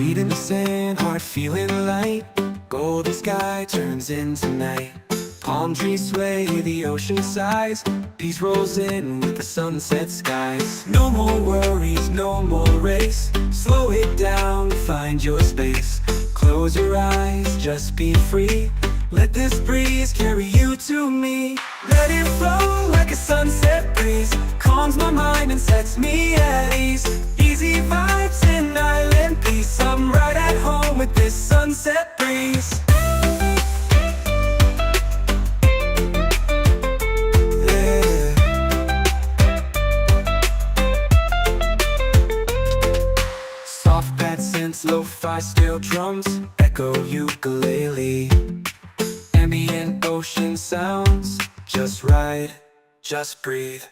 Feet in the sand, heart feeling light. Golden sky turns into night. Palm trees sway, the ocean sighs. Peace rolls in with the sunset skies. No more worries, no more race. Slow it down, find your space. Close your eyes, just be free. Let this breeze carry you to me. Let it flow like a sunset breeze. Calms my mind and sets me at ease. Easy vibes and island peace. I'm right at home with this sunset breeze. Yeah. Soft pad synths, lo-fi steel drums, echo ukulele. Ambient ocean sounds, just ride, just breathe.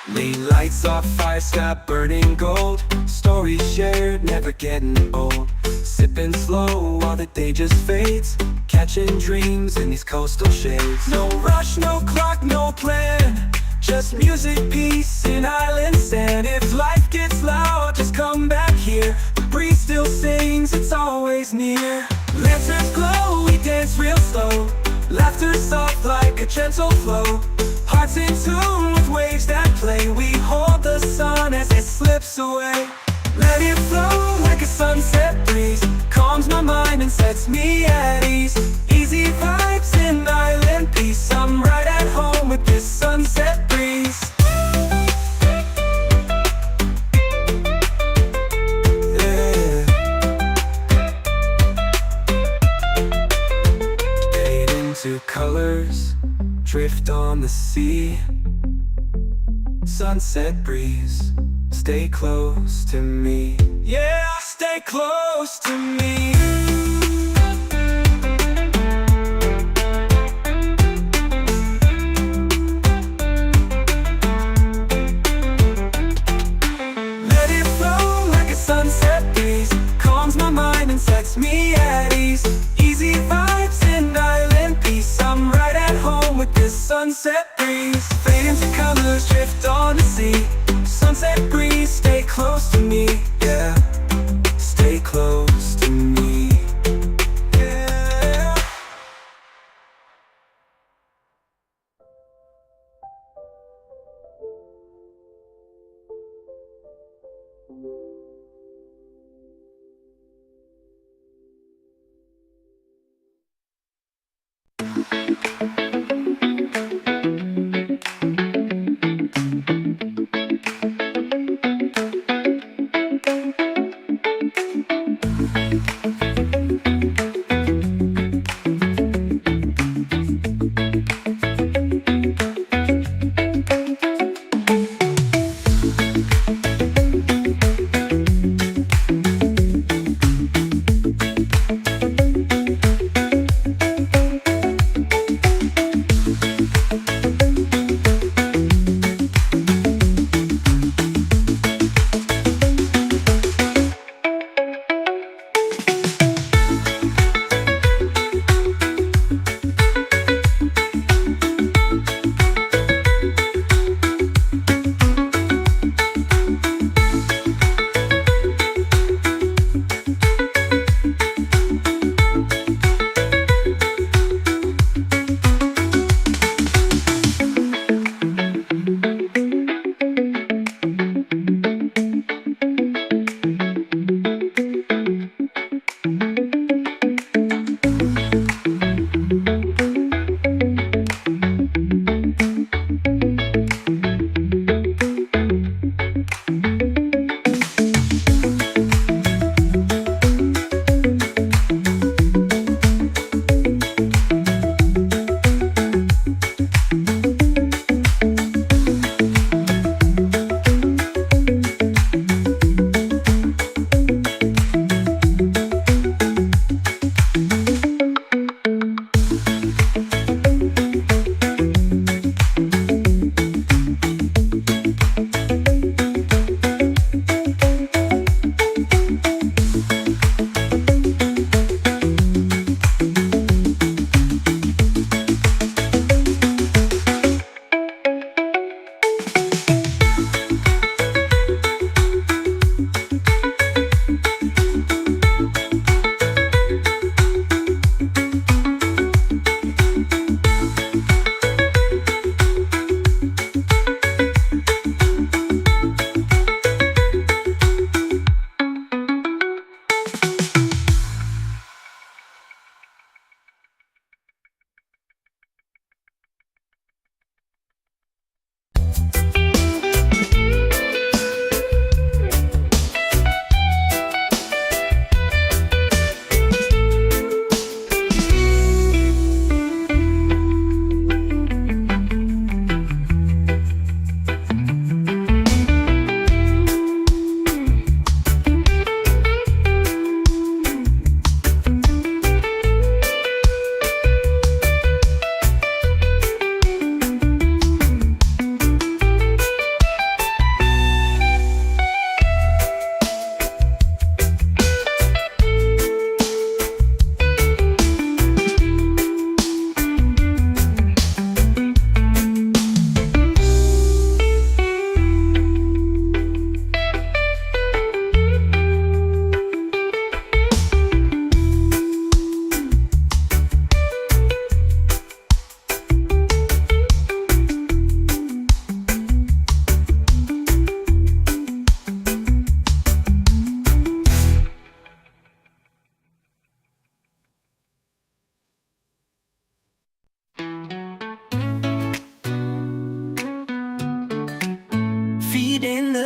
Lean lights off, fire sky burning gold. Stories shared, never getting old. Sipping slow while the day just fades. Catching dreams in these coastal shades. No rush, no clock, no plan. Just music, peace, and island sand. If life gets loud, just come back here. The breeze still sings, it's always near. Lanterns glow, we dance real slow. Laughter soft like a gentle flow. Hearts in tune with waves that play. We hold the sun as it slips away. Let it flow like a sunset breeze. Calms my mind and sets me at ease. Easy vibes and island peace. I'm right at home with this sunset breeze. Yeah. Fade into colors, drift on the sea. Sunset breeze, stay close to me. Yeah, stay close to me. Let it flow like a sunset breeze. Calms my mind and sets me at ease. Easy vibes and island peace. I'm right at home with this sunset breeze. Fade into colors, drift on the sea. Sunset breeze, stay close to me. Yeah, stay close to me. Yeah.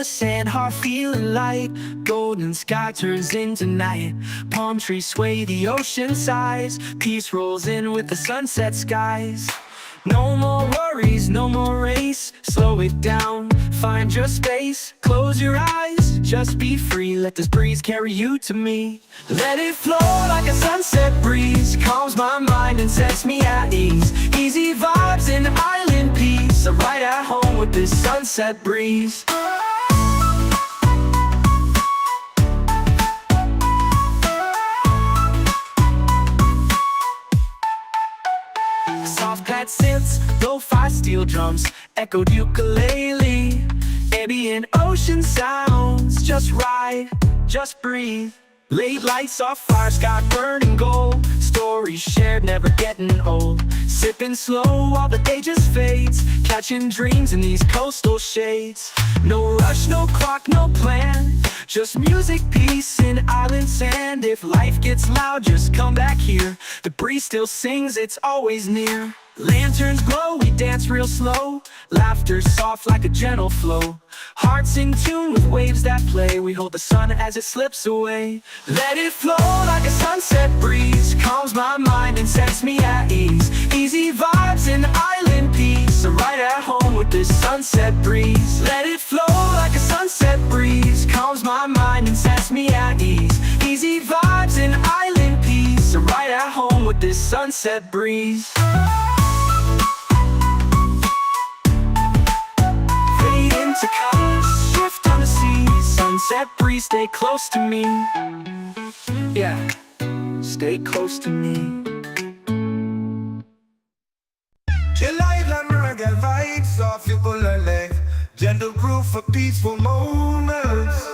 the sand, heart feeling light. Golden sky turns into night. Palm trees sway, the ocean sighs. Peace rolls in with the sunset skies. No more worries, no more race. Slow it down, find your space. Close your eyes, just be free. Let this breeze carry you to me. Let it flow like a sunset breeze. Calms my mind and sets me at ease. Easy vibes and island peace. I'm right at home with this sunset breeze. Soft pad synths, lo-fi steel drums, echoed ukulele. Ambient ocean sounds, just ride, just breathe. Late lights off fire, sky burning gold. Stories shared, never getting old. Sipping slow while the day just fades. Catching dreams in these coastal shades. No rush, no clock, no plan. Just music, peace, and island sand. If life gets loud, just come back here. The breeze still sings, it's always near. Lanterns glow, we dance real slow. Laughter soft like a gentle flow. Hearts in tune with waves that play. We hold the sun as it slips away. Let it flow like a sunset breeze. Calms my mind and sets me at ease. Easy vibes and island peace. I'm right at home with this sunset breeze. Let it flow like a sunset breeze. Calms my mind and sets me at ease. Easy vibes and island peace. I'm right at home with this sunset breeze. To colors, shift on the sea. Sunset breeze, stay close to me. Yeah, stay close to me. Chill island reggae vibes off ukulele. Gentle groove for peaceful moments.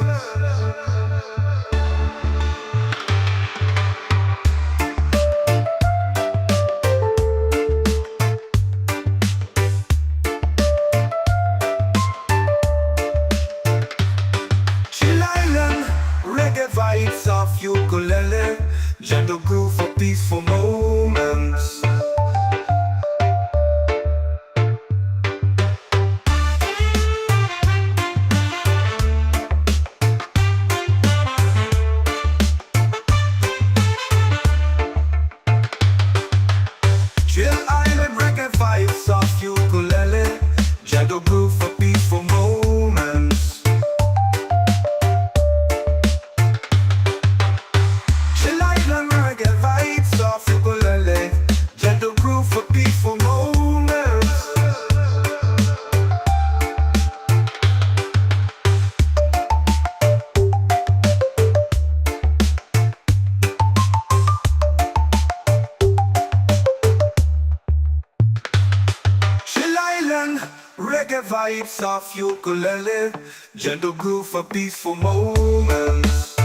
Vibes off ukulele, gentle groove for peaceful moments. Chill island reggae vibes off ukulele, gentle groove for peaceful moments. Gentle groove for peaceful moments. Chill island reggae vibes off ukulele. Gentle groove for peaceful moments.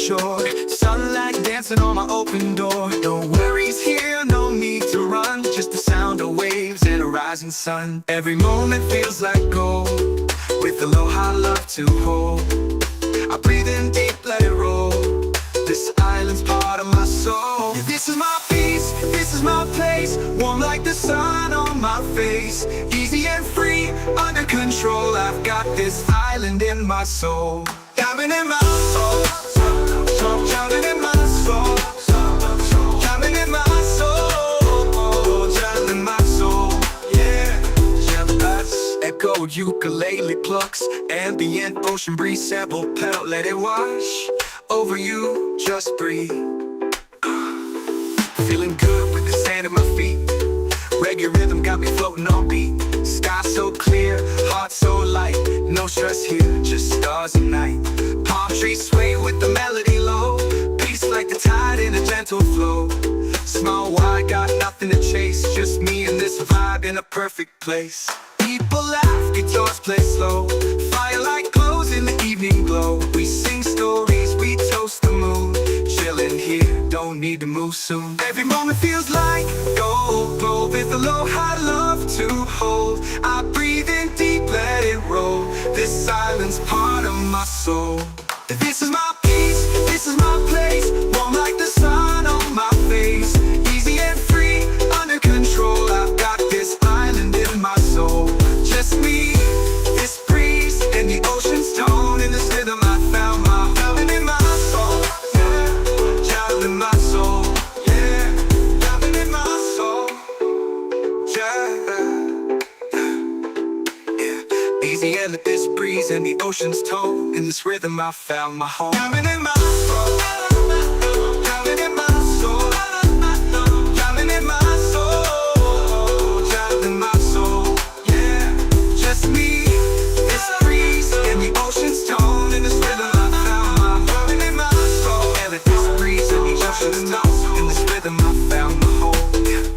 shore. Sunlight dancing on my open door. No worries here, no need to run. Just the sound of waves and a rising sun. Every moment feels like gold, with aloha love to hold. I breathe in deep, let it roll. This island's part of my soul. This is my peace, this is my place. Warm like the sun on my face. Easy and free, under control. I've got this island in my soul. Diamond in my soul, diamond in my soul, diamond in my soul, diamond in my soul, yeah. Jealous, echo ukulele plucks, ambient ocean breeze sample pedal, let it wash over you, just breathe. Feeling good with the sand at my feet. Reggae rhythm got me floating on beat. Sky so clear, heart so light. No stress here, just stars and night. Palm trees sway with the melody low. Peace like the tide in a gentle flow. Small wide, got nothing to chase. Just me and this vibe in a perfect place. People laugh, guitars play slow. Firelight glows in the evening glow. We sing stories, we toast the moon. Chillin' here, don't need to move soon. Every moment feels like gold, gold with aloha love to hold. I breathe in deep, let it roll. This island's part of my soul. This is my peace, this is my place. Warm like the sun on my face. Easy and free, under control. I've got this island in my soul. Just me, this breeze, and the ocean's tone. In this rhythm I found my diamond in my soul, yeah. Diamond in my soul, yeah. Diamond in my soul, yeah. Easy and let this breeze and the ocean's tone. In this rhythm I found my home. Diamond in my soul, diamond in my soul, diamond in my soul, diamond in my soul, yeah. Just me, this breeze and the ocean's tone. In this rhythm I found my diamond in my soul. And let this breeze and the ocean's tone. In this rhythm I found my home, yeah.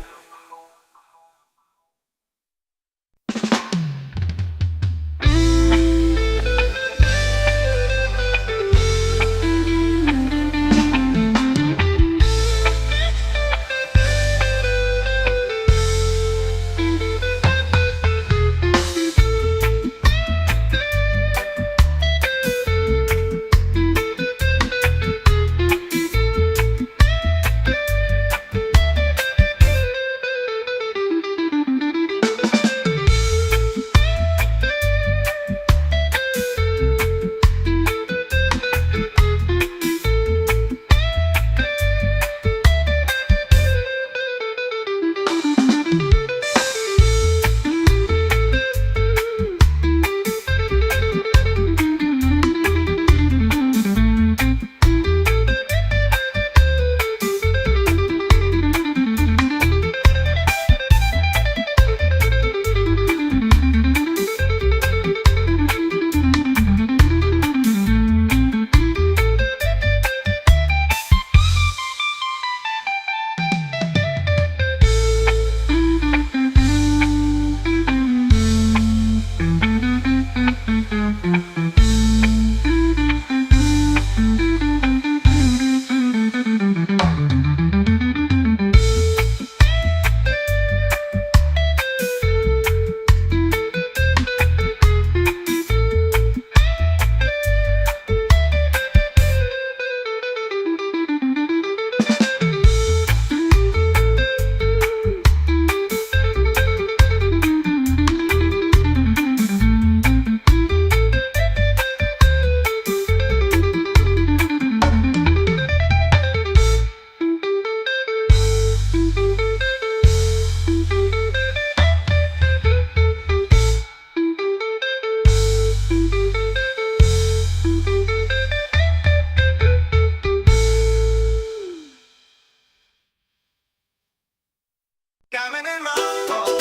Diamond in my soul,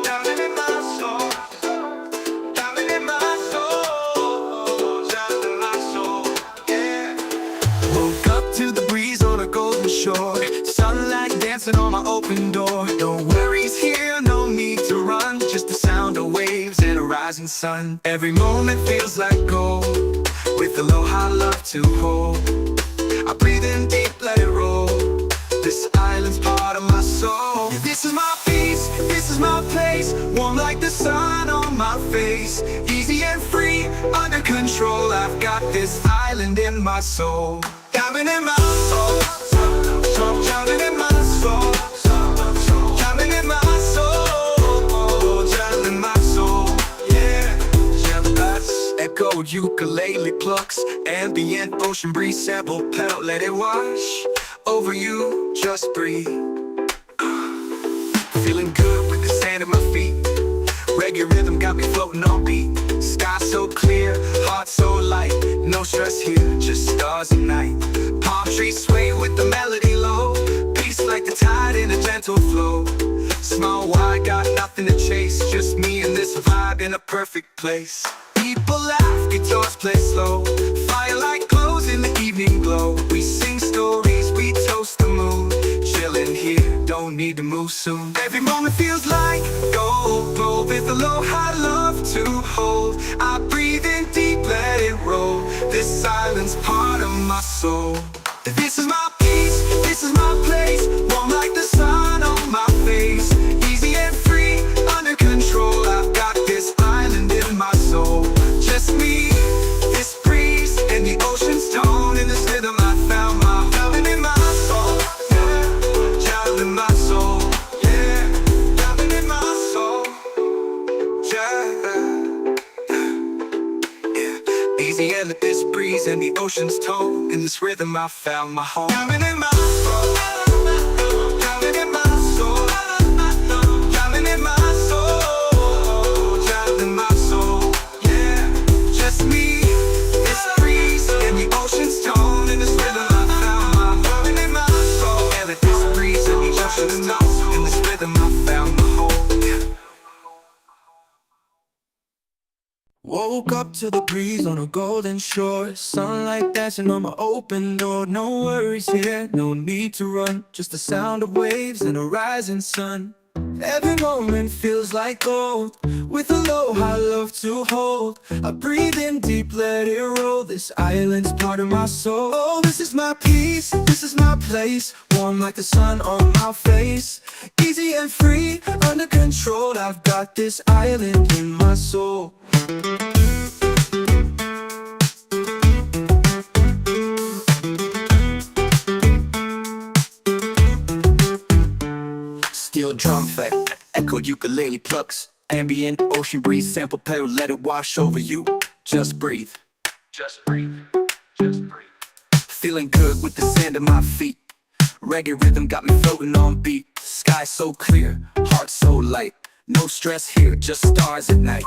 diamond in my soul, diamond in my soul, diamond in my soul, yeah. Woke up to the breeze on a golden shore. Sunlight dancing on my open door. No worries here, no need to run. Just the sound of waves and a rising sun. Every moment feels like gold, with aloha love love to hold. I breathe in deep, let it roll. This island's part of my soul. This is my peace, this is my place. Warm like the sun on my face. Easy and free, under control. I've got this island in my soul. Diamond in my soul, diamond in my soul, diamond in my soul, diamond in my soul. Yeah, echo ukulele plucks, ambient ocean breeze sample pedal, let it wash over you, just breathe. Feeling good with the sand at my feet. Reggae rhythm got me floating on beat. Sky so clear, heart so light. No stress here, just stars and night. Palm trees sway with the melody low. Peace like the tide in a gentle flow. Small wide, got nothing to chase. Just me and this vibe in a perfect place. People laugh, guitars play slow. Firelight glows in the evening glow. We sing stories, we toast the moon. Chillin' here, don't need to move soon. Every moment feels like gold, gold with a low high love to hold. I breathe in deep, let it roll. This island's part of my soul. This is my peace, this is my place. Warm like the sun on my face. Easy and free, under control. I've got this island in my soul. Just me, this breeze, and the ocean's tone. In this rhythm I found my diamond in my soul. Yeah, diamond in my soul. Yeah, diamond in my soul. Yeah. Easy and this breeze and the ocean's tone. In this rhythm I found my home. Diamond in my soul. Diamond in my soul. Diamond in my soul. Diamond in my soul. Yeah, just me, this breeze and the ocean's tone. In this rhythm I found my diamond in my soul. Yeah, this breeze and the ocean's tone. In this rhythm I found my home. Yeah. Woke up to the breeze on a golden shore. Sunlight dancing on my open door. No worries here, no need to run. Just the sound of waves and a rising sun. Every moment feels like gold, with a low high love to hold. I breathe in deep, let it roll. This island's part of my soul. Oh, this is my peace, this is my place. Warm like the sun on my face. Easy and free, under control. I've got this island in my soul. Steel drum effect, echoed ukulele plucks, ambient ocean breeze sample pedal, let it wash over you. Just breathe, just breathe, just breathe. Feeling good with the sand at my feet. Reggae rhythm got me floating on beat. Sky so clear, heart so light. No stress here, just stars at night.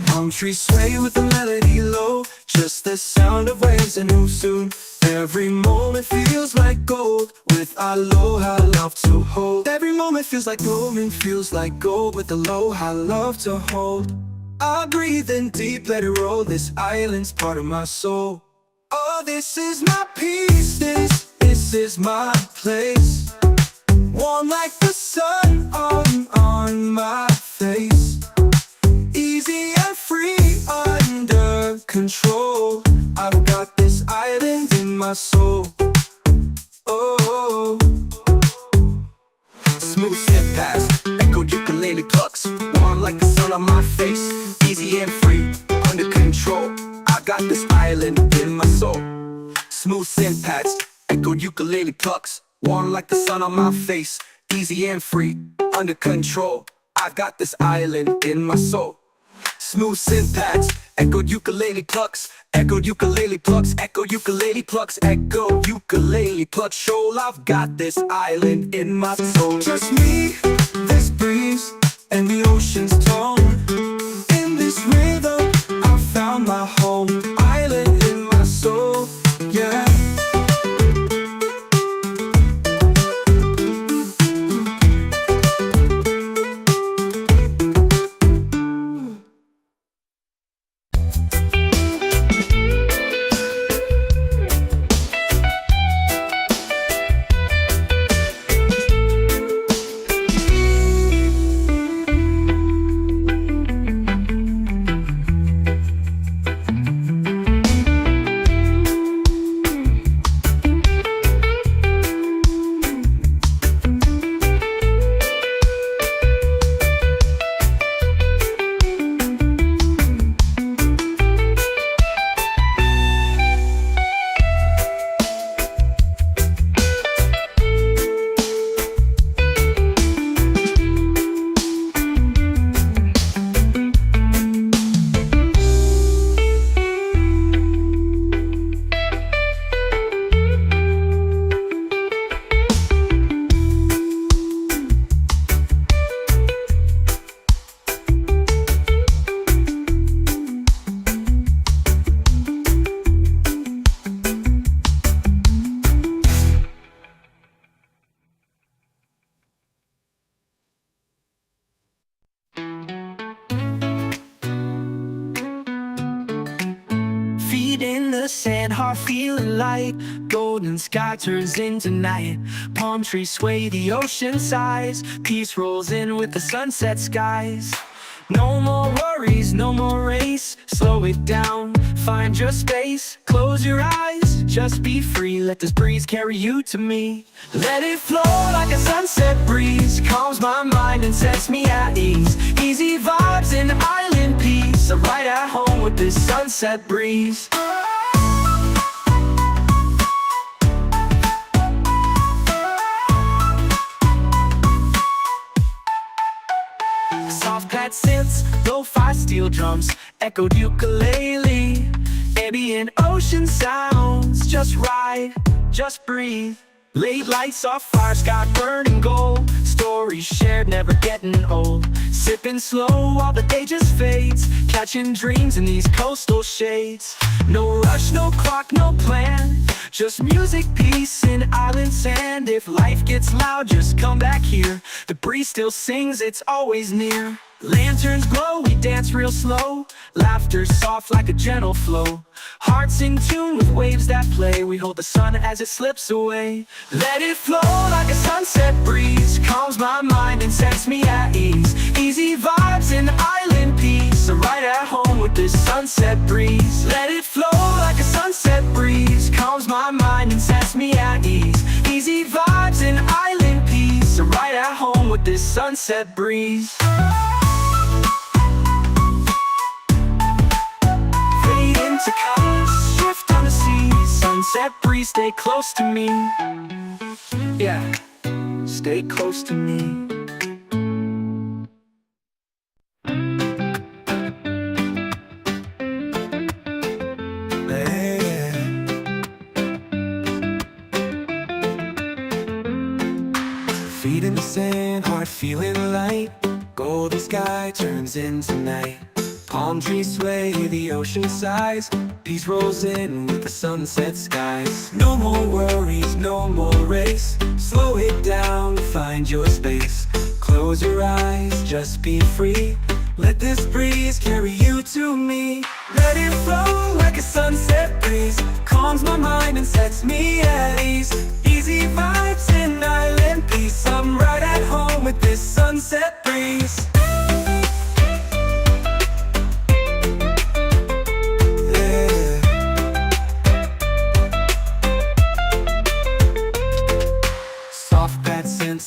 Palm trees sway with the melody low. Just the sound of waves and who soon. Every moment feels like gold, with aloha love to hold. Every moment feels like golden, feels like gold, with aloha love to hold. I breathe in deep, let it roll. This island's part of my soul. Oh, this is my peace, this is my place. Warm like the sun on my face. Easy and free, under control. I've got this island in my soul. Oh, smooth step past, echoed ukulele plucks. Warm like the sun on my face. Easy and free, under control. I got this island in my soul. Smooth synth pads, echoed ukulele plucks. Warm like the sun on my face. Easy and free, under control. I got this island in my soul. Smooth synth pads, echoed ukulele plucks. Echoed ukulele plucks, echoed ukulele plucks, echoed ukulele plucks. Shoal, I've got this island in my soul. Just me, this breeze, and the ocean's tone. In this rhythm, I found my home. Island in my soul, yeah. heart feeling light. Golden sky turns into night. Palm trees sway, the ocean sighs. Peace rolls in with the sunset skies. No more worries, no more race. Slow it down, find your space. Close your eyes, just be free. Let this breeze carry you to me. Let it flow like a sunset breeze. Calms my mind and sets me at ease. Easy vibes and island peace. I'm right at home with this sunset breeze. Soft pad synths, lo-fi steel drums, echoed ukulele. Ambient ocean sounds, just ride, just breathe. Late lights off fire, sky burning gold. Stories shared, never getting old. Sipping slow while the day just fades. Catching dreams in these coastal shades. No rush, no clock, no plan. Just music, peace, and island sand. If life gets loud, just come back here. The breeze still sings, it's always near. Lanterns glow, we dance real slow. Laughter soft like a gentle flow. Hearts in tune with waves that play. We hold the sun as it slips away. Let it flow like a sunset breeze. Calms my mind and sets me at ease. Easy vibes and island peace. I'm right at home with this sunset breeze. Let it flow like a sunset breeze. Calms my mind and sets me at ease. Easy vibes and island peace. I'm right at home with this sunset breeze. To colors, drift on the sea. Sunset breeze, stay close to me. Yeah, stay close to me. Feet in the sand, heart feeling light. Golden sky turns into night. Palm trees sway, the ocean sighs. Peace rolls in with the sunset skies. No more worries, no more race. Slow it down, find your space. Close your eyes, just be free. Let this breeze carry you to me. Let it flow like a sunset breeze. Calms my mind and sets me at ease. Easy vibes and island peace. I'm right at home with this sunset breeze.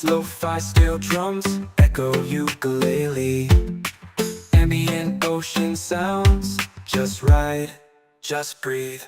Lo-fi steel drums, echo ukulele. Ambient ocean sounds, just ride, just breathe.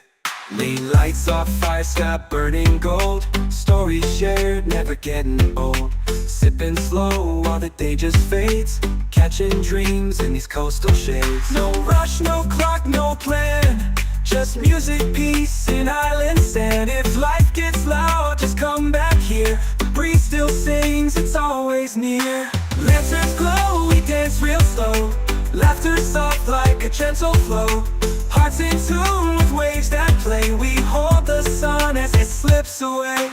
Lane lights off fire, sky burning gold. Stories shared, never getting old. Sipping slow while the day just fades. Catching dreams in these coastal shades. No rush, no clock, no plan. Just music, peace, and island sand. If life gets loud, just come back here. The breeze still sings, it's always near. Lanterns glow, we dance real slow. Laughter soft like a gentle flow. Hearts in tune with waves that play. We hold the sun as it slips away.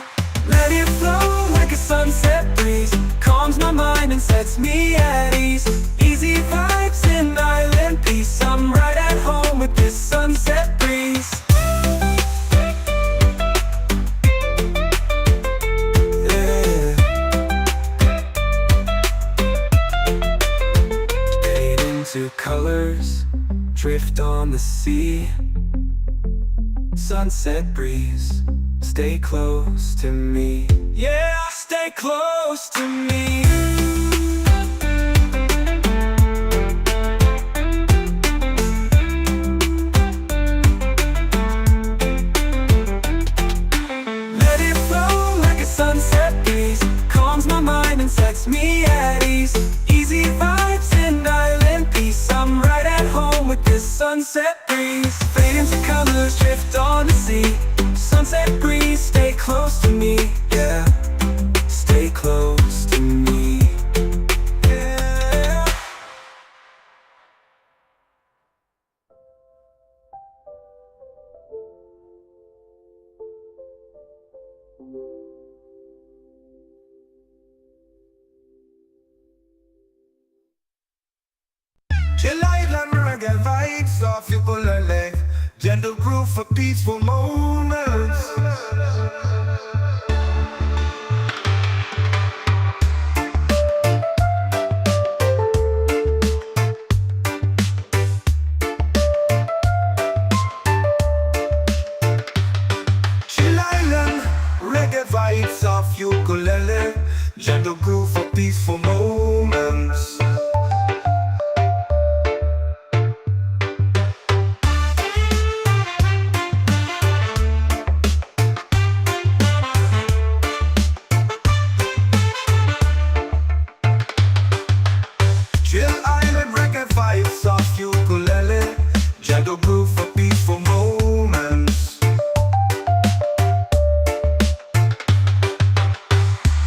Let it flow like a sunset breeze. Calms my mind and sets me at ease. Easy vibes and island peace. I'm right at home with this sunset breeze. Yeah. Fade into colors, drift on the sea. Sunset breeze, stay close to me. Yeah, stay close to me. Let it flow like a sunset breeze. Calms my mind and sets me at ease. Easy vibes and island peace. I'm right at home with this sunset breeze. Fade into colors, drift on the sea. Sunset breeze, stay close to me. Yeah, stay close to me. Yeah. Chill island reggae vibes off you pull a leg. gentle groove for peaceful moments. Chill Island, reggae vibes of ukulele, gentle groove for peaceful moments. Chill Island, reggae vibes of ukulele, gentle groove for peaceful moments.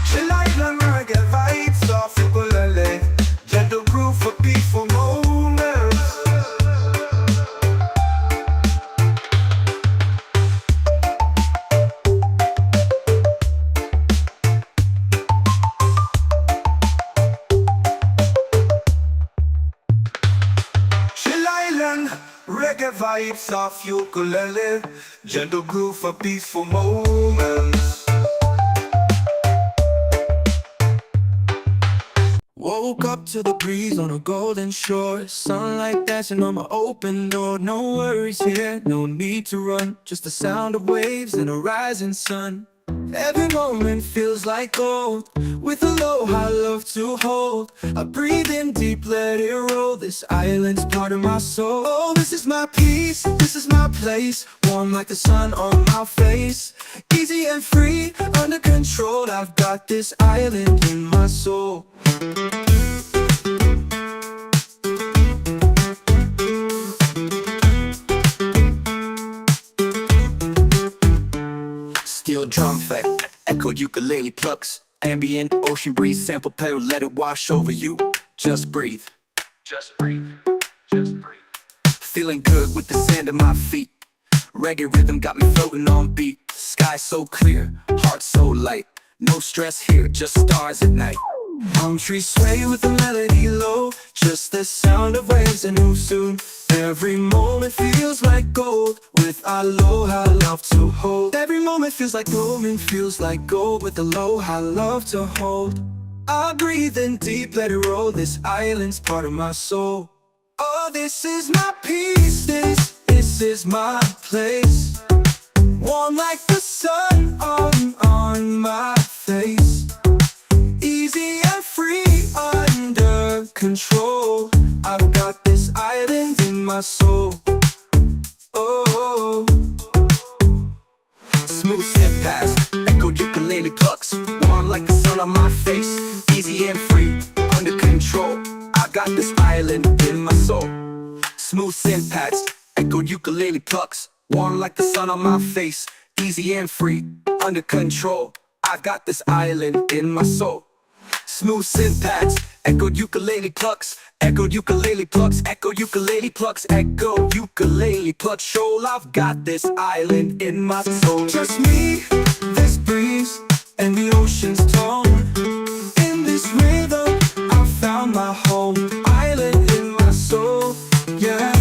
Chill Island, reggae vibes of ukulele, gentle groove for peaceful moments. Chill Island, reggae vibes of ukulele, gentle groove for peaceful moments. Woke up to the breeze on a golden shore, sunlight dancing on my open door. No worries here, no need to run, just the sound of waves and a rising sun. Every moment feels like gold, with aloha love to hold. I breathe in deep, let it roll, this island's part of my soul. Oh, this is my peace, this is my place, warm like the sun on my face. Easy and free, under control, I've got this island in my soul. Steel drum effect, echoed ukulele plucks, ambient ocean breeze, sample pedal, let it wash over you. Just breathe, just breathe, just breathe. Feeling good with the sand at my feet, reggae rhythm got me floating on beat. Sky so clear, heart so light, no stress here, just stars at night. Palm trees sway with the melody low, just the sound of waves and who soon. Every moment feels like gold, with aloha love to hold. Every moment feels like feels like gold, with aloha love to hold. I breathe in deep, let it roll, this island's part of my soul. Oh, this is my peace, this is my place, warm like the sun on my face. Easy and free, under control, I've got this island in my soul. Oh, smooth step past, echoed ukulele plucks, warm like the sun on my face. Easy and free, under control, I got this island in my soul. Smooth syntax, echoed ukulele plucks, warm like the sun on my face. Easy and free, under control, I've got this island in my soul. Smooth syntax, echoed ukulele plucks, echoed ukulele plucks, echoed ukulele plucks, echoed ukulele plucks. Shoal, I've got this island in my soul. Just me, this breeze, and the ocean's tone. In this rhythm, I found my home. Island in my soul, yeah.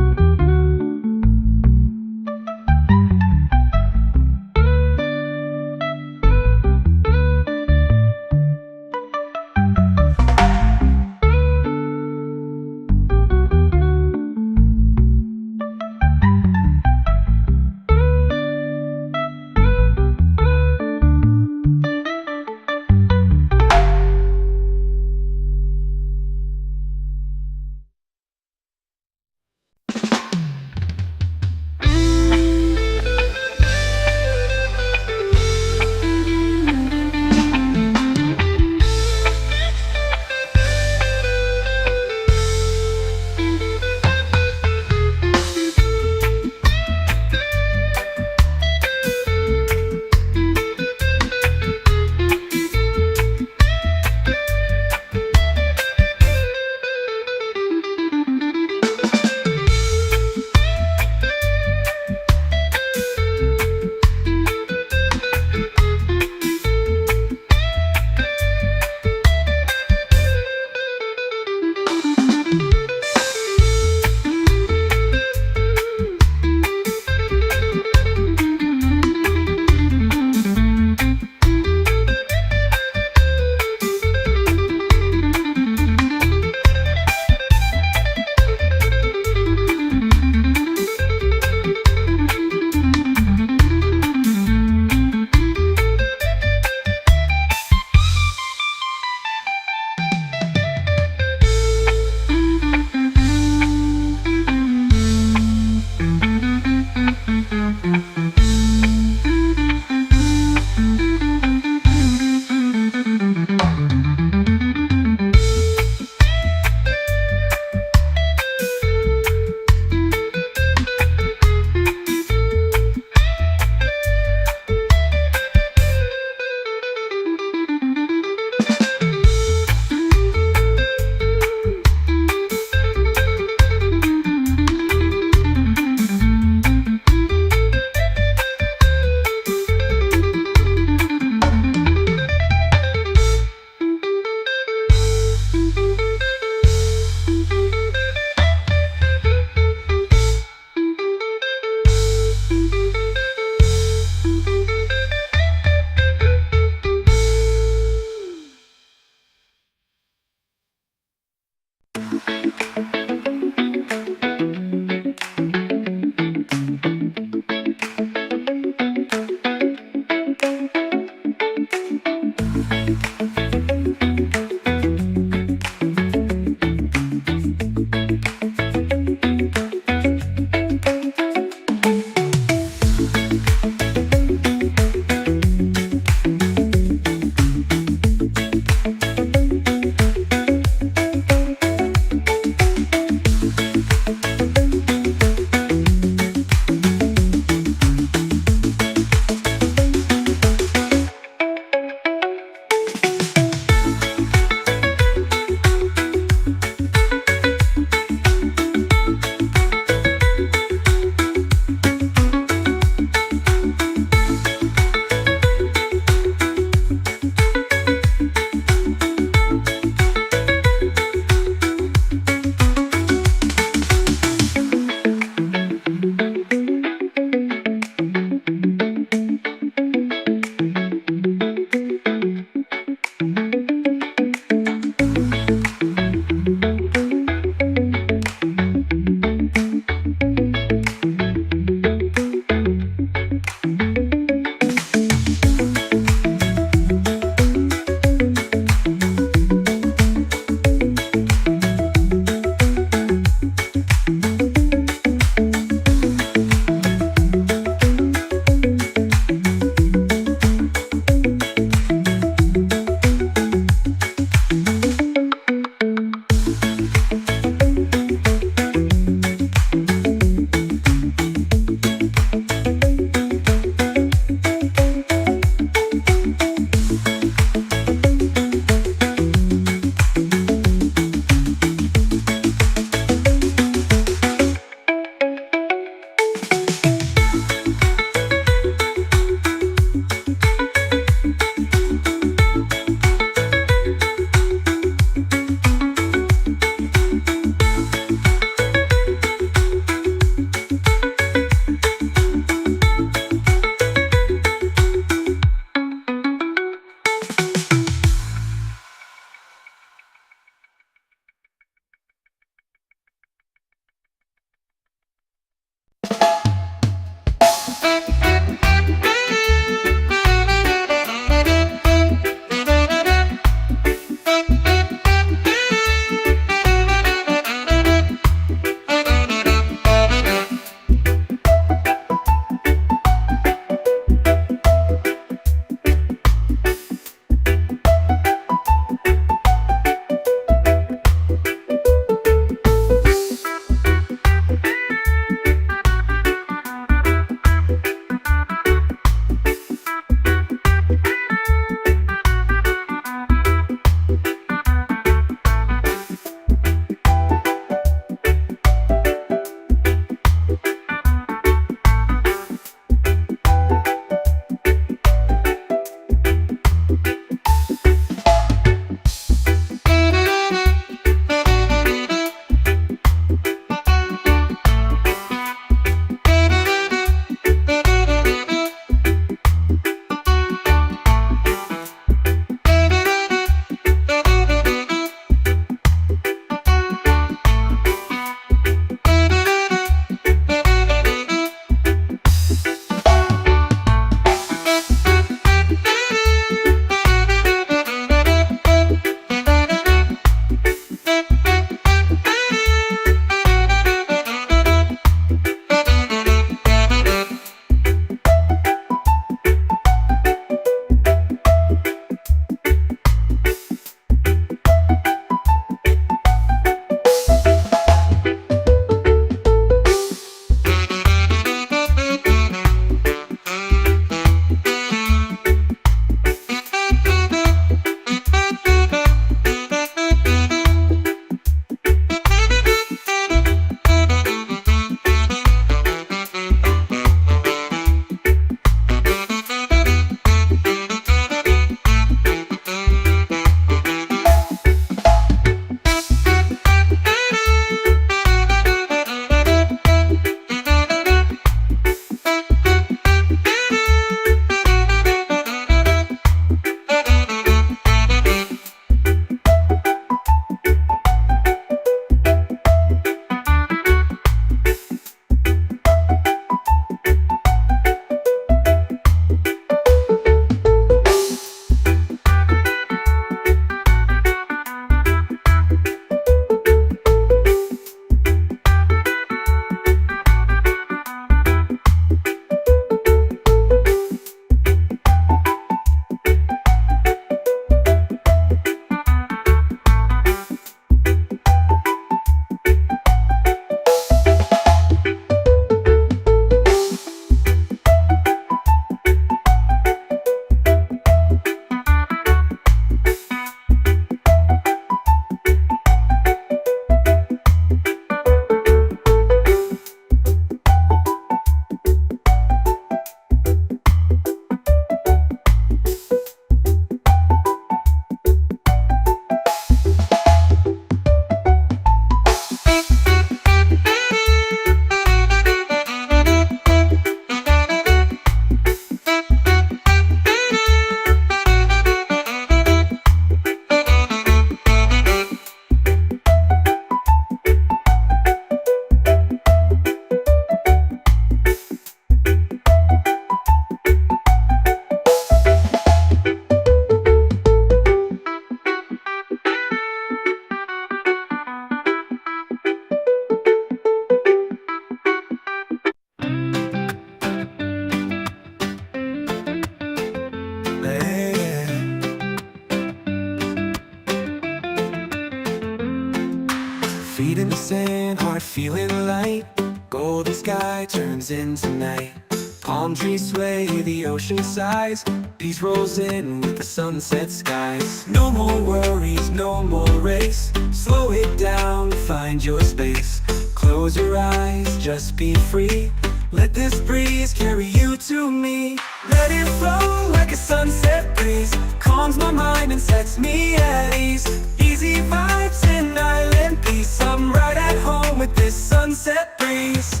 golden light. Golden sky turns into night. Palm trees sway, the ocean sighs. Peace rolls in with the sunset skies. No more worries, no more race. Slow it down, find your space. Close your eyes, just be free. Let this breeze carry you to me. Let it flow like a sunset breeze. Calms my mind and sets me at ease. Easy vibes and island peace. I'm right at home with this sunset breeze.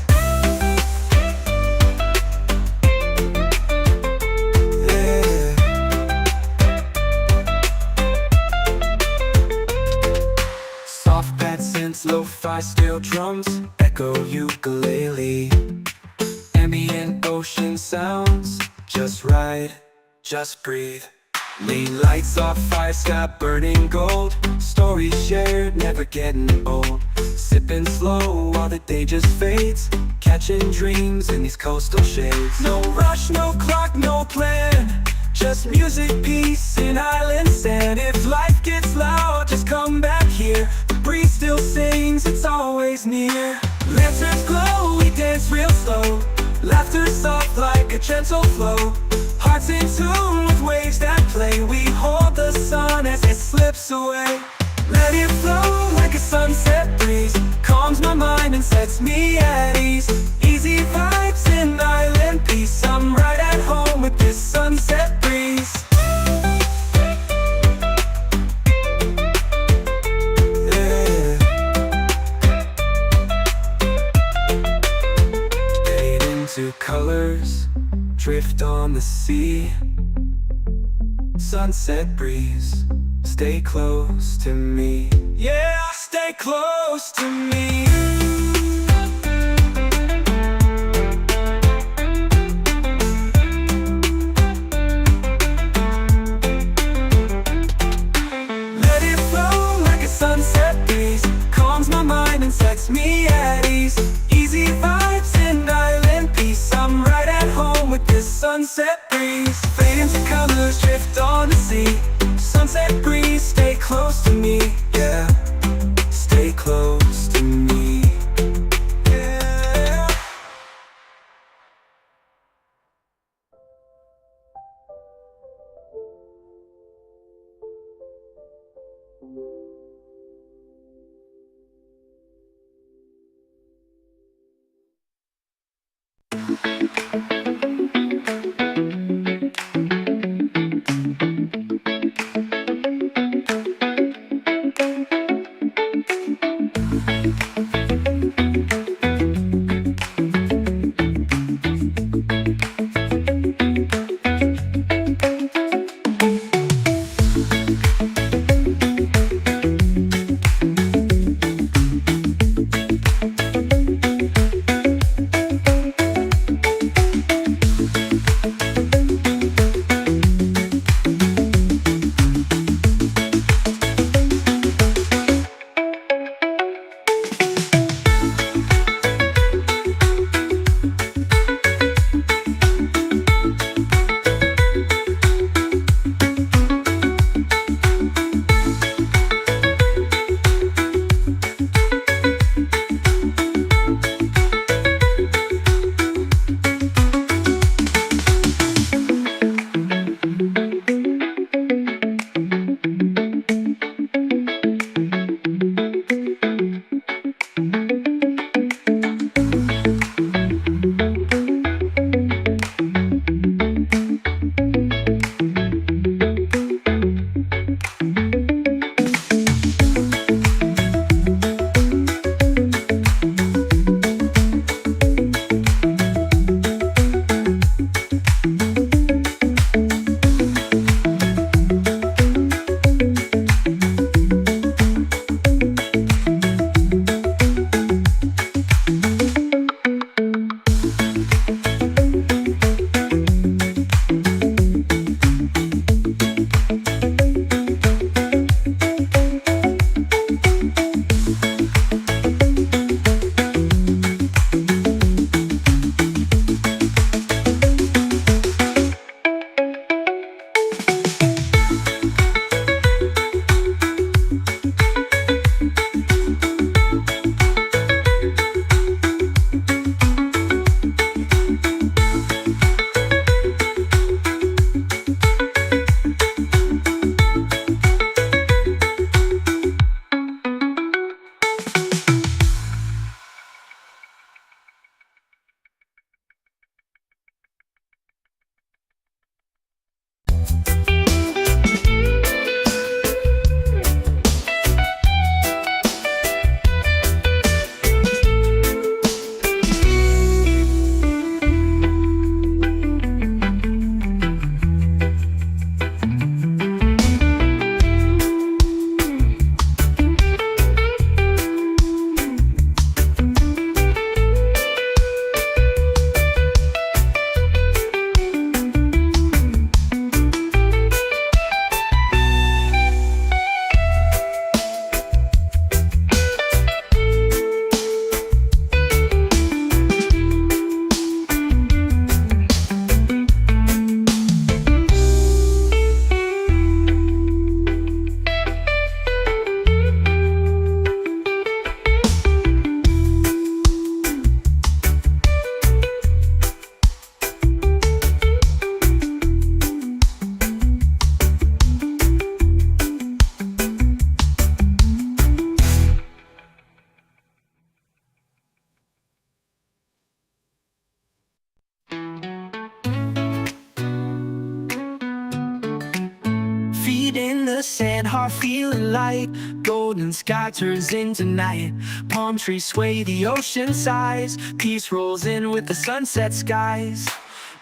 Yeah. Soft pad synths, lo-fi steel drums, echo ukulele. Ambient ocean sounds, just ride, just breathe. Lean lights off, fire sky burning gold. Stories shared, never getting old. Sipping slow while the day just fades. Catching dreams in these coastal shades. No rush, no clock, no plan. Just music, peace, and island sand. If life gets loud, just come back here. The breeze still sings, it's always near. Lanterns glow, we dance real slow. Laughter soft like a gentle flow. Hearts in tune with waves that play. We hold the sun as it slips away. Let it flow like a sunset breeze. Calms my mind and sets me at ease. Easy vibes and island peace. I'm right at home with this sunset breeze. Yeah. Fade into colors, drift on the sea. Sunset breeze, stay close to me. Yeah, stay close to me. Let it flow like a sunset breeze. Calms my mind and sets me at ease. Easy vibes and island peace. I'm right at home with this sunset breeze. Fade into colors, drift on the sea. Sunset breeze, stay close to me, yeah. Stay close to me. the sand, heart feeling light. Golden sky turns into night. Palm trees sway, the ocean sighs. Peace rolls in with the sunset skies.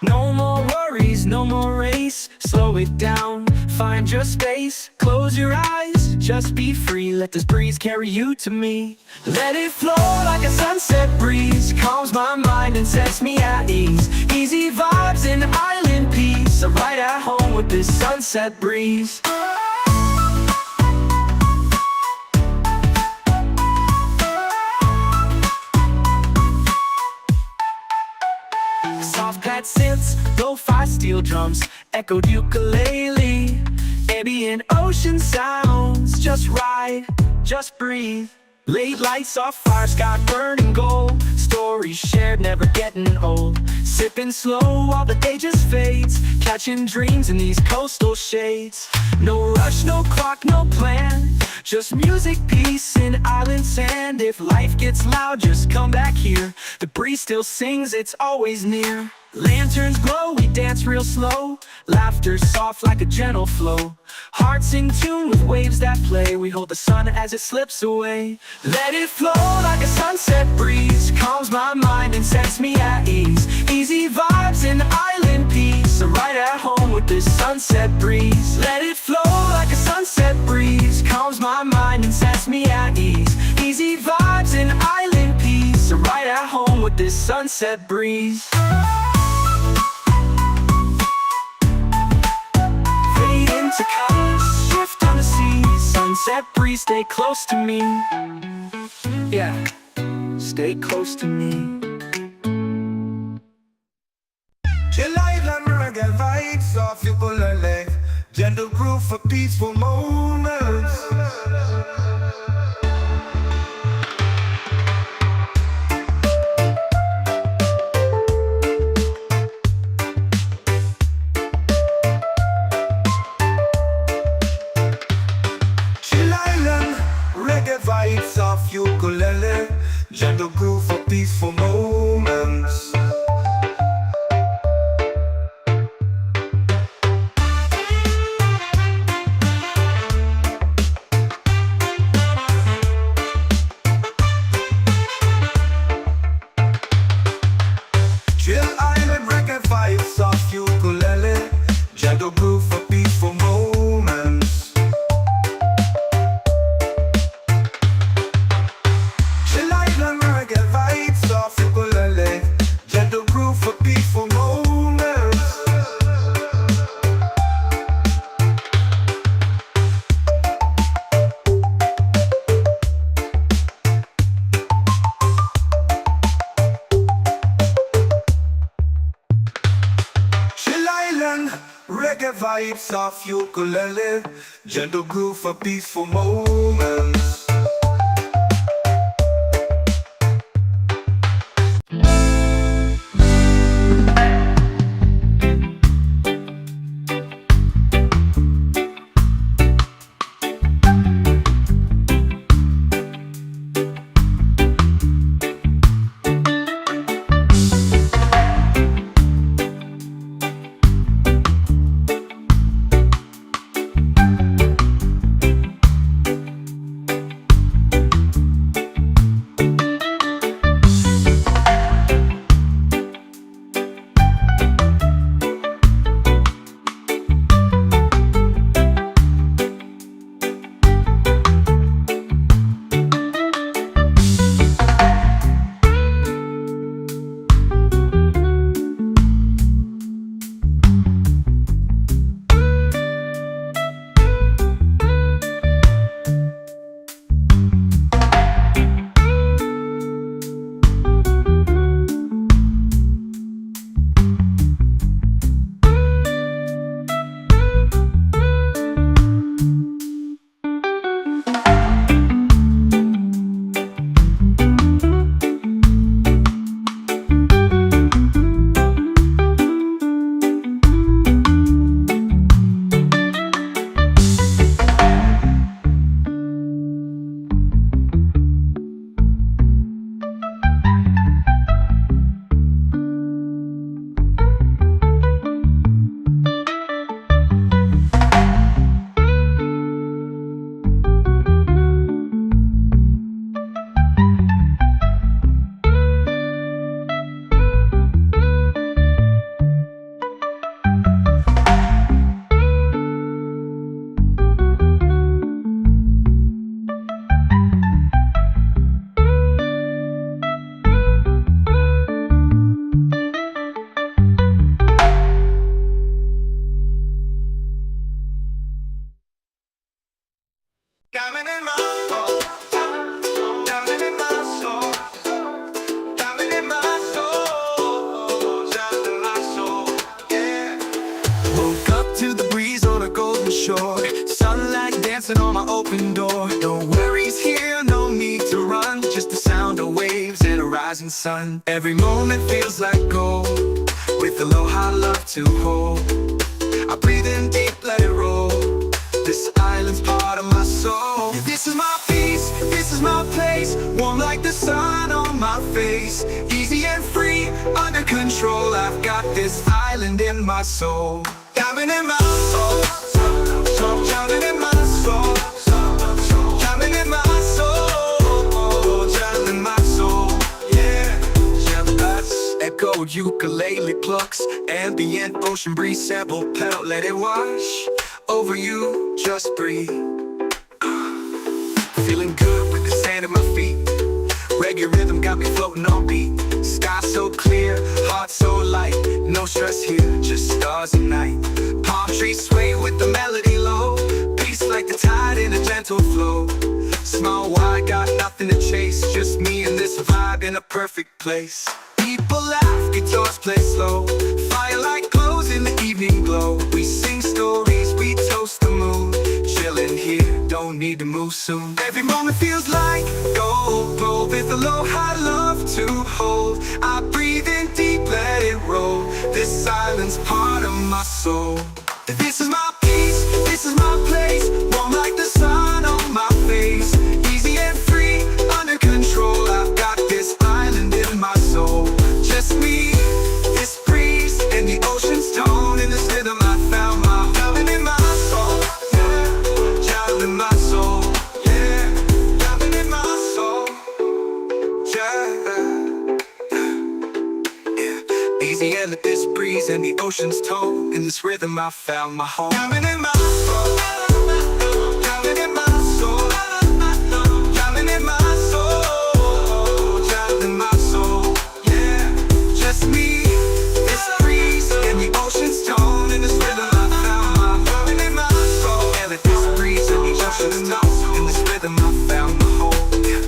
No more worries, no more race. Slow it down, find your space. Close your eyes, just be free. Let this breeze carry you to me. Let it flow like a sunset breeze. Calms my mind and sets me at ease. Easy vibes and island peace. I'm right at home with this sunset breeze. Soft pad synths, lo-fi steel drums, echoed ukulele. Ambient ocean sounds, just ride, just breathe. Late lights off fire, sky burning gold. Stories shared, never getting old. Sipping slow while the day just fades. Catching dreams in these coastal shades. No rush, no clock, no plan. Just music, peace, and island sand. If life gets loud, just come back here. The breeze still sings, it's always near. Lanterns glow, we dance real slow. Laughter soft like a gentle flow. Hearts in tune with waves that play. We hold the sun as it slips away. Let it flow like a sunset breeze. Calms my mind and sets me at ease. Easy vibes and island peace. I'm right at home with this sunset breeze. Let it flow like a sunset breeze. Calms my mind and sets me at ease. Easy vibes and island peace. I'm right at home with this sunset breeze. To colors, shift on the sea. Sunset breeze, stay close to me. Yeah, stay close to me. Chill island reggae vibes off ukulele. Gentle groove for peaceful moments. Vibes of ukulele, gentle groove for peaceful moments. Chill island reggae vibes of ukulele, gentle groove for peaceful moments. Gentle groove for peaceful moments. Chill island reggae vibes off ukulele. Gentle groove for peaceful moments. shore. Sunlight dancing on my open door. No worries here, no need to run. Just the sound of waves and a rising sun. Every moment feels like gold, with aloha love to hold. I breathe in deep, let it roll. This island's part of my soul. This is my peace, this is my place. Warm like the sun on my face. Easy and free, under control. I've got this island in my soul. Diamond in my soul, diamond in my soul, diamond in my soul, diamond in my soul. Yeah, jealous. Echoed ukulele plucks, ambient ocean breeze sample pedal. Let it wash over you, just breathe. Feeling good with the sand at my feet. Reggae rhythm got me floating on beat. Sky so clear, heart so light. No stress here, just stars at night. Palm trees sway with the melody low. Peace like the tide in a gentle flow. Small wide, got nothing to chase. Just me and this vibe in a perfect place. People laugh, guitars play slow. Firelight glows in the evening glow. We sing stories, we toast the moon. Chilling here, don't need to move soon. Every moment feels like gold, with aloha love to hold. I breathe in deep, let it roll. This island's part of my soul. This is my peace, this is my place. Warm like the sun on my face. Easy and free, under control. I've got this island in my soul. Just me, this breeze, and the ocean's tone. In this rhythm I found my diamond in my soul. Yeah, diamond in my soul. Yeah, diamond in my soul. Yeah. Easy and this breeze and the ocean's tone. In this rhythm I found my home. Diamond in my soul. Diamond in my soul. Diamond in my soul. Diamond in my soul. Yeah, just me, this breeze and the ocean's tone. In this rhythm I found my diamond in my soul. Yeah, this breeze and the ocean's tone. In this rhythm I found my home. Yeah.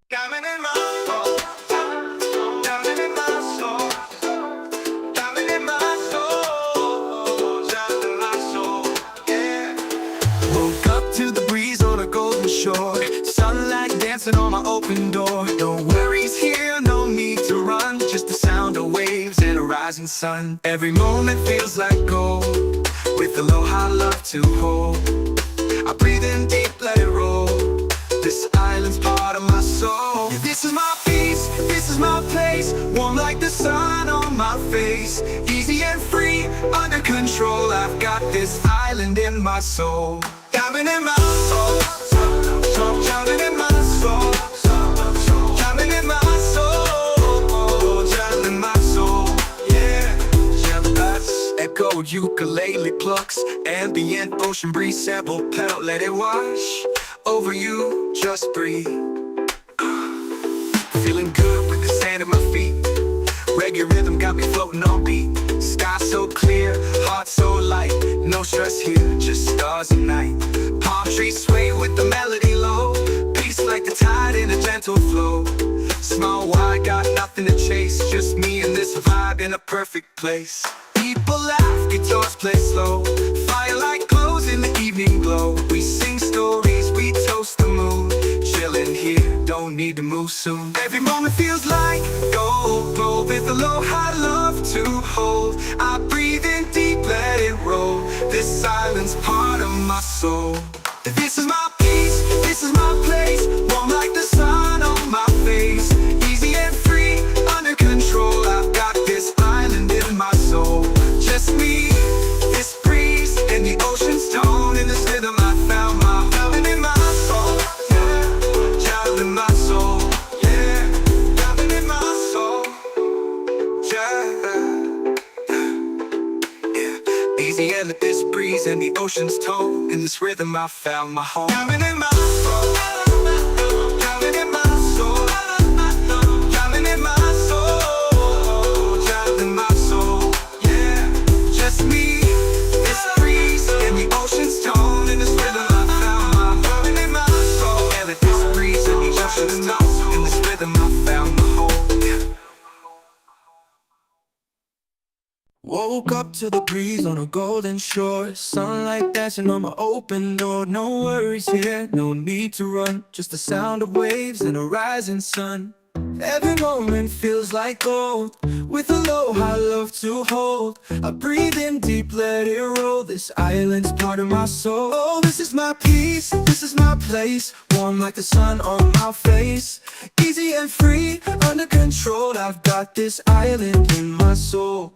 Diamond in my soul, diamond in my soul, diamond in my soul, diamond in my soul, yeah. Woke up to the breeze on a golden shore. Sunlight dancing on my open door. No worries here, no need to run. Just the sound of waves and a rising sun. Every moment feels like gold, with aloha love to hold. I breathe in deep, let it roll. This island's part of my soul. Yeah, this is my peace, this is my place. Warm like the sun on my face. Easy and free, under control. I've got this island in my soul. Diamond in my soul, diamond in my soul, diamond in my soul, diamond in my soul. Yeah, echo ukulele plucks, ambient ocean breeze, sample pedal, let it wash over you, just breathe. Feeling good with the sand at my feet. Reggae rhythm got me floating on beat. Sky so clear, heart so light. No stress here, just stars and night. Palm trees sway with the melody low. Peace like the tide in a gentle flow. Small wide, got nothing to chase. Just me and this vibe in a perfect place. People laugh, guitars play slow. Firelight glows in the evening glow. We sing stories, we toast the moon. Chillin' here, don't need to move soon. Every moment feels like gold. Roll with aloha love to hold. I breathe in deep, let it roll. This silence part of my soul. This is my peace, this is my place. Warm like the sun on my face. Easy and free, under control. I've got this island in my soul. Just me, this breeze, and the ocean's tone. In this rhythm I found my home in my soul. Yeah, child in my soul. Yeah, diamond in my soul. Yeah, easy and this breeze and the ocean's tone. In this rhythm I found my home. Diamond in my soul. Diamond in my soul. Diamond in my soul. Diamond in my soul. Yeah, just me, this breeze and the ocean's tone. In this rhythm I found my home in my soul. And this breeze and the ocean's tone. In this rhythm I found my home. Woke up to the breeze on a golden shore. Sunlight dancing on my open door. No worries here, no need to run. Just the sound of waves and a rising sun. Every moment feels like gold. With aloha love to hold. I breathe in deep, let it roll. This island's part of my soul. Oh, this is my peace, this is my place. Warm like the sun on my face. Easy and free, under control. I've got this island in my soul.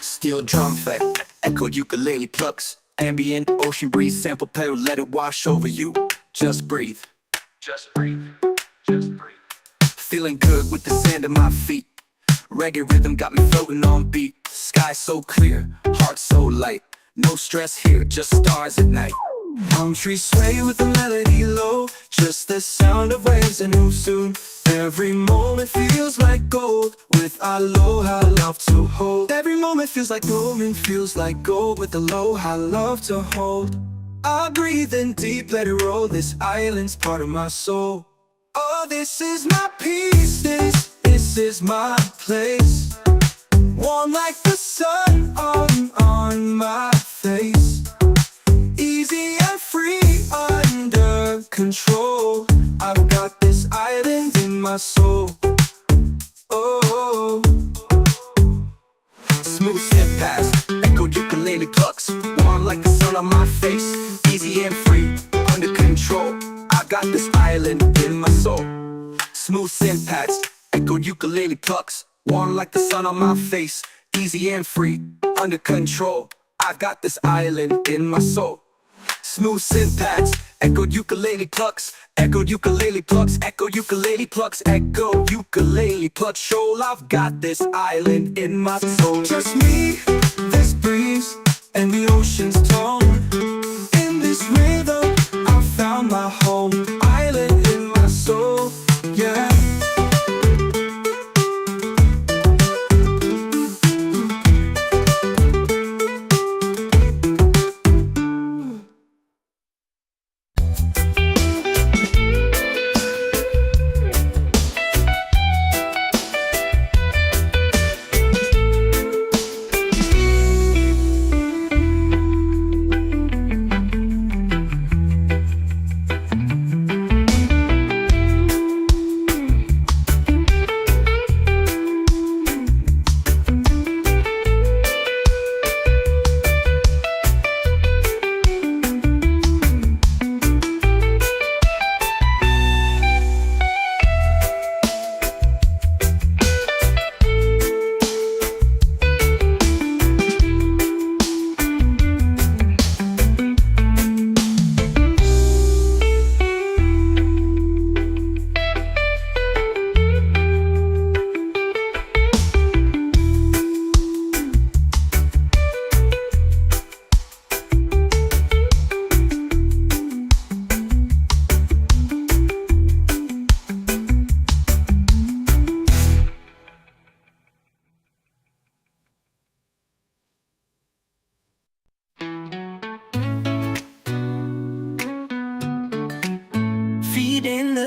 Steel drum effect, echoed ukulele plucks. Ambient ocean breeze, sample pedal, let it wash over you. Just breathe. Just breathe. Just breathe. Feeling good with the sand at my feet. Reggae rhythm got me floating on beat. Sky so clear, heart so light. No stress here, just stars at night. Palm trees sway with the melody low. Just the sound of waves and who soon. Every moment feels like gold. With aloha love to hold. Every moment feels like golden, feels like gold. With aloha love to hold. I breathe in deep, let it roll. This island's part of my soul. Oh, this is my peace, this is my place. Warm like the sun on my face. Easy and free, under control. I've got this island in my soul. Oh, smooth step past, echoed ukulele plucks. Warm like the sun on my face. Easy and free, under control. I've got this island in my soul. Smooth synth pads, echoed ukulele plucks. Warm like the sun on my face. Easy and free, under control. I've got this island in my soul. Smooth synth pads, echoed ukulele plucks. Echoed ukulele plucks, echoed ukulele plucks. Echoed ukulele plucks. Shoal, I've got this island in my soul. Just me, this breeze, and the ocean's tone. In this rhythm, I found my home. Island in my soul, yeah.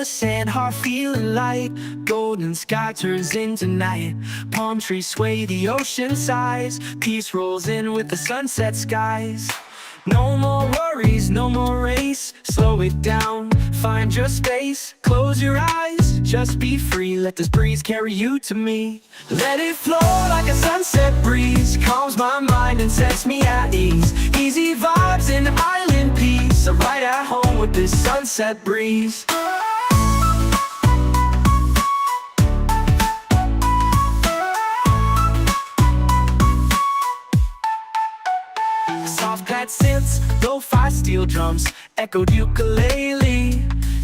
the sand, heart feeling light. Golden sky turns into night. Palm trees sway, the ocean sighs. Peace rolls in with the sunset skies. No more worries, no more race. Slow it down, find your space. Close your eyes, just be free. Let this breeze carry you to me. Let it flow like a sunset breeze. Calms my mind and sets me at ease. Easy vibes and island peace. I'm right at home with this sunset breeze. Soft pad synths, lo-fi steel drums, echoed ukulele.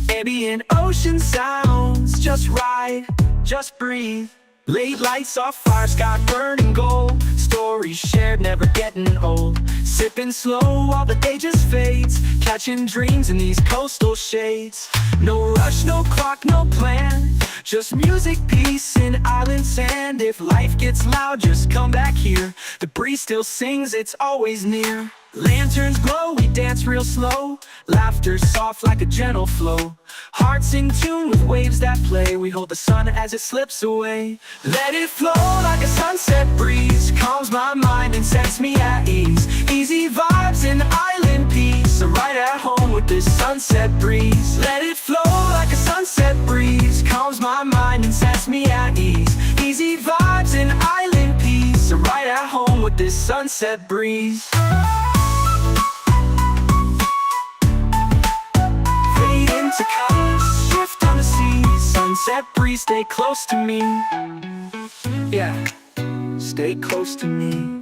Ambient ocean sounds, just ride, just breathe. Late lights off fire, sky burning gold. Stories shared, never getting old. Sipping slow while the day just fades. Catching dreams in these coastal shades. No rush, no clock, no plan. Just music, peace, and island sand. If life gets loud, just come back here. The breeze still sings, it's always near. Lanterns glow, we dance real slow. Laughter soft like a gentle flow. Hearts in tune with waves that play. We hold the sun as it slips away. Let it flow like a sunset breeze. Calms my mind and sets me at ease. Easy vibes and island peace. I'm right at home with this sunset breeze. Let it flow like a sunset breeze. Calms my mind and sets me at ease. Easy vibes and island peace. I'm right at home with this sunset breeze. To colors, shift on the sea. Sunset breeze, stay close to me. Yeah, stay close to me.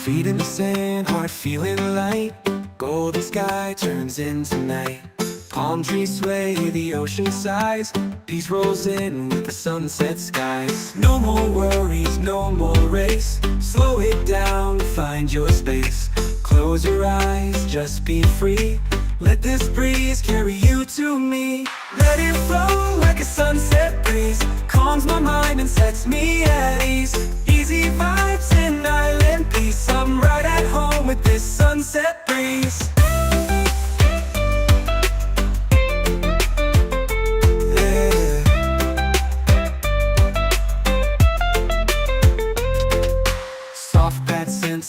Feet in the sand, heart feeling light. Golden sky turns into night. Palm trees sway, the ocean sighs. Peace rolls in with the sunset skies. No more worries, no more race. Slow it down, find your space. Close your eyes, just be free. Let this breeze carry you to me. Let it flow like a sunset breeze. Calms my mind and sets me at ease. Easy vibes and island peace. I'm right at home with this sunset breeze.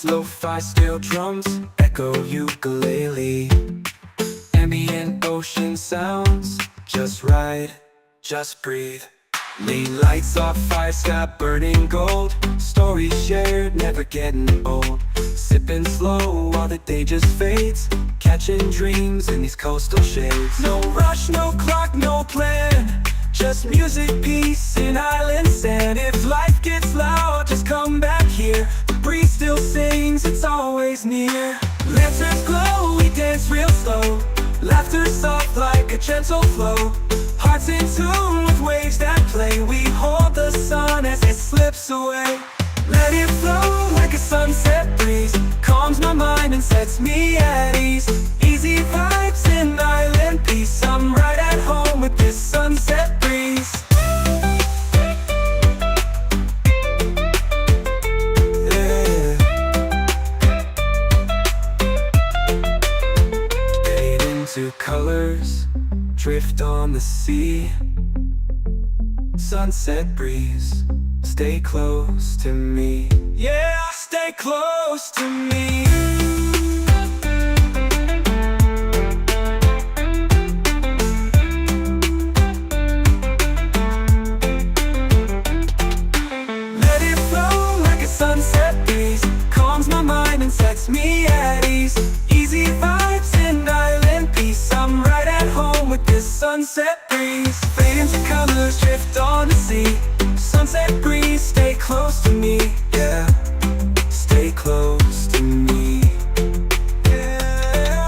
Lo-fi steel drums, echo ukulele. Ambient ocean sounds, just ride, just breathe. Lean lights off fire, sky burning gold. Stories shared, never getting old. Sipping slow while the day just fades. Catching dreams in these coastal shades. No rush, no clock, no plan. Just music, peace, and island sand. If life gets loud, just come back here. The breeze still sings, it's always near. Lanterns glow, we dance real slow. Laughter soft like a gentle flow. Hearts in tune with waves that play. We hold the sun as it slips away. Let it flow like a sunset breeze. Calms my mind and sets me at ease. Easy vibes and island peace. I'm right at home with this sunset breeze. Yeah. Fade into colors, drift on the sea. Sunset breeze, stay close to me. Yeah, stay close to me. Let it flow like a sunset breeze. Calms my mind and sets me at ease. Easy vibes and island peace. I'm right at home with this sunset breeze. Fade into colors, drift on the sea. Sunset breeze, stay close to me. Yeah, stay close to me. Yeah.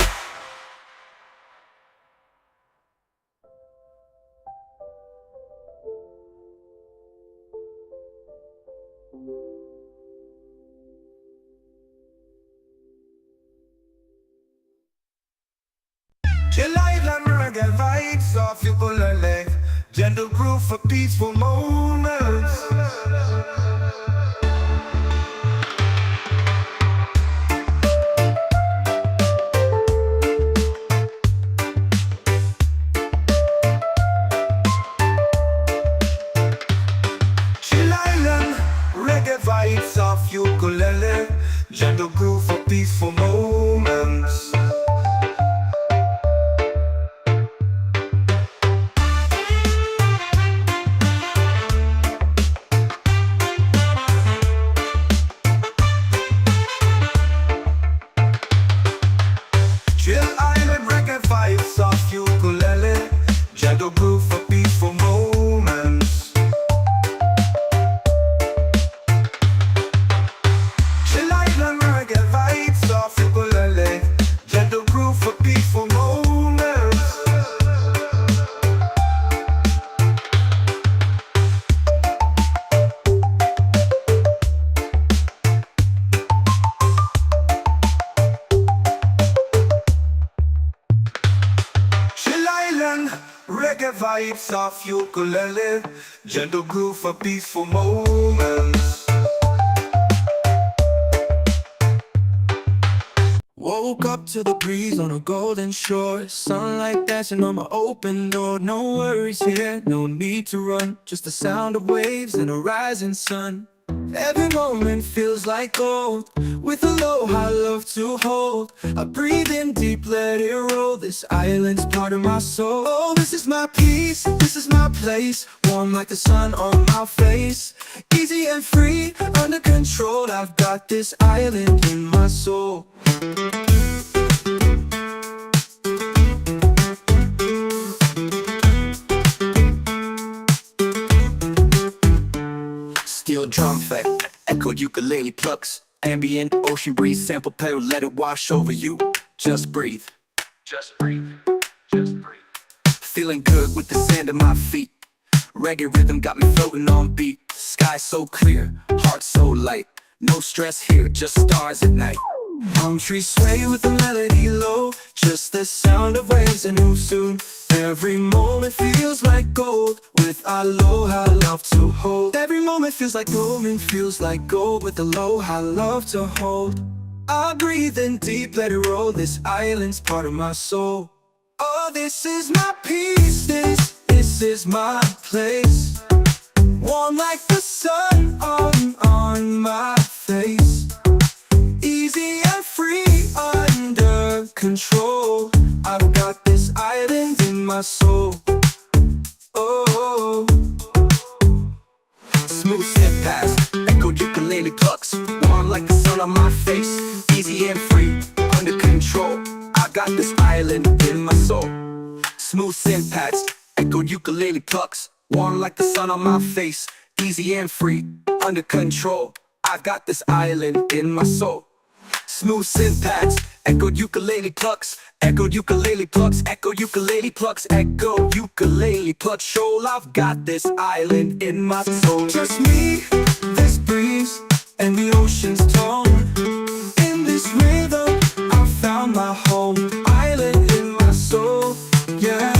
Chill island reggae vibes off you pull a leg. gentle groove for peaceful moments. Chill Island, reggae vibes off ukulele, gentle groove for peaceful moments. Chill Island, reggae vibes off ukulele, gentle groove for peaceful moments. Chill Island, reggae vibes off ukulele, gentle groove for peaceful moments. Chill Island, reggae vibes off ukulele, gentle groove for peaceful moments. Woke up to the breeze on a golden shore, sunlight dancing on my open door. No worries here, no need to run, just the sound of waves and a rising sun. Every moment feels like gold, with a low high love to hold. I breathe in deep, let it roll, this island's part of my soul. Oh, this is my peace, this is my place, warm like the sun on my face. Easy and free, under control, I've got this island in my soul. Steel drum effect, echoed ukulele plucks, ambient ocean breeze, sample pedal, let it wash over you. Just breathe, just breathe, just breathe. Feeling good with the sand at my feet, reggae rhythm got me floating on beat. Sky so clear, heart so light, no stress here, just stars at night. Palm trees sway with the melody low, just the sound of waves and who soon. Every moment feels like gold, with aloha love to hold. Every moment feels like gold and feels like gold, with aloha love to hold. I breathe in deep, let it roll, this island's part of my soul. Oh, this is my peace, this is my place, warm like the sun on my face. Easy and free, under control, I've got this island in my soul. Oh, smooth step past, echoed ukulele plucks, warm like the sun on my face. Easy and free, under control, I got this island in my soul. Smooth synth pads, echoed ukulele plucks, warm like the sun on my face. Easy and free, under control, I've got this island in my soul. Smooth synth pads, echoed ukulele plucks, echoed ukulele plucks, echoed ukulele plucks, echoed ukulele plucks. Shoal, I've got this island in my soul. Just me, this breeze, and the ocean's tone. In this rhythm, I found my home. Island in my soul, yeah.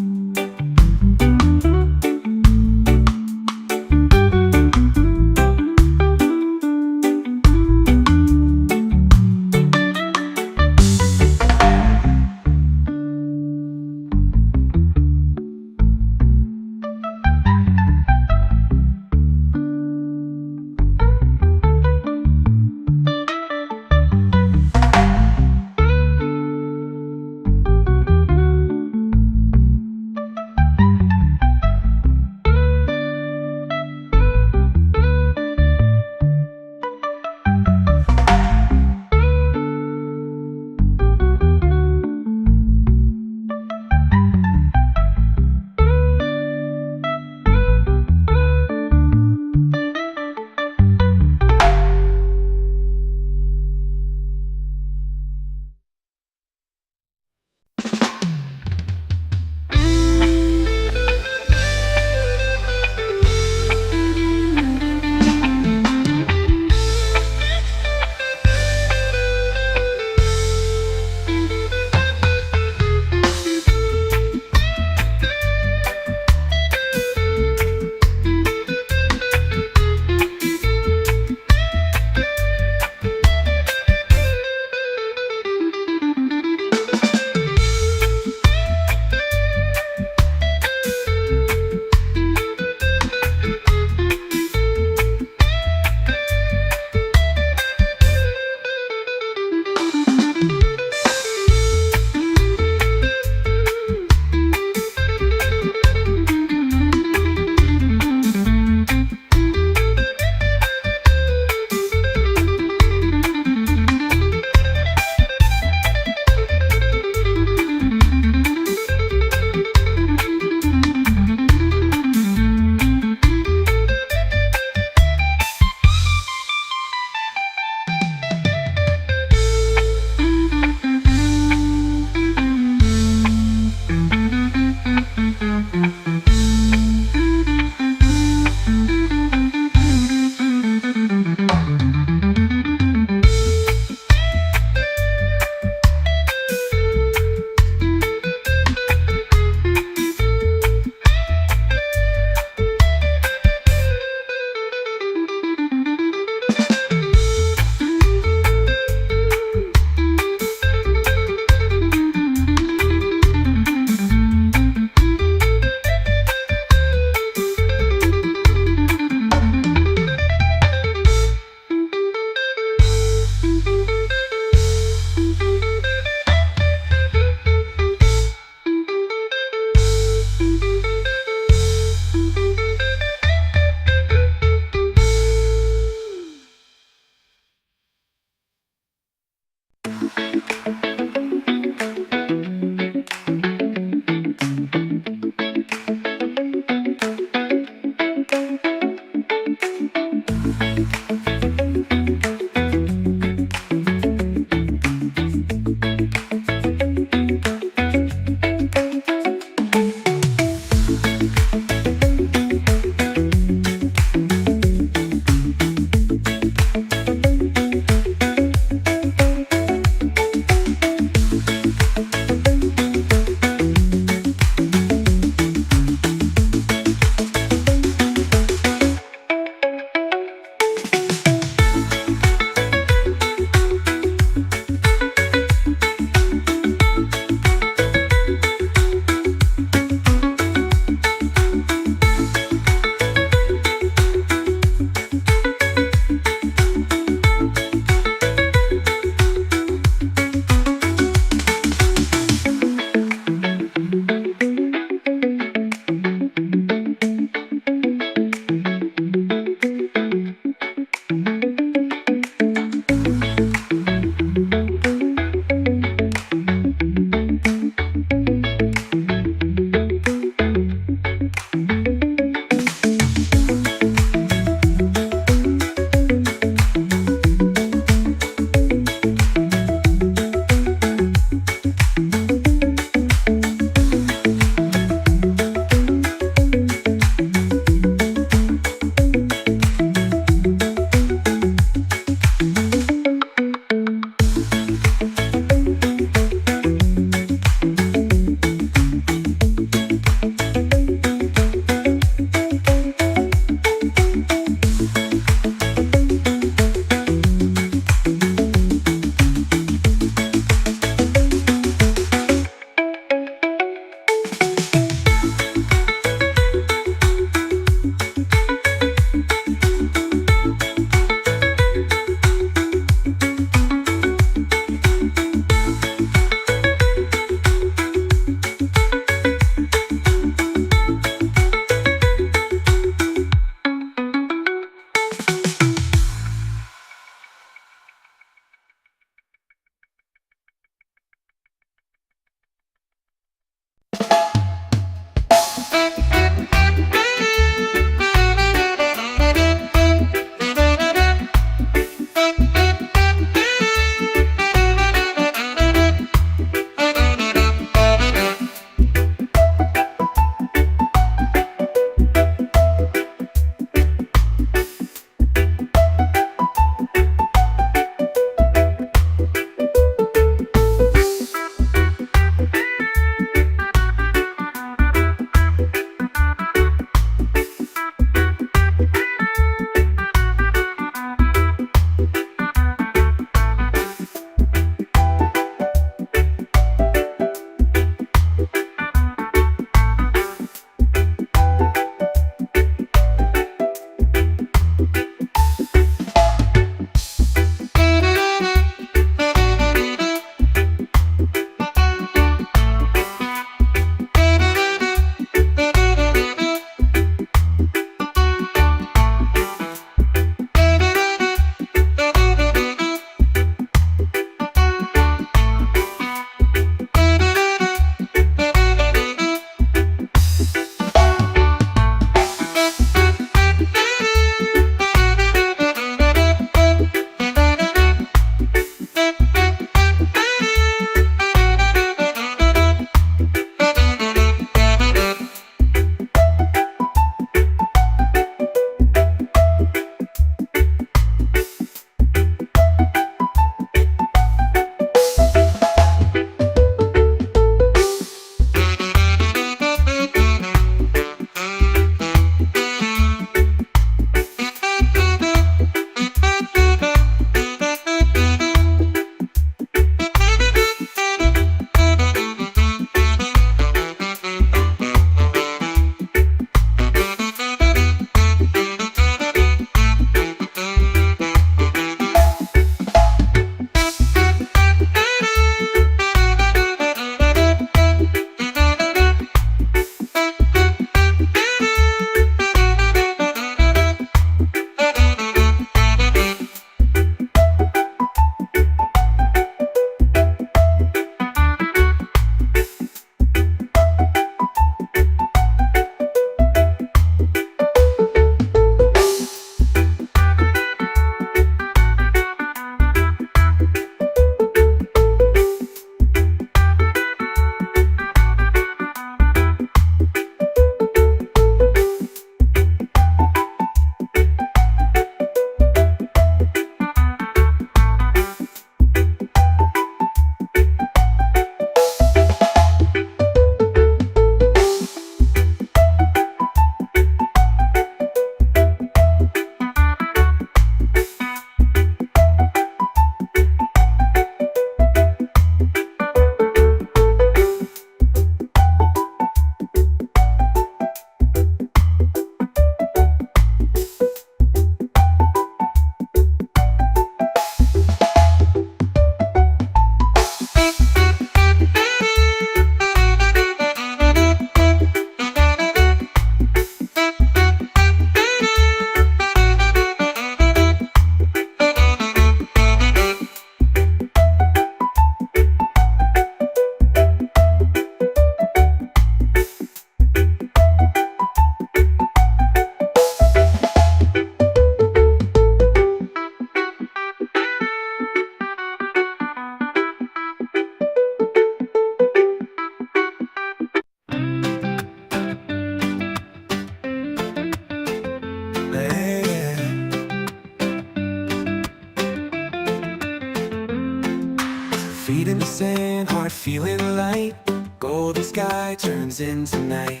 Feet in the sand, heart feeling light. Golden sky turns into night.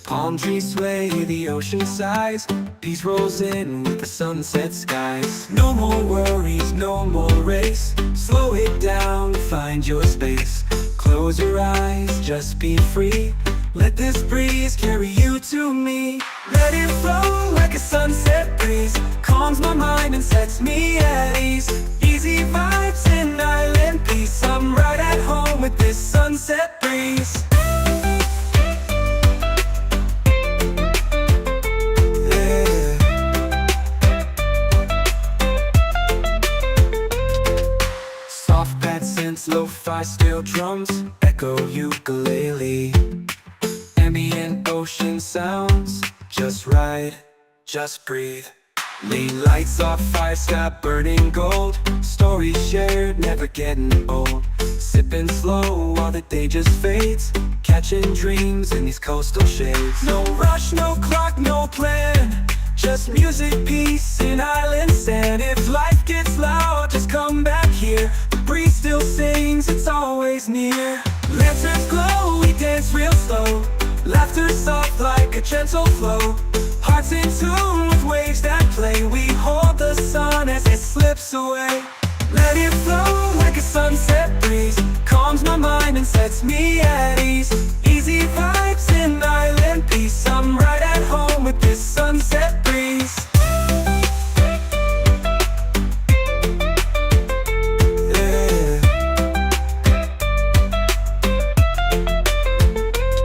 Palm trees sway, the ocean sighs. Peace rolls in with the sunset skies. No more worries, no more race. Slow it down, find your space. Close your eyes, just be free. Let this breeze carry you to me. Let it flow like a sunset breeze. Calms my mind and sets me at ease. Easy vibes in island peace. I'm right at home with this sunset breeze. Soft bad synths, lo-fi steel drums, echo ukulele. Ambient ocean sounds, just ride, just breathe. Lean lights off fire, sky burning gold. Stories shared, never getting old. Sipping slow while the day just fades. Catching dreams in these coastal shades. No rush, no clock, no plan. Just music, peace, and island sand. If life gets loud, just come back here. The breeze still sings, it's always near. Lanterns glow, we dance real slow. Laughter soft like a gentle flow. Hearts in tune with waves that play. We hold the sun as it slips away. Let it flow like a sunset breeze. Calms my mind and sets me at ease. Easy vibes in island peace. I'm right at home with this sunset breeze. Yeah.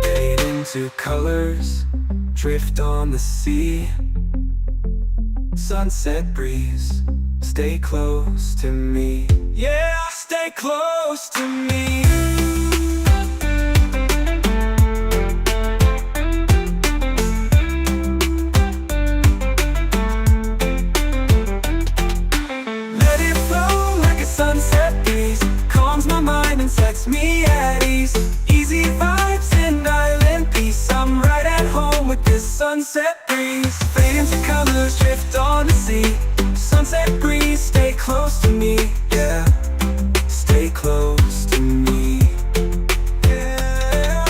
Fade into colors, drift on the sea. Sunset breeze, stay close to me. Yeah, stay close to me. Let it flow like a sunset breeze. Calms my mind and sets me at ease. Easy vibes in island peace. I'm right at home with this sunset breeze. Fade into colors, drift on the sea. Sunset breeze, stay close to me. Yeah, stay close to me. Yeah.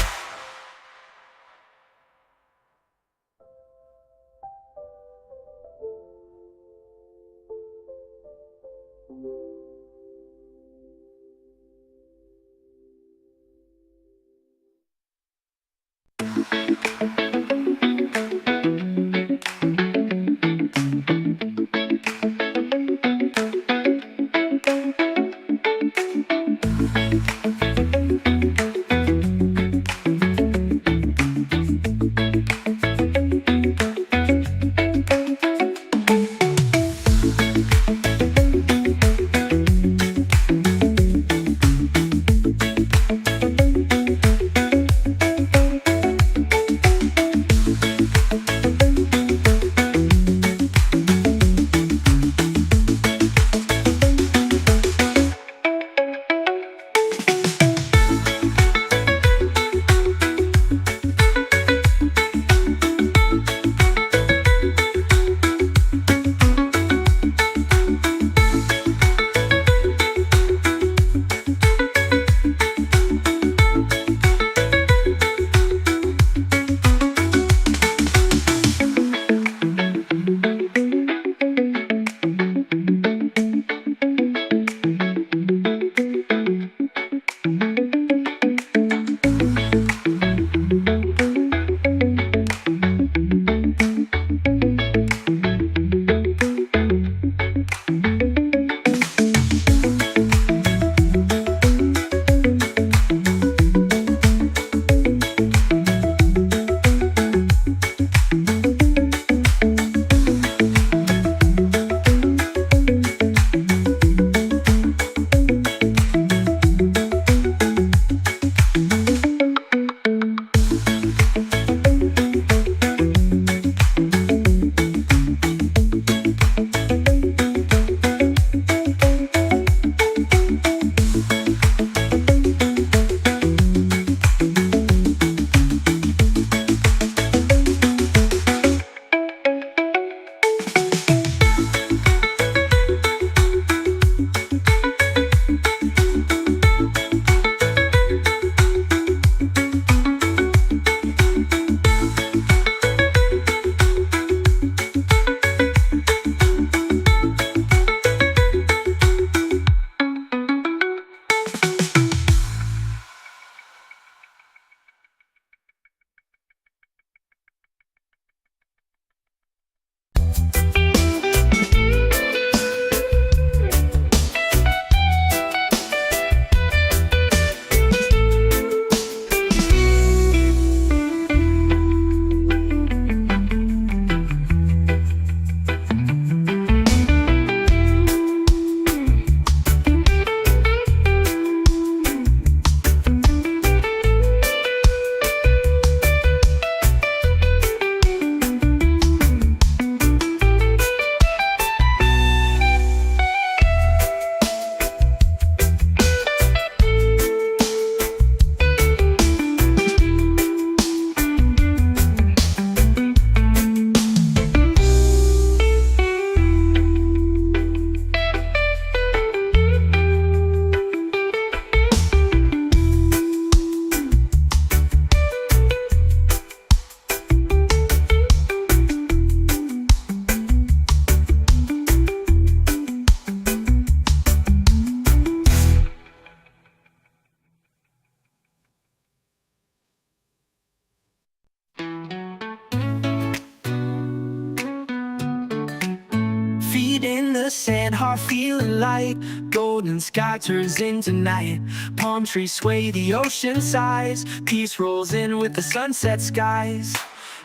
and heart feeling light. Golden sky turns into night. Palm trees sway, the ocean sighs. Peace rolls in with the sunset skies.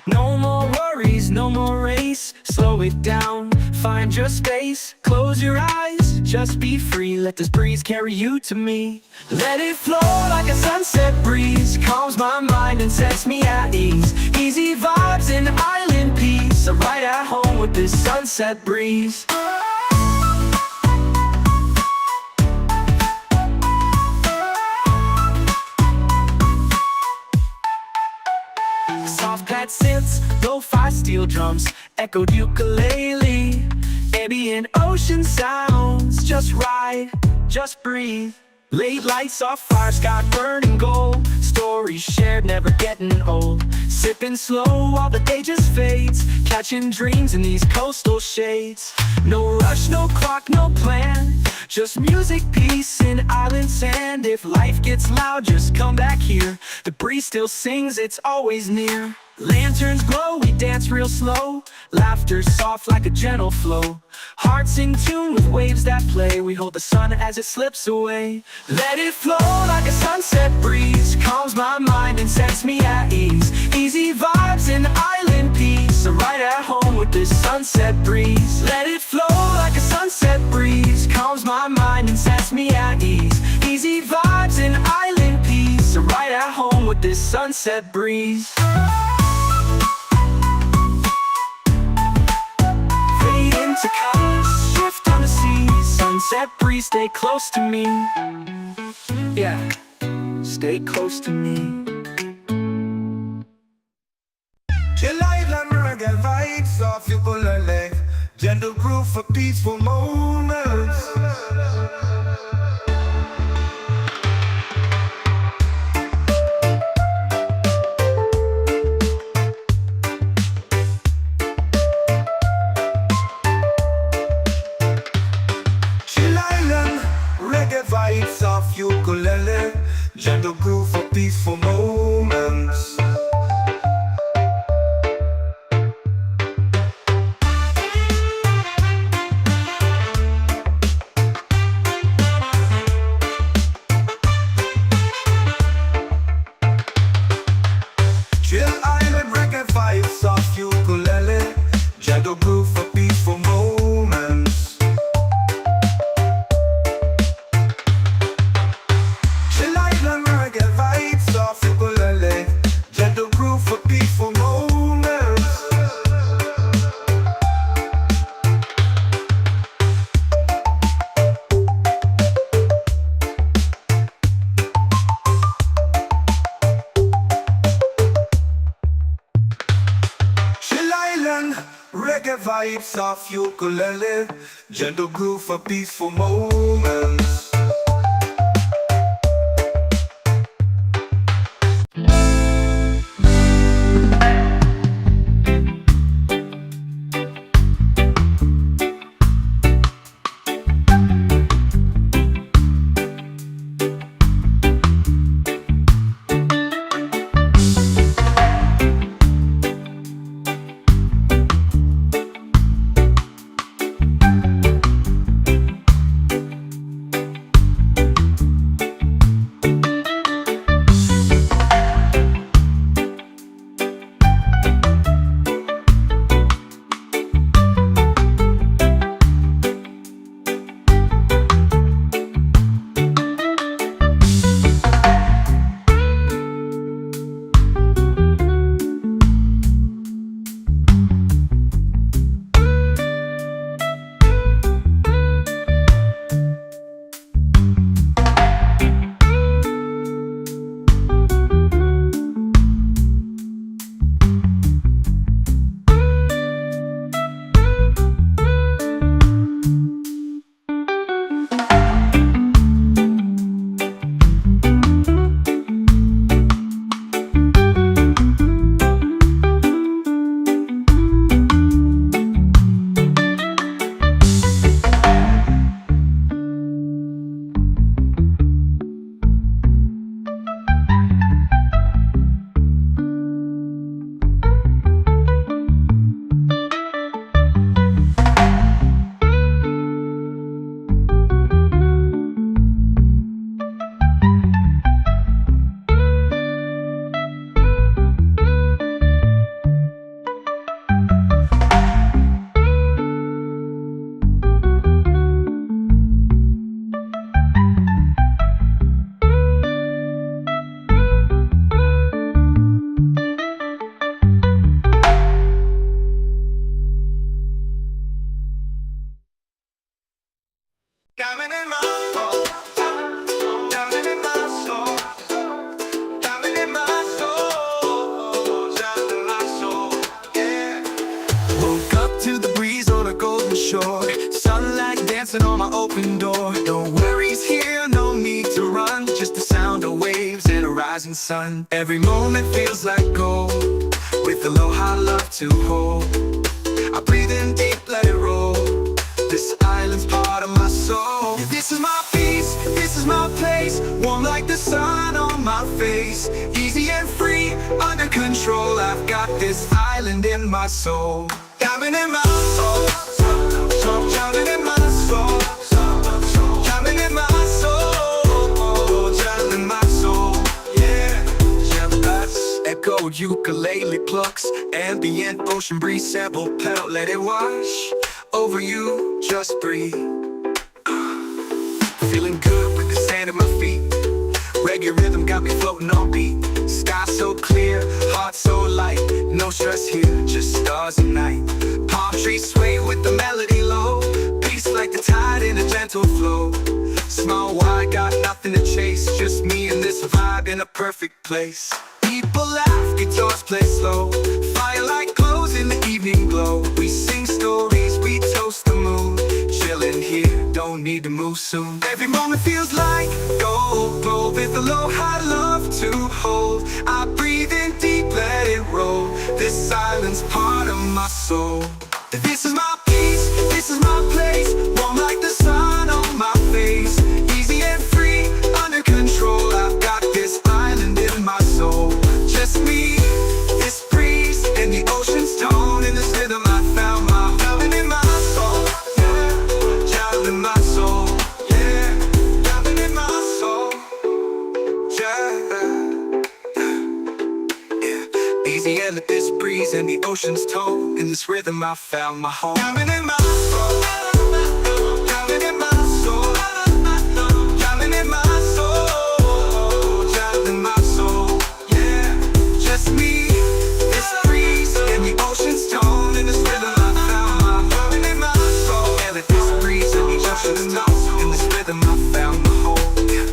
No more worries, no more race. Slow it down, find your space. Close your eyes, just be free. Let this breeze carry you to me. Let it flow like a sunset breeze. Calms my mind and sets me at ease. Easy vibes and island peace. I'm right at home with this sunset breeze. Soft pad synths, lo-fi steel drums, echoed ukulele, ambient ocean sounds. Just ride, just breathe. Late lights, soft fire, sky burning gold. Stories shared, never getting old. Sipping slow while the day just fades. Catching dreams in these coastal shades. No rush, no clock, no plan. Just music, peace, and island sand. If life gets loud, just come back here. The breeze still sings, it's always near. Lanterns glow, we dance real slow. Laughter soft like a gentle flow. Hearts in tune with waves that play. We hold the sun as it slips away. Let it flow like a sunset breeze. Calms my mind and sets me at ease. Easy vibes and island peace. I'm right at home with this sunset breeze. Let it flow like a sunset breeze. Calms my mind and sets me at ease. Easy vibes and island peace. I'm right at home with this sunset breeze. To colors, shift on the sea. Sunset breeze, stay close to me. Yeah, stay close to me. Chill island reggae vibes off ukulele. Gentle groove for peaceful moments. Vibes of ukulele, gentle groove for peaceful moments. Chill island reggae vibes of ukulele, gentle groove for peaceful moments. Gentle groove for peaceful moments. Chill island reggae vibes of ukulele. Gentle groove for peaceful moments. Diamond in my soul, diamond in my soul, diamond in my soul, diamond in my soul, yeah. Woke up to the breeze on a golden shore, sunlight dancing on my open door. No worries here, no need to run, just the sound of waves and a rising sun. Every moment feels like gold, with aloha love to hold. I breathe in deep, let it roll. This island's part of my soul. This is my peace, this is my place. Warm like the sun on my face. Easy and free, under control. I've got this island in my soul. Diamond in my soul, diamond in my soul, diamond in my soul, diamond in my soul, yeah. Echo ukulele plucks, ambient ocean breeze sample pedal, let it wash over you, just breathe. Feeling good with the sand at my feet. Reggae rhythm got me floating on beat. Sky so clear, heart so light. No stress here, just stars and night. Palm trees sway with the melody low. Peace like the tide in a gentle flow. Small wide, got nothing to chase. Just me and this vibe in a perfect place. People laugh, guitars play slow. Firelight glows in the evening glow. We sing stories, we toast the moon. Chillin' here, don't need to move soon. Every moment feels like gold, glow with aloha love to hold. I breathe in deep, let it roll. This island's part of my soul. This is my peace, this is my place. Warm like the sun on my face. Easy and free, under control. I've got this island in my soul. Just me, this breeze, and the ocean's tone. In this rhythm I found my diamond in my soul, yeah. Diamond in my soul, yeah. Diamond in my soul, yeah. Easy and let this breeze and the ocean's tone. In this rhythm I found my home. Diamond in my soul, diamond in my soul, diamond in my soul, diamond in my soul, yeah. Just me, this breeze, and the ocean's tone. In this rhythm I found my diamond in my soul. Yeah, let this breeze and the ocean's tone. In this rhythm I found my home, yeah.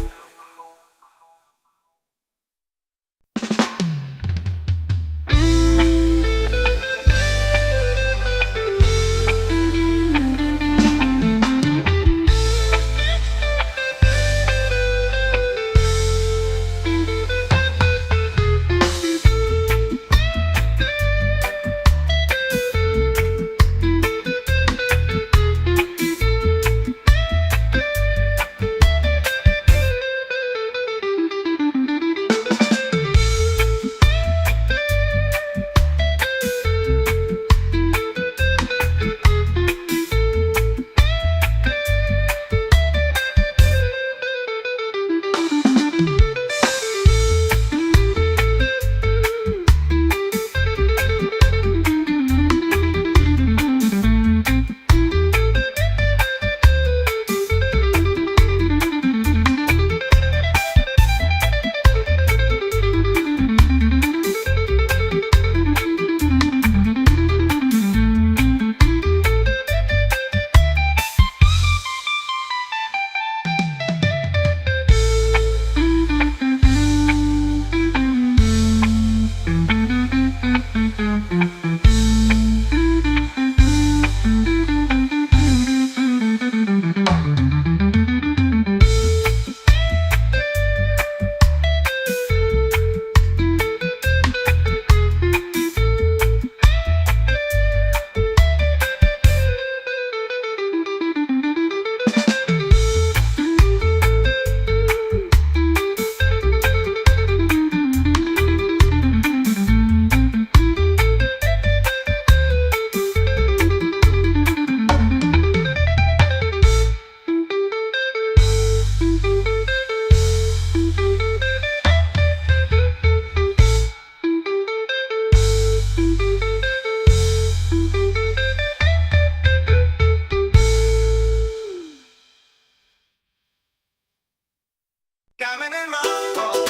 Diamond in my soul,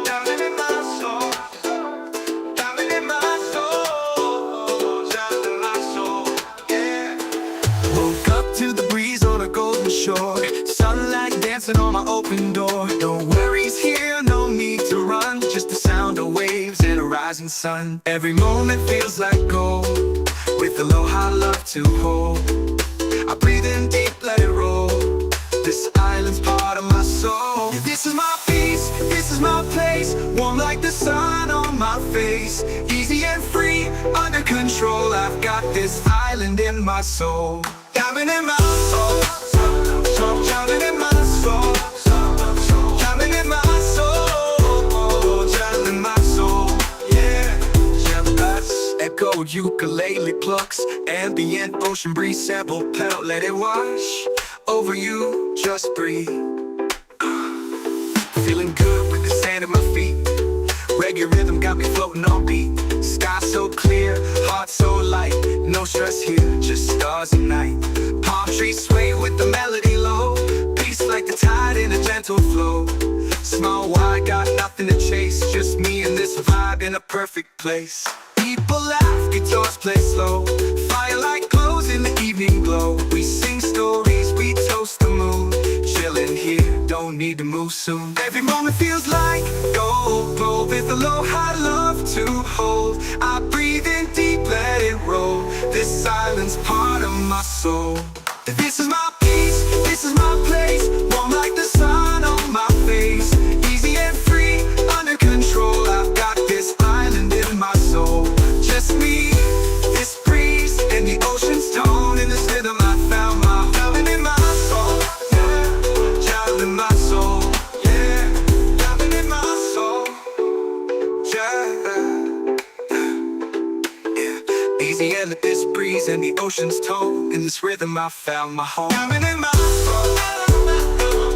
diamond in my soul, diamond in my soul, diamond in my soul, yeah. Woke up to the breeze on a golden shore. Sunlight dancing on my open door. No worries here, no need to run. Just the sound of waves and a rising sun. Every moment feels like gold, with aloha love to hold. I breathe in deep, let it roll. This island's part of my soul. Yeah, this is my peace, this is my place. Warm like the sun on my face. Easy and free, under control. I've got this island in my soul. Diamond in my soul, diamond in my soul, diamond in my soul, diamond in my soul. Yeah, jealous. Echoed ukulele plucks, ambient ocean breeze sample pedal. Let it wash over you, just breathe. Feeling good with the sand at my feet. Reggae rhythm got me floating on beat. Sky so clear, heart so light. No stress here, just stars at night. Palm trees sway with the melody low. Peace like the tide in a gentle flow. Small wide, got nothing to chase. Just me and this vibe in a perfect place. People laugh, guitars play slow. Firelight glows in the evening glow. We sing stories, we toast the moon. Chillin' here, don't need to move soon. Every moment feels like gold, with aloha love to hold. I breathe in deep, let it roll. This island's part of my soul. This is my peace, this is my place. Warm like the sun on my face. Easy and free, under control. I've got this island in my soul. Just me, this breeze, and the ocean's tone. In this rhythm I found my diamond in my soul. Yeah, diamond in my soul. Yeah, diamond in my soul. Yeah, easy and let this breeze and the ocean's tone. In this rhythm I found my home. Diamond in my soul.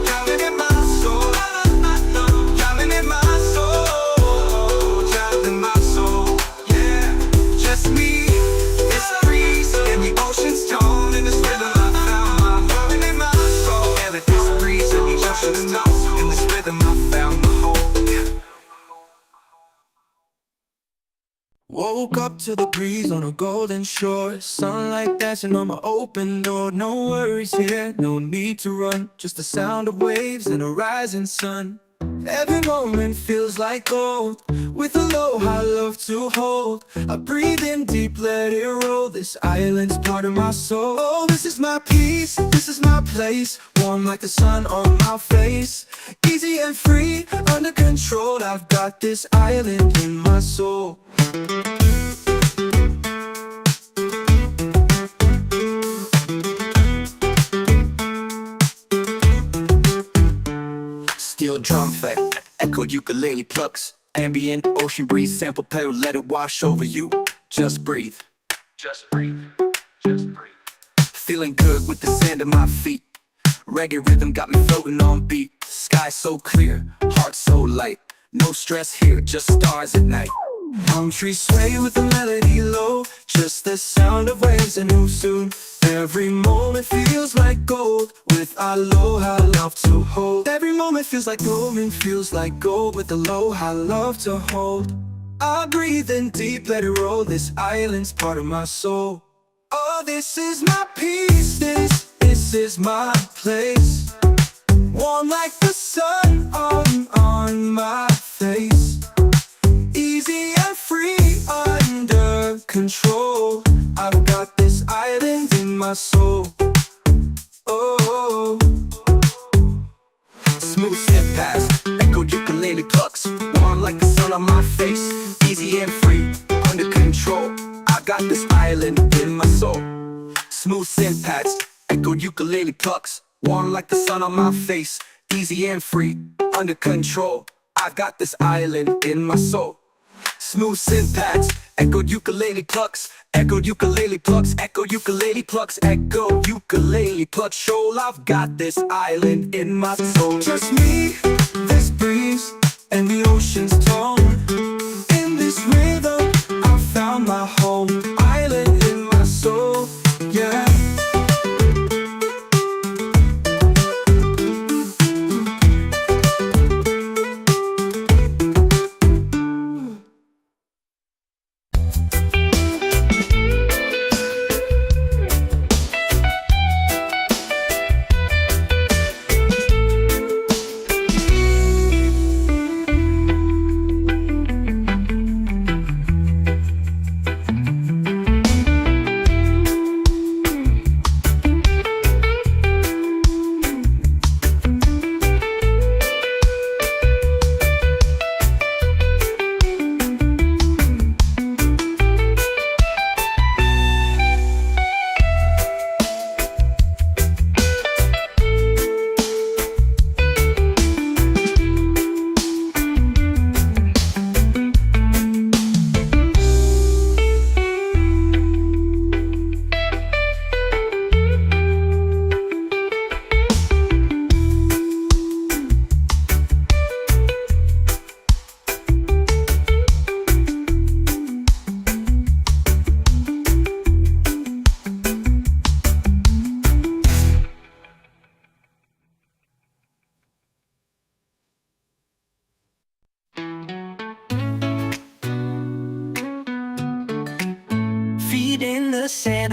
Diamond in my soul. Diamond in my soul. Diamond in my soul. Yeah, just me, this breeze and the ocean's tone. In this rhythm I found my diamond in my soul. Yeah, let this breeze and the ocean's tone. In this rhythm I found my home. Yeah. Woke up to the breeze on a golden shore. Sunlight dancing on my open door. No worries here, no need to run. Just the sound of waves and a rising sun. Every moment feels like gold, with aloha love to hold. I breathe in deep, let it roll. This island's part of my soul. Oh, this is my peace, this is my place. Warm like the sun on my face. Easy and free, under control. I've got this island in my soul. Steel drum effect, echoed ukulele plucks. Ambient ocean breeze sample pedal, let it wash over you. Just breathe, just breathe, just breathe. Feeling good with the sand at my feet. Reggae rhythm got me floating on beat. Sky so clear, heart so light. No stress here, just stars at night. Palm trees sway with the melody low. Just the sound of waves and move soon. Every moment feels like gold, with aloha love to hold. Every moment feels like gold, with aloha love to hold. I breathe in deep, let it roll. This island's part of my soul. Oh, this is my peace, this is my place. Warm like the sun on my face. Easy and free, under control. I've got this island in my soul. Oh, smooth step past, echoed ukulele plucks. Warm like the sun on my face. Easy and free, under control. I got this island in my soul. Smooth synth pads, echoed ukulele plucks. Warm like the sun on my face. Easy and free, under control. I've got this island in my soul. Smooth synth pads, echoed ukulele plucks. Echoed ukulele plucks, echoed ukulele plucks, echoed ukulele plucks. Shoal, I've got this island in my soul. Just me, this breeze, and the ocean's tone. In this rhythm, I found my home. Island in my soul, yeah.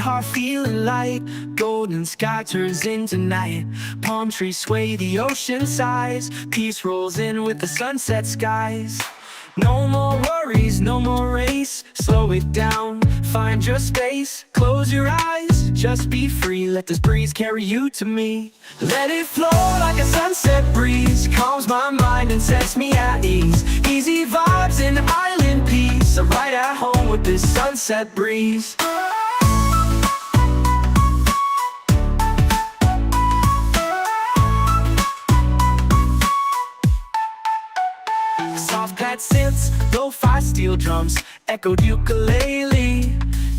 heart feeling light. Golden sky turns into night. Palm trees sway, the ocean sighs. Peace rolls in with the sunset skies. No more worries, no more race. Slow it down, find your space. Close your eyes, just be free. Let this breeze carry you to me. Let it flow like a sunset breeze. Calms my mind and sets me at ease. Easy vibes and island peace. I'm right at home with this sunset breeze. Soft pad synths, lo-fi steel drums, echoed ukulele.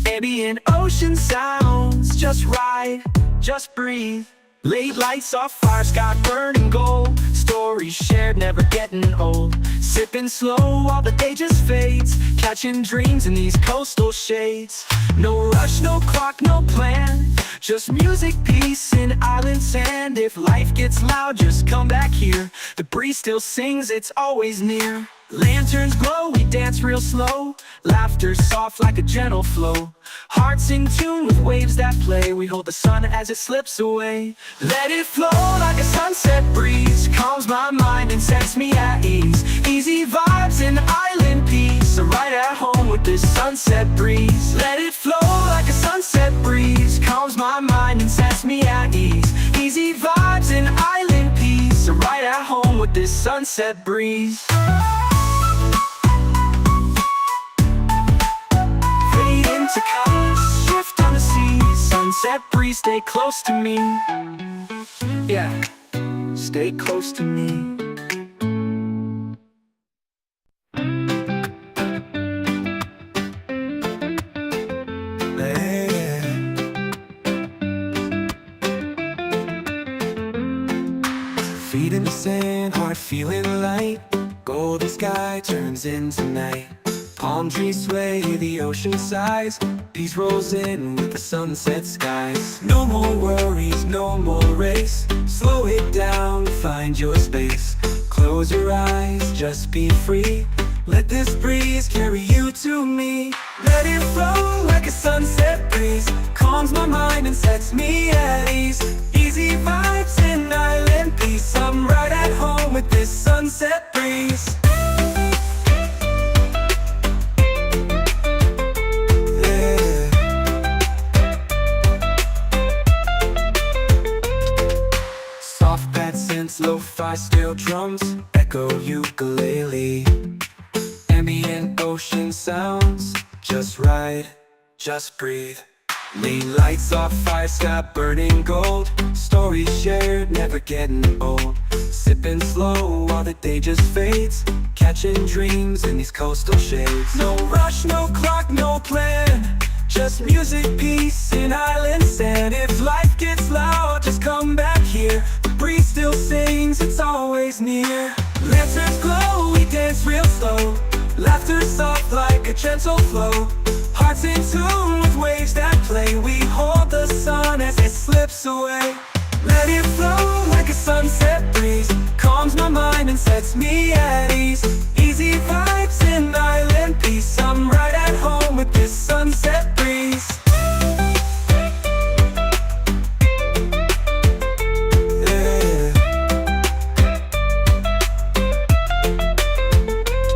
Ambient ocean sounds, just ride, just breathe. Late lights off fire, sky burning gold. Stories shared, never getting old. Sipping slow while the day just fades. Catching dreams in these coastal shades. No rush, no clock, no plan. Just music, peace, and island sand. If life gets loud, just come back here. The breeze still sings, it's always near. Lanterns glow, we dance real slow. Laughter soft like a gentle flow. Hearts in tune with waves that play. We hold the sun as it slips away. Let it flow like a sunset breeze. Calms my mind and sets me at ease. Easy vibes and island peace. I'm right at home with this sunset breeze. Let it flow like a sunset breeze. Calms my mind and sets me at ease. Easy vibes and island peace. I'm right at home with this sunset breeze. To colors, shift on the sea. Sunset breeze, stay close to me. Yeah, stay close to me. Feet in the sand, heart feeling light. Golden sky turns into night. Palm trees sway, the ocean sighs. Peace rolls in with the sunset skies. No more worries, no more race. Slow it down, find your space. Close your eyes, just be free. Let this breeze carry you to me. Let it flow like a sunset breeze. Calms my mind and sets me at ease. Easy vibes and island peace. I'm right at home with this sunset breeze. Lo-fi steel drums, echo ukulele. Ambient ocean sounds, just ride, just breathe. Late lights off fire, sky burning gold. Stories shared, never getting old. Sipping slow while the day just fades. Catching dreams in these coastal shades. No rush, no clock, no plan. Just music, peace, and island sand. If life gets loud, just come back here. The breeze still sings, it's always near. Lanterns glow, we dance real slow. Laughter soft like a gentle flow. Hearts in tune with waves that play. We hold the sun as it slips away. Let it flow like a sunset breeze. Calms my mind and sets me at ease. Easy vibes and island peace. I'm right at home with this sunset breeze. Yeah.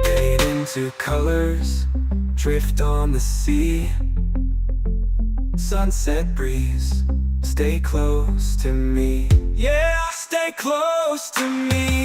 Fade into colors, drift on the sea. Sunset breeze, stay close to me. Yeah, stay close to me.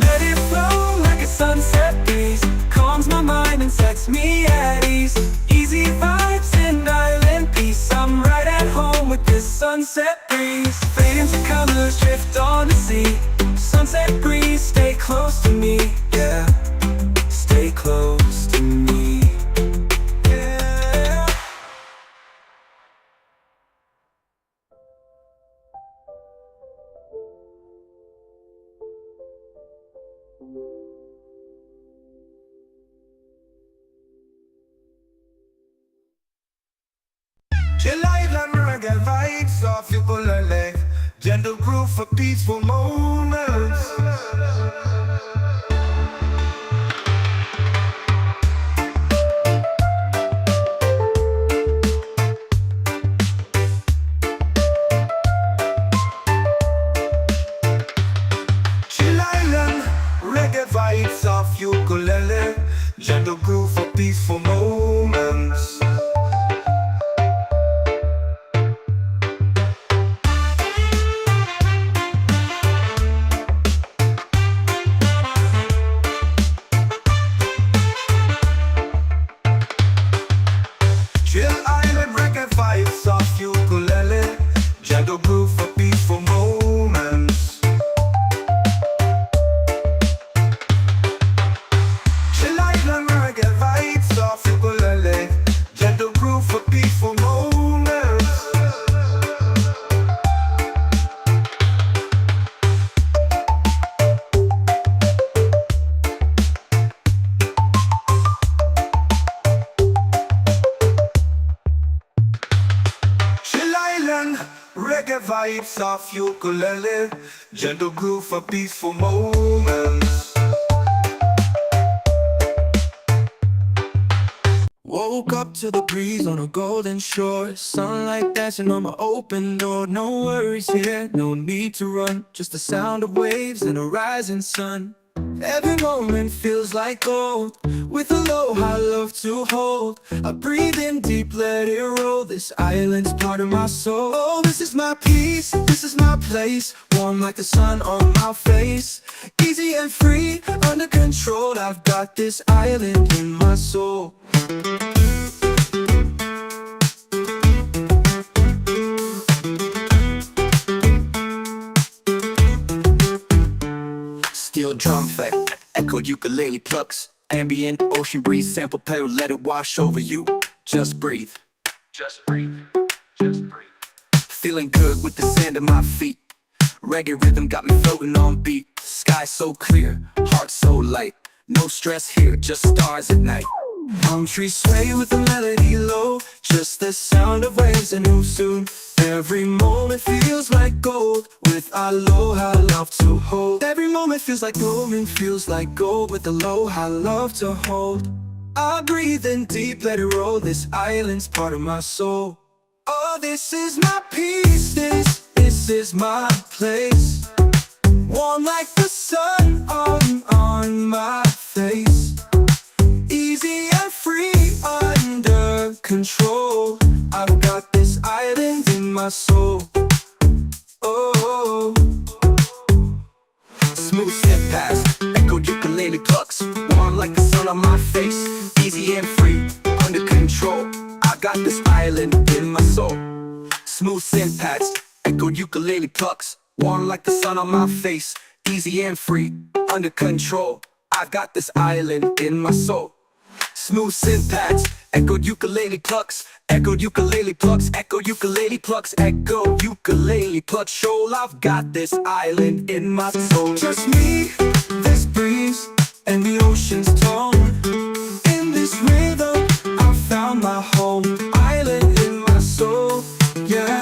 Let it flow like a sunset breeze. Calms my mind and sets me at ease. Easy vibes and island peace. I'm right at home with this sunset breeze. Fade into colors, drift on the sea. Sunset breeze, stay close to me. Yeah, stay close to me. Yeah. Chill live and reggae vibes off you pull a leg. gentle groove for peaceful moments. Chill Island, reggae vibes of ukulele, gentle groove for peaceful moments. Chill Island, reggae vibes of ukulele, gentle groove for peaceful moments. Chill Island, reggae vibes of ukulele, gentle groove for peaceful moments. Chill Island, reggae vibes of ukulele, gentle groove for peaceful moments. Woke up to the breeze on a golden shore, sunlight dancing on my open door. No worries here, no need to run, just the sound of waves and a rising sun. Every moment feels like gold, with aloha love to hold. I breathe in deep, let it roll, this island's part of my soul. Oh, this is my peace, this is my place, warm like the sun on my face. Easy and free, under control, I've got this island in my soul. Steel drum effect, echoed ukulele plucks, ambient ocean breeze, sample pedal, let it wash over you. Just breathe, just breathe, just breathe. Feeling good with the sand at my feet. Reggae rhythm got me floating on beat. Sky so clear, heart so light. No stress here, just stars at night. Palm trees sway with the melody low, just the sound of waves and who soon. Every moment feels like gold, with aloha love to hold. Every moment feels like golden, feels like gold, with aloha love to hold. I breathe in deep, let it roll, this island's part of my soul. Oh, this is my peace, this is my place, warm like the sun on my face. Easy and free, under control, I've got this island in my soul. Oh, smooth step past, echoed ukulele plucks, warm like the sun on my face. Easy and free, under control, I got this island in my soul. Smooth synth pads, echoed ukulele plucks, warm like the sun on my face. Easy and free, under control, I got this island in my soul. Smooth synth pads, echoed ukulele plucks, echoed ukulele plucks, echoed ukulele plucks, echoed ukulele plucks. Shoal, I've got this island in my soul. Just me, this breeze, and the ocean's tone. In this rhythm, I found my home. Island in my soul, yeah.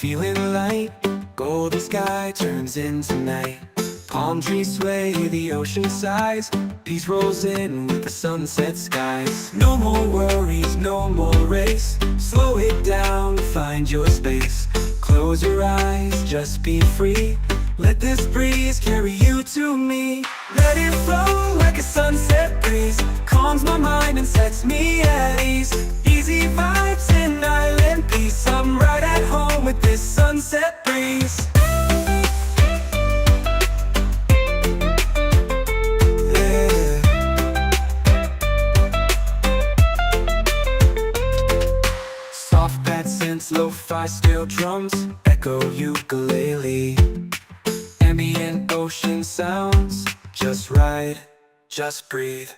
feeling light. Golden sky turns into night. Palm trees sway, the ocean sighs. Peace rolls in with the sunset skies. No more worries, no more race. Slow it down, find your space. Close your eyes, just be free. Let this breeze carry you to me. Let it flow like a sunset breeze. Calms my mind and sets me at ease. Easy vibes in island peace. I'm right at home with this sunset breeze. Soft pad synths, lo-fi steel drums, echo ukulele. Ambient ocean sounds, just right, just breathe.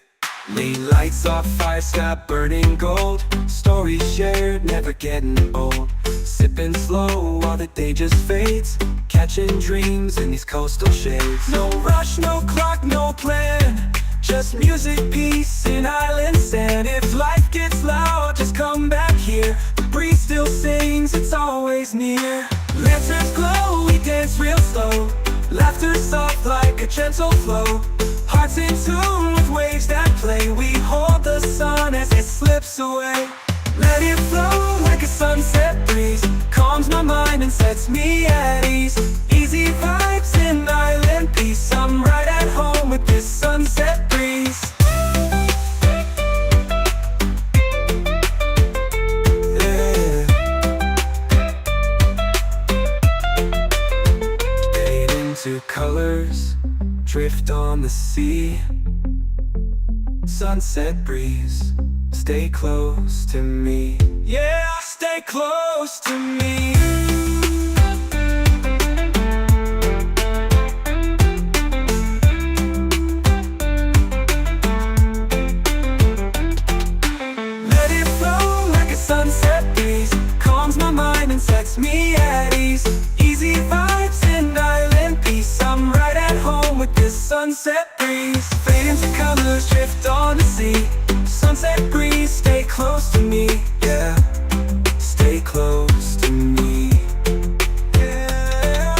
Lean lights off, fire sky burning gold. Stories shared, never getting old. Sipping slow while the day just fades. Catching dreams in these coastal shades. No rush, no clock, no plan. Just music, peace, and island sand. If life gets loud, just come back here. The breeze still sings, it's always near. Lanterns glow, we dance real slow. Laughter soft like a gentle flow. Hearts in tune with waves that play. We hold the sun as it slips away. Let it flow like a sunset breeze. Calms my mind and sets me at ease. Easy vibes in island peace. I'm right at home with this sunset breeze. Yeah. Fade into colors, drift on the sea. Sunset breeze, stay close to me. Yeah, stay close to me. Let it flow like a sunset breeze. Calms my mind and sets me at ease. Easy vibes in island peace. I'm right at home with this sunset breeze. Fade into colors, drift on the sea. Sunset breeze, stay close to me. Yeah, stay close to me. Yeah.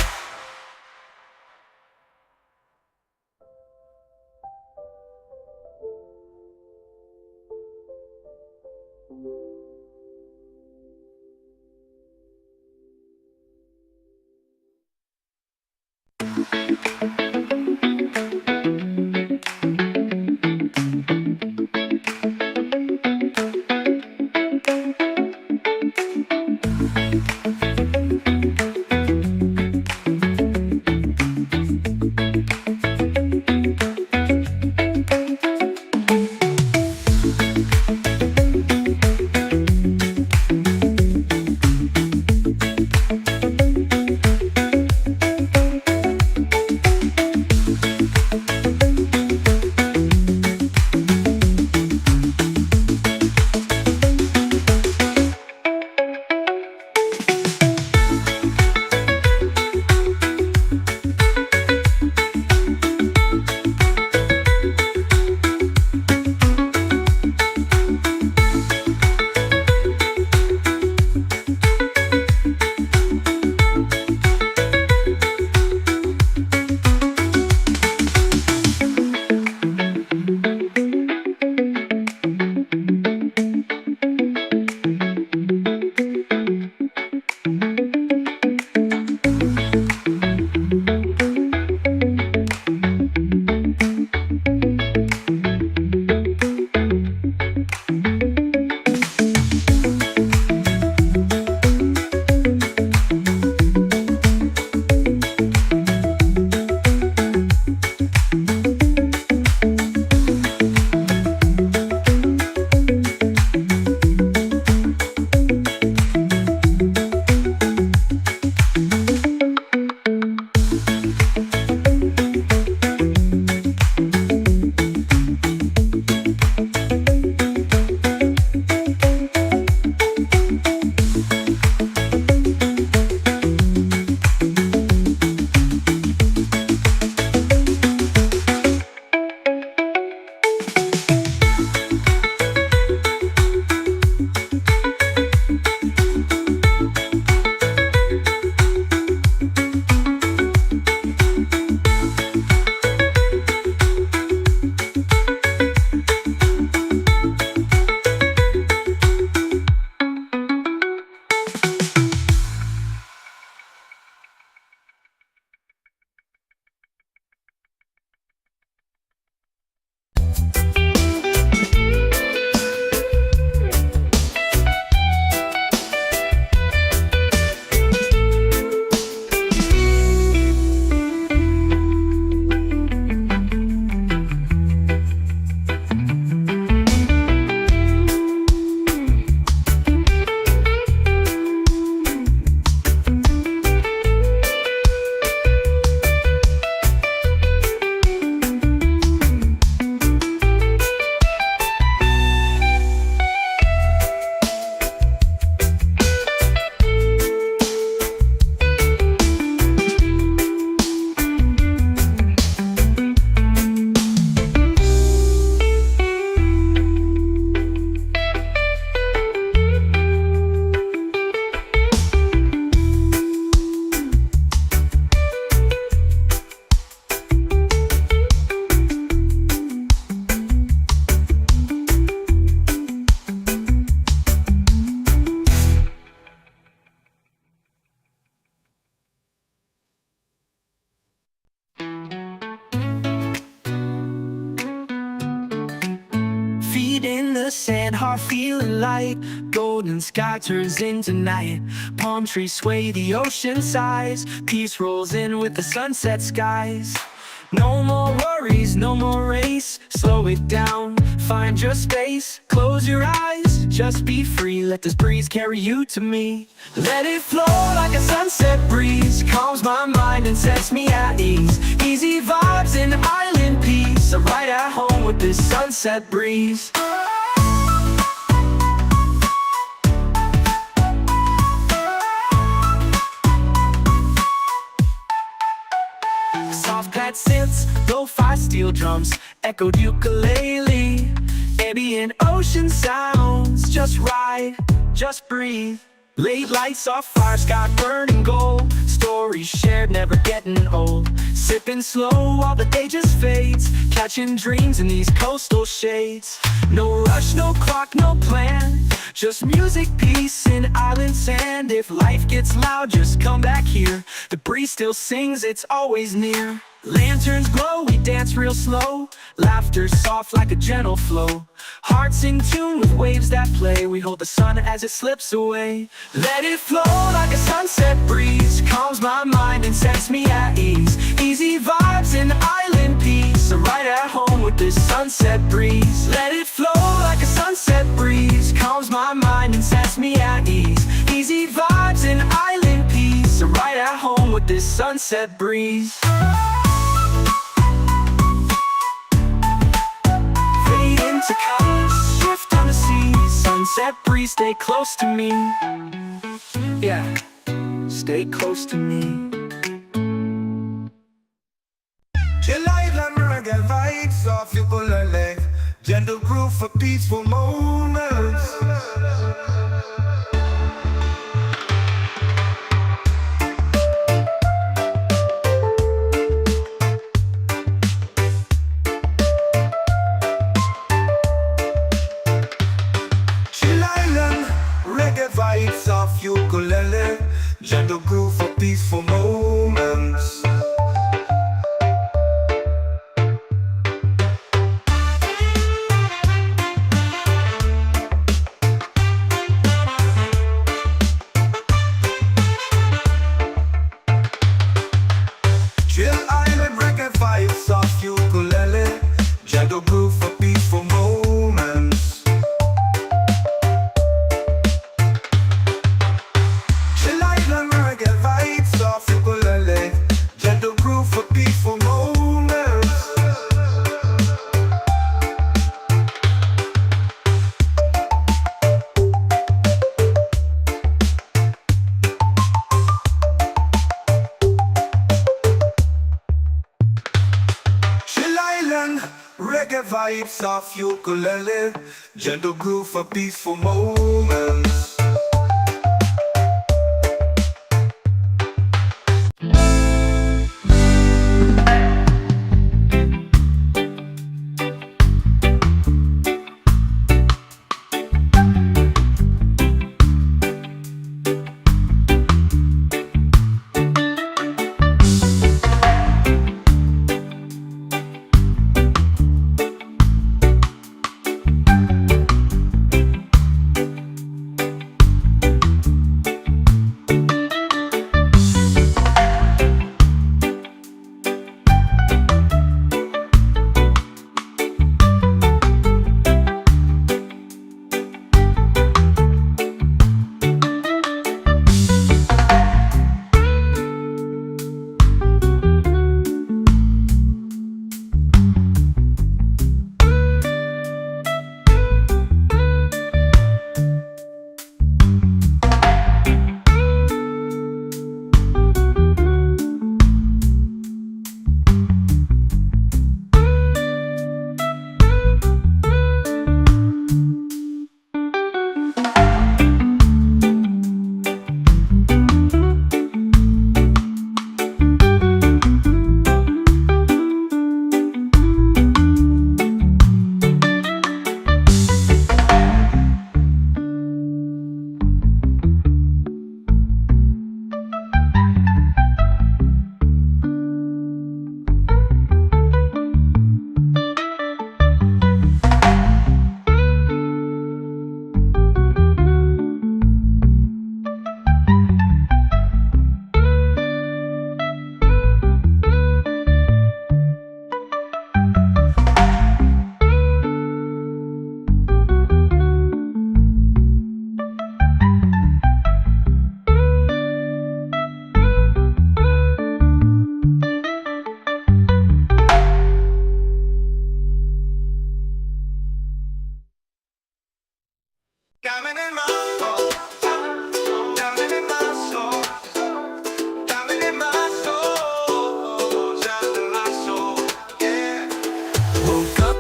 the sand, heart feeling light. Golden sky turns into night. Palm trees sway, the ocean sighs. Peace rolls in with the sunset skies. No more worries, no more race. Slow it down, find your space. Close your eyes, just be free. Let this breeze carry you to me. Let it flow like a sunset breeze. Calms my mind and sets me at ease. Easy vibes and island peace. I'm right at home with this sunset breeze. Soft pad synths, lo-fi steel drums, echoed ukulele. Ambient ocean sounds, just right, just breathe. Late lights off fire, sky burning gold. Stories shared, never getting old. Sipping slow while the day just fades. Catching dreams in these coastal shades. No rush, no clock, no plan. Just music, peace, and island sand. If life gets loud, just come back here. The breeze still sings, it's always near. Lanterns glow, we dance real slow. Laughter soft like a gentle flow. Hearts in tune with waves that play. We hold the sun as it slips away. Let it flow like a sunset breeze. Calms my mind and sets me at ease. Easy vibes and island peace. I'm right at home with this sunset breeze. Let it flow like a sunset breeze. Calms my mind and sets me at ease. Easy vibes and island peace. I'm right at home with this sunset breeze. To colors, shift on the sea. Sunset breeze, stay close to me. Yeah, stay close to me. Chill island reggae vibes off your bullet. Gentle groove for peaceful moments. Vibes off ukulele, gentle groove for peaceful moments. Chill island reggae vibes off ukulele, gentle groove for peaceful moments. Reggae vibes off ukulele, gentle groove for peaceful moments.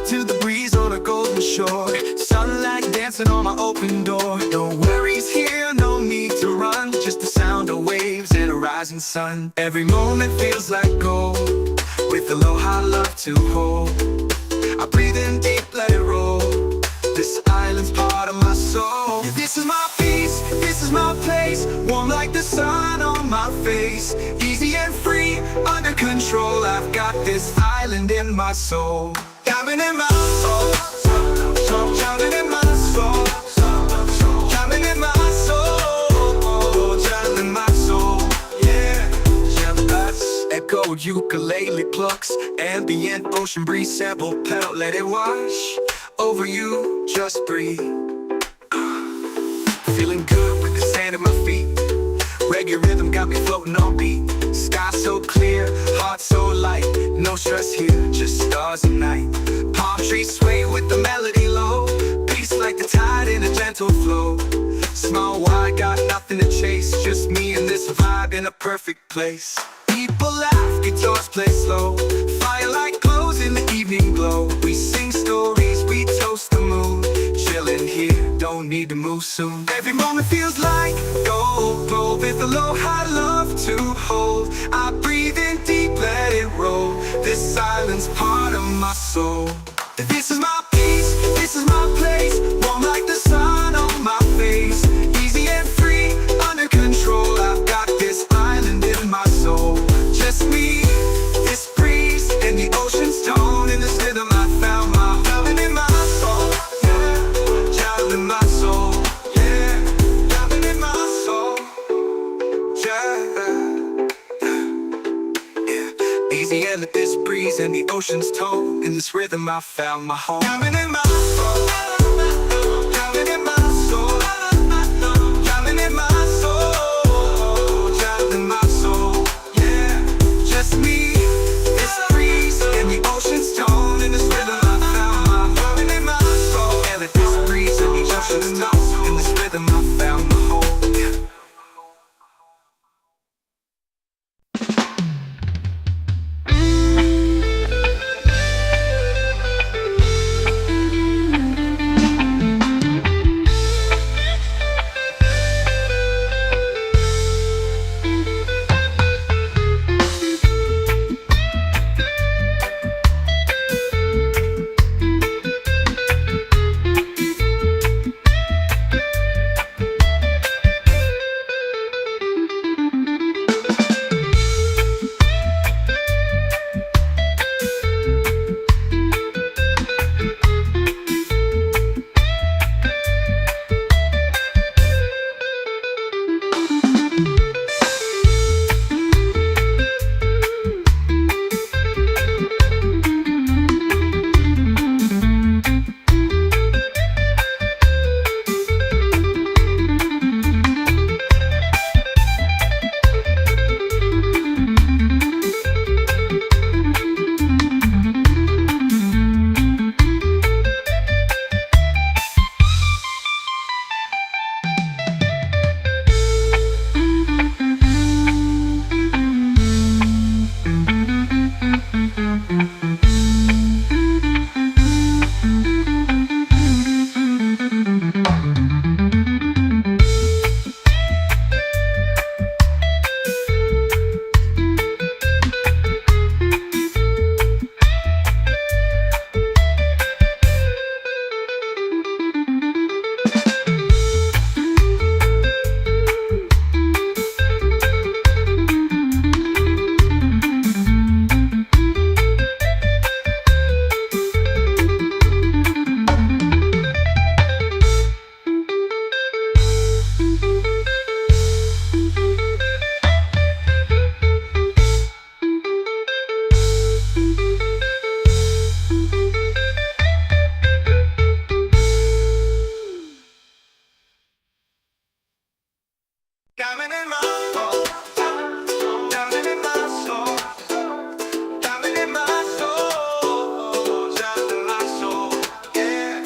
to the breeze on a golden shore. Sunlight dancing on my open door. No worries here, no need to run. Just the sound of waves and a rising sun. Every moment feels like gold, with aloha love to hold. I breathe in deep, let it roll. This island's part of my soul. Yeah, this is my peace, this is my place. Warm like the sun on my face. Easy and free, under control. I've got this island in my soul. Diamond in my soul, diamond in my soul, diamond in my soul, diamond in my soul. Yeah, us. Echoed ukulele plucks, ambient ocean breeze, sample pedal, let it wash over you, just breathe. Feeling good with the sand at my feet. Reggae rhythm got me floating on beat. Sky so clear, heart so light. No stress here, just stars and night. Palm trees sway with the melody low. Peace like the tide in a gentle flow. Small wide, got nothing to chase. Just me and this vibe in a perfect place. People laugh, guitars play slow. Firelight glows in the evening glow. We sing stories, we toast the moon. Chillin' here, don't need to move soon. Every moment feels like gold, glow with aloha love to hold. I breathe in deep, let it roll. This island's part of my soul. This is my peace, this is my place. Warm like the sun on my face. Easy and free, under control. I've got this island in my soul. Just me, this breeze, and the ocean's tone. In this rhythm I found my diamond in my soul. Yeah, diamond in my soul. Yeah, diamond in my soul. Yeah. Easy and this breeze and the ocean's tone. In this rhythm I found my home. Diamond in my soul. Diamond in my soul. Diamond in my soul. Diamond in my soul. Yeah, just me, this breeze and the ocean's tone. In this rhythm I found my diamond in my soul. And this breeze and the ocean's tone. In this rhythm I found my home. Diamond in my soul, diamond in my soul, diamond in my soul, diamond in my soul, yeah.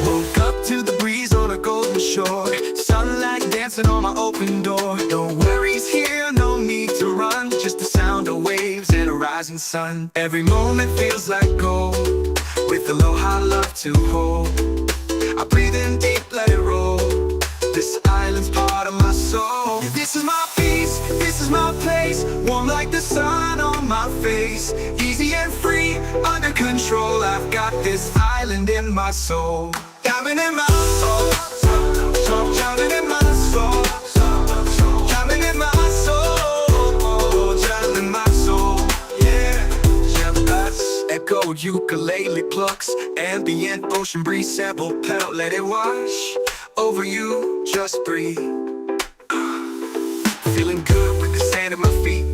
Woke up to the breeze on a golden shore. Sunlight dancing on my open door. No worries here, no need to run. Just the sound of waves and a rising sun. Every moment feels like gold, with aloha love to hold. I breathe in deep, let it roll. This island's part of my soul. This is my peace, this is my place, warm like the sun on my face. Easy and free, under control. I've got this island in my soul. Diamond in my soul, diamond in my soul, diamond in my soul, diamond in my soul. Yeah, echo ukulele plucks, ambient ocean breeze sample pedal, let it wash over you, just breathe. Feeling good with the sand at my feet.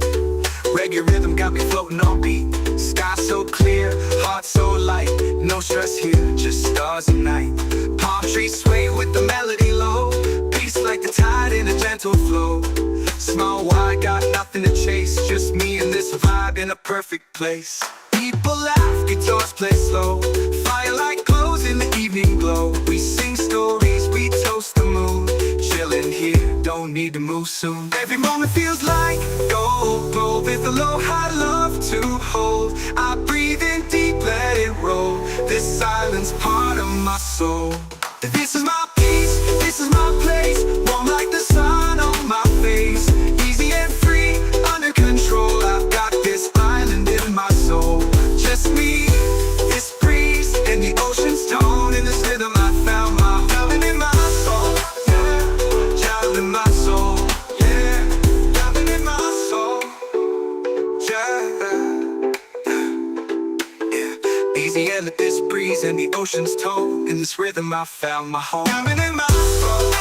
Reggae rhythm got me floating on beat. Sky so clear, heart so light. No stress here, just stars at night. Palm trees sway with the melody low. Peace like the tide in a gentle flow. Small wide, got nothing to chase. Just me and this vibe in a perfect place. People laugh, guitars play slow. Firelight glows in the evening glow. We sing stories, we toast the moon. Chillin' here, don't need to move soon. Every moment feels like gold, gold with aloha love to hold. I breathe in deep, let it roll. This island's part of my soul. This is my peace, this is my place, warm like the sun on my face. Easy and free, under control. I've got this island in my soul. Just me, this breeze, and the ocean's tone. In this rhythm I found my diamond in my soul. Yeah, diamond in my soul. Yeah, diamond in my soul. Yeah. Easy and let this breeze and the ocean's tone. In this rhythm I found my home. Diamond in my soul.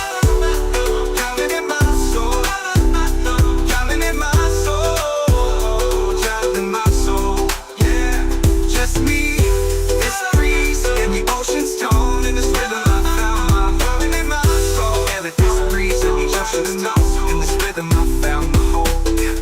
Diamond in my soul. Diamond in my soul. Diamond in my soul. Yeah, just me, this breeze, and the ocean's tone. In this rhythm I found my diamond in my soul. And let this breeze and the ocean's tone. In this rhythm I found my home. Yeah.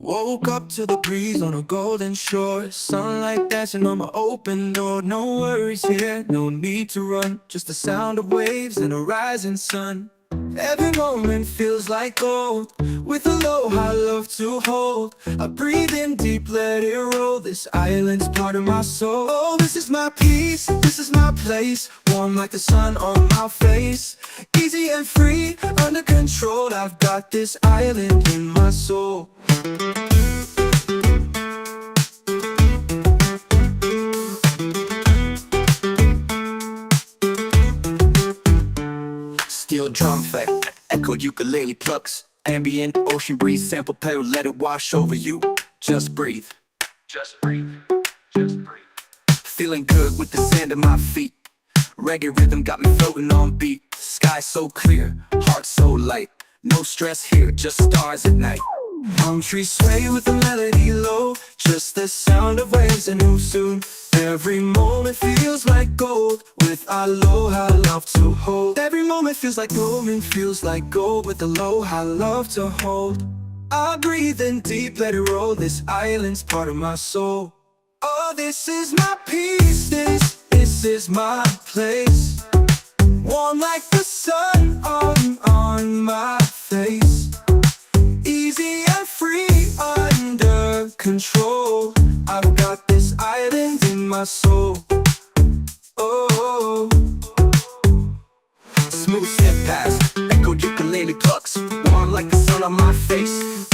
Woke up to the breeze on a golden shore. Sunlight dancing on my open door. No worries here, no need to run. Just the sound of waves and a rising sun. Every moment feels like gold, with aloha love to hold. I breathe in deep, let it roll. This island's part of my soul. Oh, this is my peace, this is my place, warm like the sun on my face. Easy and free, under control. I've got this island in my soul. Steel drum effect, echo ukulele plucks, ambient ocean breeze sample pedal, let it wash over you. Just breathe, just breathe, just breathe. Feeling good with the sand at my feet. Reggae rhythm got me floating on beat. Sky so clear, heart so light. No stress here, just stars at night. Palm trees sway with the melody low. Just the sound of waves and move soon. Every moment feels like gold, with aloha love to hold. Every moment feels like gold, with aloha love to hold. I breathe in deep, let it roll. This island's part of my soul. Oh, this is my peace, this is my place, warm like the sun on my face. Easy and free, under control. I've got this island in my soul. Oh, smooth step past, echo ukulele plucks, warm like the sun on my face.